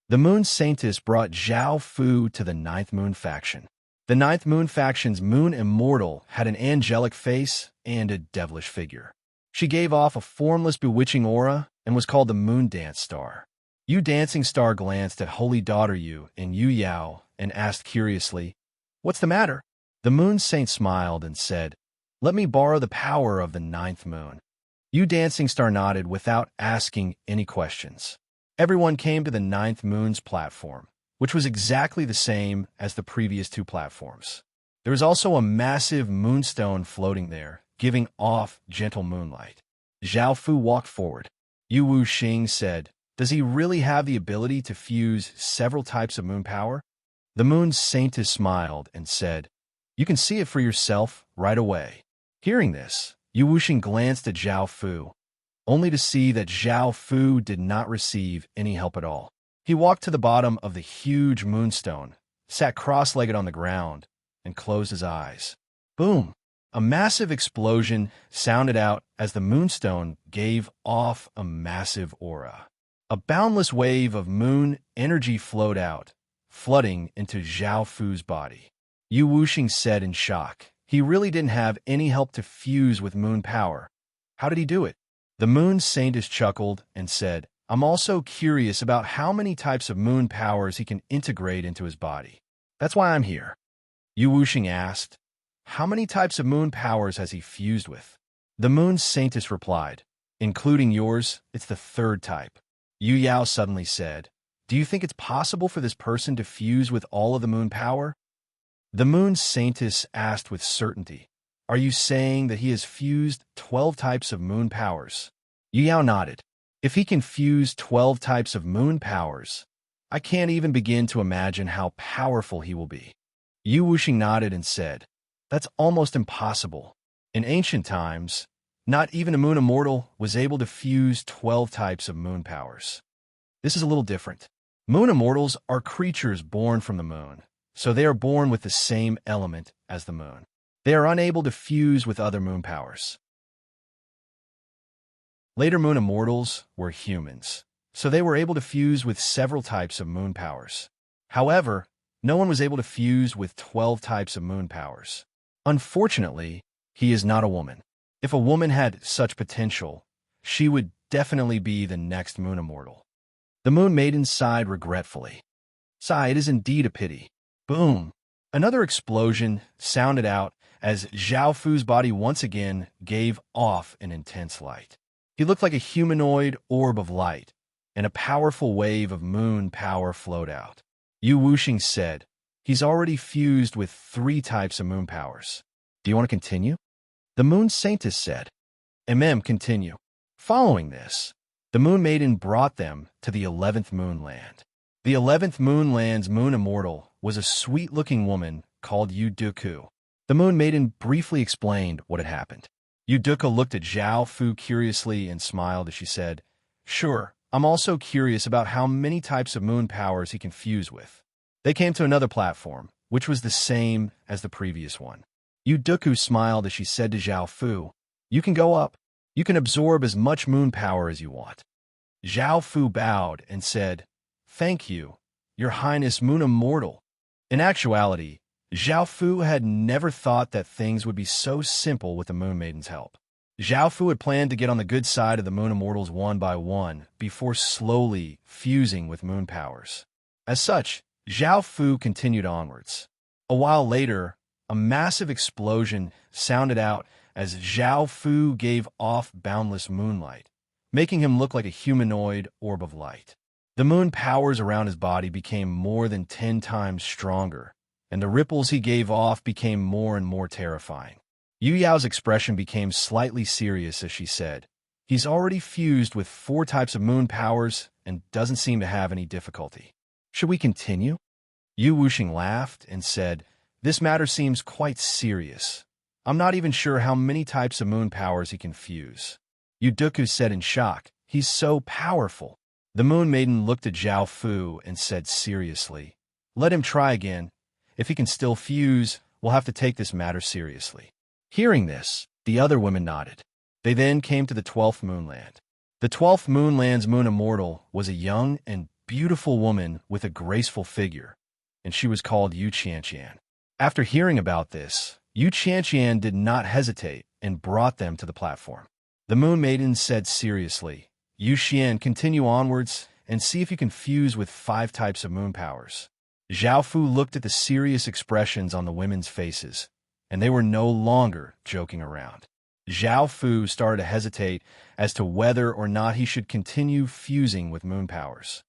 The moon saintess brought Zhao Fu to the 9th moon faction. The 9th moon faction's moon immortal had an angelic face and a devilish figure. She gave off a formless, bewitching aura and was called the Moon Dance Star. Yu Dancing Star glanced at Holy Daughter Yu and Yu Yao and asked curiously, "What's the matter?" The Moon Saint smiled and said, "Let me borrow the power of the ninth moon." Yu Dancing Star nodded without asking any questions. Everyone came to the ninth moon's platform, which was exactly the same as the previous two platforms. There was also a massive moonstone floating there, giving off gentle moonlight. Zhao Fu walked forward. Yu Wuxing said, "Does he really have the ability to fuse several types of moon power?" The Moon Saintess smiled and said, "You can see it for yourself right away." Hearing this, Yu Wuxing glanced at Zhao Fu, only to see that Zhao Fu did not receive any help at all. He walked to the bottom of the huge moonstone, sat cross-legged on the ground, and closed his eyes. Boom! A massive explosion sounded out as the moonstone gave off a massive aura. A boundless wave of moon energy flowed out, flooding into Zhao Fu's body. Yu Wuxing said in shock, "He really didn't have any help to fuse with moon power. How did he do it?" The Moon Saintess chuckled and said, "I'm also curious about how many types of moon powers he can integrate into his body. That's why I'm here." Yu Wuxing asked, "How many types of moon powers has he fused with?" The Moon Saintess replied, "Including yours, it's the third type." Yu Yao suddenly said, "Do you think it's possible for this person to fuse with all of the moon power?" The Moon Saintess asked with certainty, "Are you saying that he has fused 12 types of moon powers?" Yu Yao nodded. "If he can fuse 12 types of moon powers, I can't even begin to imagine how powerful he will be." Yu Wuxing nodded and said, "That's almost impossible. In ancient times, not even a moon immortal was able to fuse 12 types of moon powers. This is a little different. Moon immortals are creatures born from the moon, so they are born with the same element as the moon. They are unable to fuse with other moon powers." Later moon immortals were humans, so they were able to fuse with several types of moon powers. However, no one was able to fuse with 12 types of moon powers. Unfortunately, he is not a woman. If a woman had such potential, she would definitely be the next moon immortal. The Moon Maiden sighed regretfully. "Sigh, it is indeed a pity." Boom! Another explosion sounded out as Zhao Fu's body once again gave off an intense light. He looked like a humanoid orb of light, and a powerful wave of moon power flowed out. Yu Wuxing said, "He's already fused with 3 types of moon powers. Do you want to continue?" The Moon Saintess said, Continue." Following this, the Moon Maiden brought them to the 11th Moonland. The 11th Moonland's moon immortal was a sweet-looking woman called Yuduku. The Moon Maiden briefly explained what had happened. Yuduka looked at Zhao Fu curiously and smiled as she said, "Sure, I'm also curious about how many types of moon powers he can fuse with." They came to another platform, which was the same as the previous one. Yuduku smiled as she said to Zhao Fu, "You can go up. You can absorb as much moon power as you want." Zhao Fu bowed and said, "Thank you, Your Highness Moon Immortal." In actuality, Zhao Fu had never thought that things would be so simple with the Moon Maiden's help. Zhao Fu had planned to get on the good side of the Moon Immortals one by one before slowly fusing with moon powers. As such, Zhao Fu continued onwards. A while later, a massive explosion sounded out as Zhao Fu gave off boundless moonlight, making him look like a humanoid orb of light. The moon powers around his body became more than 10 times stronger, and the ripples he gave off became more and more terrifying. Yu Yao's expression became slightly serious as she said, "He's already fused with 4 types of moon powers and doesn't seem to have any difficulty. Should we continue?" Yu Wuxing laughed and said, "This matter seems quite serious. I'm not even sure how many types of moon powers he can fuse." Yuduku said in shock, "He's so powerful." The Moon Maiden looked at Zhao Fu and said seriously, "Let him try again. If he can still fuse, we'll have to take this matter seriously." Hearing this, the other women nodded. They then came to the 12th Moonland. The 12th Moonland's moon immortal was a young and beautiful woman with a graceful figure, and she was called Yu Qianqian. After hearing about this, Yu Qianqian did not hesitate and brought them to the platform. The Moon Maiden said seriously, "Yu Xian, continue onwards and see if you can fuse with 5 types of moon powers. Zhao Fu looked at the serious expressions on the women's faces, and they were no longer joking around. Zhao Fu started to hesitate as to whether or not he should continue fusing with moon powers.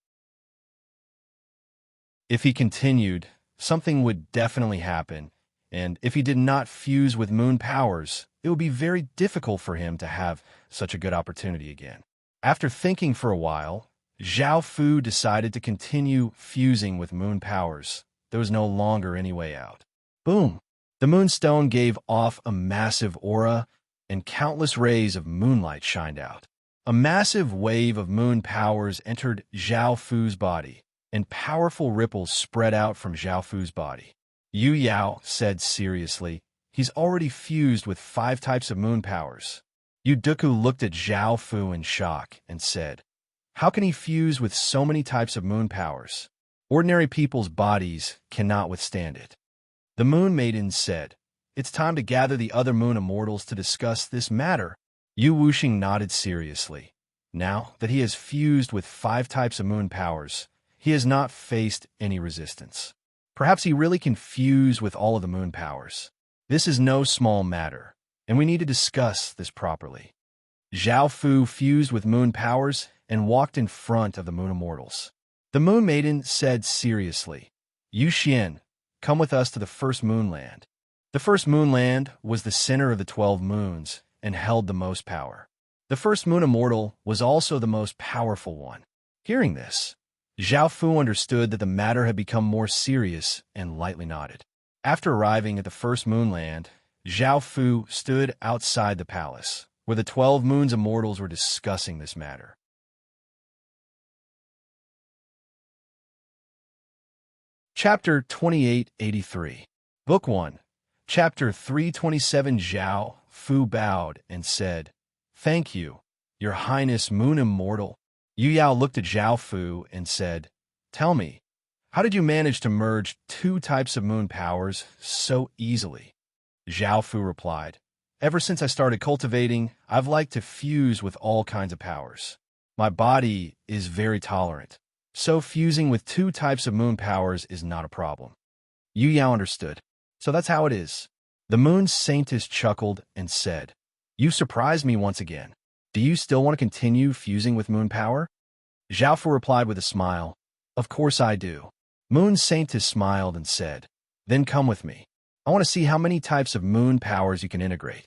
If he continued, something would definitely happen, and if he did not fuse with moon powers, it would be very difficult for him to have such a good opportunity again. After thinking for a while, Zhao Fu decided to continue fusing with moon powers. There was no longer any way out. Boom! The moonstone gave off a massive aura, and countless rays of moonlight shined out. A massive wave of moon powers entered Zhao Fu's body, and powerful ripples spread out from Zhao Fu's body. Yu Yao said seriously, "He's already fused with 5 types of moon powers." Yu Duku looked at Zhao Fu in shock and said, "How can he fuse with so many types of moon powers? Ordinary people's bodies cannot withstand it." The Moon Maiden said, "It's time to gather the other Moon Immortals to discuss this matter." Yu Wuxing nodded seriously. Now that he has fused with 5 types of moon powers, he has not faced any resistance. Perhaps he really can fuse with all of the moon powers. This is no small matter, and we need to discuss this properly. Zhao Fu fused with moon powers and walked in front of the Moon Immortals. The Moon Maiden said seriously, "Yu Xian, come with us to the first moonland." The first moonland was the center of the 12 moons and held the most power. The first Moon Immortal was also the most powerful one. Hearing this, Zhao Fu understood that the matter had become more serious and lightly nodded. After arriving at the first moonland, Zhao Fu stood outside the palace, where the 12 Moons Immortals were discussing this matter. Chapter 2883. Book 1. Chapter 327. Zhao Fu bowed and said, "Thank you, Your Highness Moon Immortal." Yu Yao looked at Zhao Fu and said, "Tell me, how did you manage to merge 2 types of moon powers so easily?" Zhao Fu replied, "Ever since I started cultivating, I've liked to fuse with all kinds of powers. My body is very tolerant, so fusing with 2 types of moon powers is not a problem." Yu Yao understood. "So that's how it is." The Moon Saintess chuckled and said, "You surprised me once again. Do you still want to continue fusing with moon power?" Zhao Fu replied with a smile, "Of course I do." Moon Saintess smiled and said, "Then come with me. I want to see how many types of moon powers you can integrate."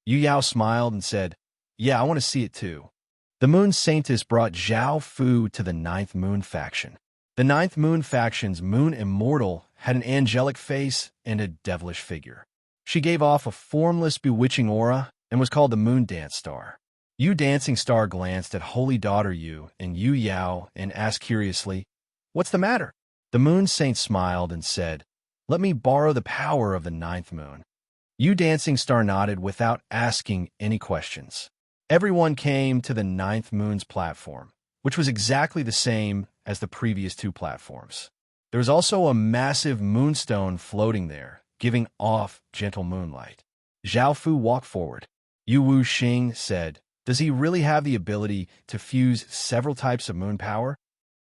Yu Yao smiled and said, "Yeah, I want to see it too." The Moon Saintess brought Zhao Fu to the 9th Moon faction. The 9th Moon faction's Moon Immortal had an angelic face and a devilish figure. She gave off a formless, bewitching aura and was called the Moon Dance Star. Yu Dancing Star glanced at Holy Daughter Yu and Yu Yao and asked curiously, "What's the matter?" The Moon Saint smiled and said, "Let me borrow the power of the 9th moon." Yu Dancing Star nodded without asking any questions. Everyone came to the 9th moon's platform, which was exactly the same as the previous 2 platforms. There was also a massive moonstone floating there, giving off gentle moonlight. Zhao Fu walked forward. Yu Wuxing said, "Does he really have the ability to fuse several types of moon power?"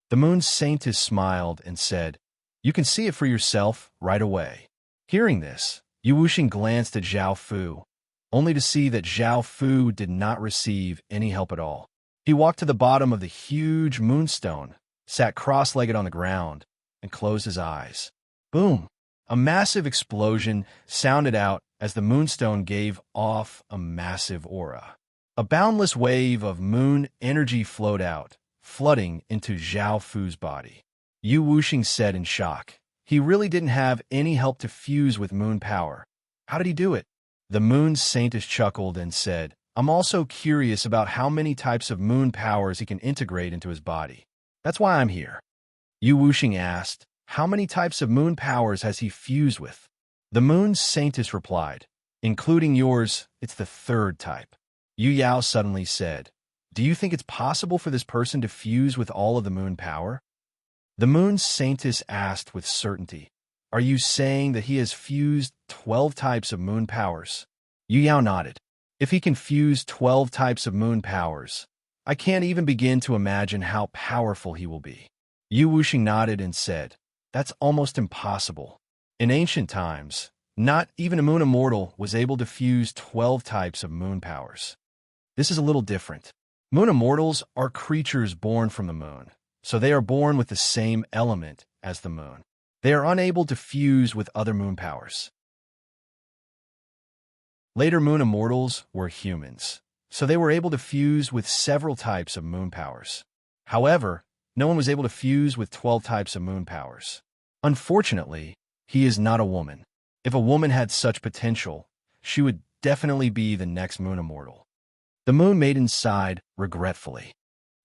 The Moon Saintess smiled and said, "You can see it for yourself right away." Hearing this, Yu Wuxing glanced at Zhao Fu, only to see that Zhao Fu did not receive any help at all. He walked to the bottom of the huge moonstone, sat cross-legged on the ground, and closed his eyes. Boom! A massive explosion sounded out as the moonstone gave off a massive aura. A boundless wave of moon energy flowed out, flooding into Zhao Fu's body. Yu Wuxing said in shock, "He really didn't have any help to fuse with moon power. How did he do it?" The Moon Saintess chuckled and said, "I'm also curious about how many types of moon powers he can integrate into his body. That's why I'm here." Yu Wuxing asked, "How many types of moon powers has he fused with?" The Moon Saintess replied, "Including yours, it's the 3rd type." Yu Yao suddenly said, "Do you think it's possible for this person to fuse with all of the moon power?" The Moon Saintess asked with certainty, "Are you saying that he has fused 12 types of moon powers?" Yu Yao nodded. "If he can fuse 12 types of moon powers, I can't even begin to imagine how powerful he will be. Yu Wuxing nodded and said, That's almost impossible. In ancient times, not even a moon immortal was able to fuse 12 types of moon powers. This is a little different. Moon immortals are creatures born from the moon, so they are born with the same element as the moon. They are unable to fuse with other moon powers. Later moon immortals were humans, so they were able to fuse with several types of moon powers. However, no one was able to fuse with 12 types of moon powers. Unfortunately, he is not a woman. If a woman had such potential, she would definitely be the next moon immortal. The Moon Maiden sighed regretfully.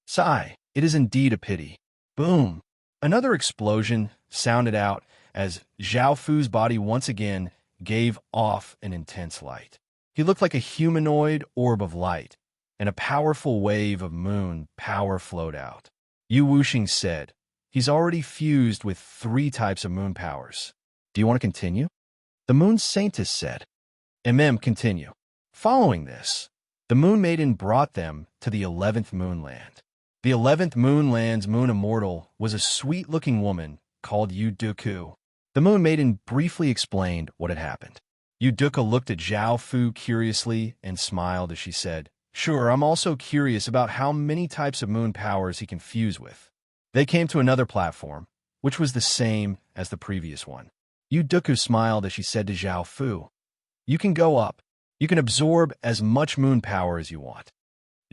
Sigh, it is indeed a pity. Boom! Another explosion sounded out as Zhao Fu's body once again gave off an intense light. He looked like a humanoid orb of light, and a powerful wave of moon power flowed out. Yu Wuxing said, He's already fused with 3 types of moon powers. Do you want to continue? The Moon Saintess said. Continue. Following this, the Moon Maiden brought them to the 11th Moonland. The 11th Moonland's moon immortal was a sweet-looking woman called Yuduku. The Moon Maiden briefly explained what had happened. Yuduka looked at Zhao Fu curiously and smiled as she said, Sure, I'm also curious about how many types of moon powers he can fuse with. They came to another platform, which was the same as the previous one. Yuduku smiled as she said to Zhao Fu, You can go up. You can absorb as much moon power as you want.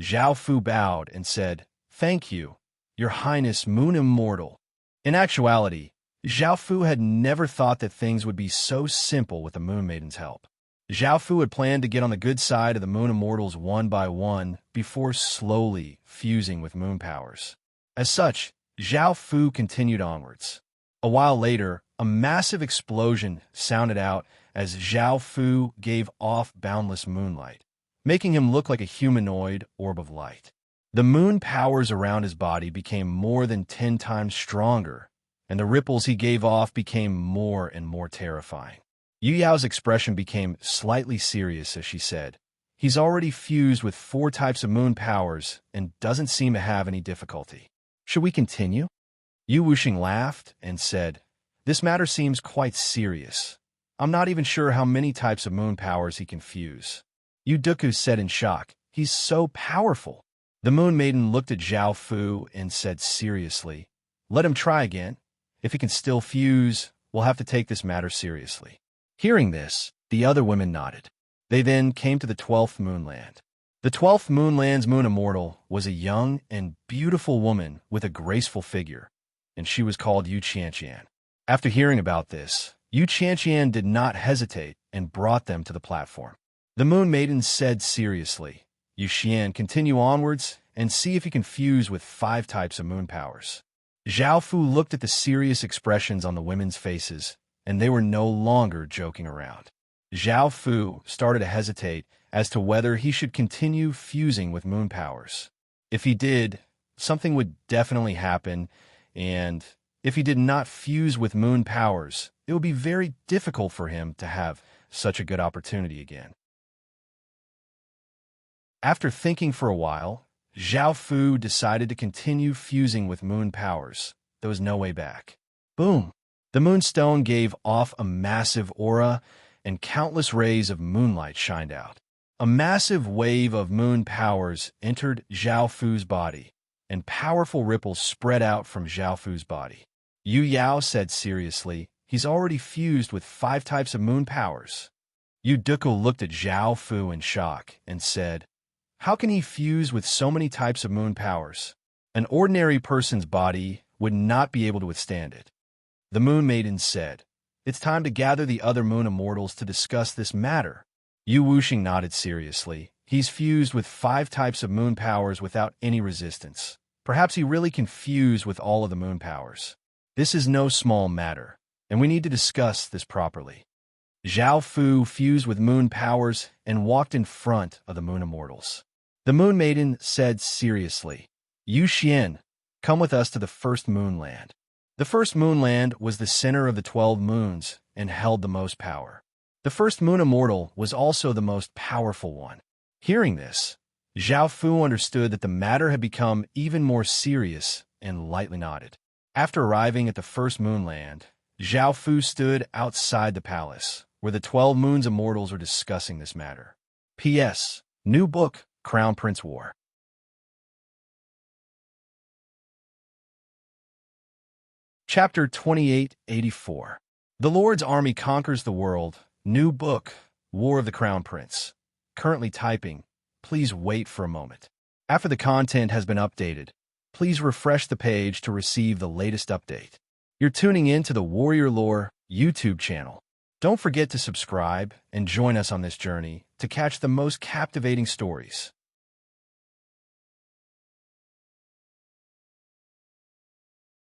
Zhao Fu bowed and said, Thank you, Your Highness Moon Immortal. In actuality, Zhao Fu had never thought that things would be so simple with the Moon Maiden's help. Zhao Fu had planned to get on the good side of the Moon Immortals one by one before slowly fusing with moon powers. As such, Zhao Fu continued onwards. A while later, a massive explosion sounded out as Zhao Fu gave off boundless moonlight, making him look like a humanoid orb of light. The moon powers around his body became more than 10 times stronger, and the ripples he gave off became more and more terrifying. Yu Yao's expression became slightly serious as she said, He's already fused with 4 types of moon powers and doesn't seem to have any difficulty. Should we continue? Yu Wuxing laughed and said, This matter seems quite serious. I'm not even sure how many types of moon powers he can fuse. Yuduku said in shock, He's so powerful. The Moon Maiden looked at Zhao Fu and said seriously, Let him try again. If he can still fuse, we'll have to take this matter seriously. Hearing this, the other women nodded. They then came to the 12th Moonland. The 12th Moonland's moon immortal was a young and beautiful woman with a graceful figure, and she was called Yu Qianqian. After hearing about this, Yu Qianqian did not hesitate and brought them to the platform. The Moon Maiden said seriously, Yu Xian, continue onwards and see if you can fuse with 5 types of moon powers. Zhao Fu looked at the serious expressions on the women's faces, and they were no longer joking around. Zhao Fu started to hesitate as to whether he should continue fusing with moon powers. If he did, something would definitely happen, and if he did not fuse with moon powers, it would be very difficult for him to have such a good opportunity again. After thinking for a while, Zhao Fu decided to continue fusing with moon powers. There was no way back. Boom! The moonstone gave off a massive aura, and countless rays of moonlight shined out. A massive wave of moon powers entered Zhao Fu's body, and powerful ripples spread out from Zhao Fu's body. Yu Yao said seriously, He's already fused with 5 types of moon powers. Yuduku looked at Zhao Fu in shock and said, How can he fuse with so many types of moon powers? An ordinary person's body would not be able to withstand it. The Moon Maiden said, It's time to gather the other moon immortals to discuss this matter. Yu Wuxing nodded seriously. He's fused with 5 types of moon powers without any resistance. Perhaps he really can fuse with all of the moon powers. This is no small matter, and we need to discuss this properly. Zhao Fu fused with moon powers and walked in front of the moon immortals. The Moon Maiden said seriously, Yu Xian, come with us to the first moonland. The first moonland was the center of the 12 moons and held the most power. The first moon immortal was also the most powerful one. Hearing this, Zhao Fu understood that the matter had become even more serious and lightly nodded. After arriving at the first moonland, Zhao Fu stood outside the palace, where the 12 Moons Immortals were discussing this matter. P.S. New book, Crown Prince War. Chapter 2884. The Lord's Army Conquers the World. New book, War of the Crown Prince. Currently typing. Please wait for a moment. After the content has been updated, please refresh the page to receive the latest update. You're tuning in to the Warrior Lore YouTube channel. Don't forget to subscribe and join us on this journey to catch the most captivating stories.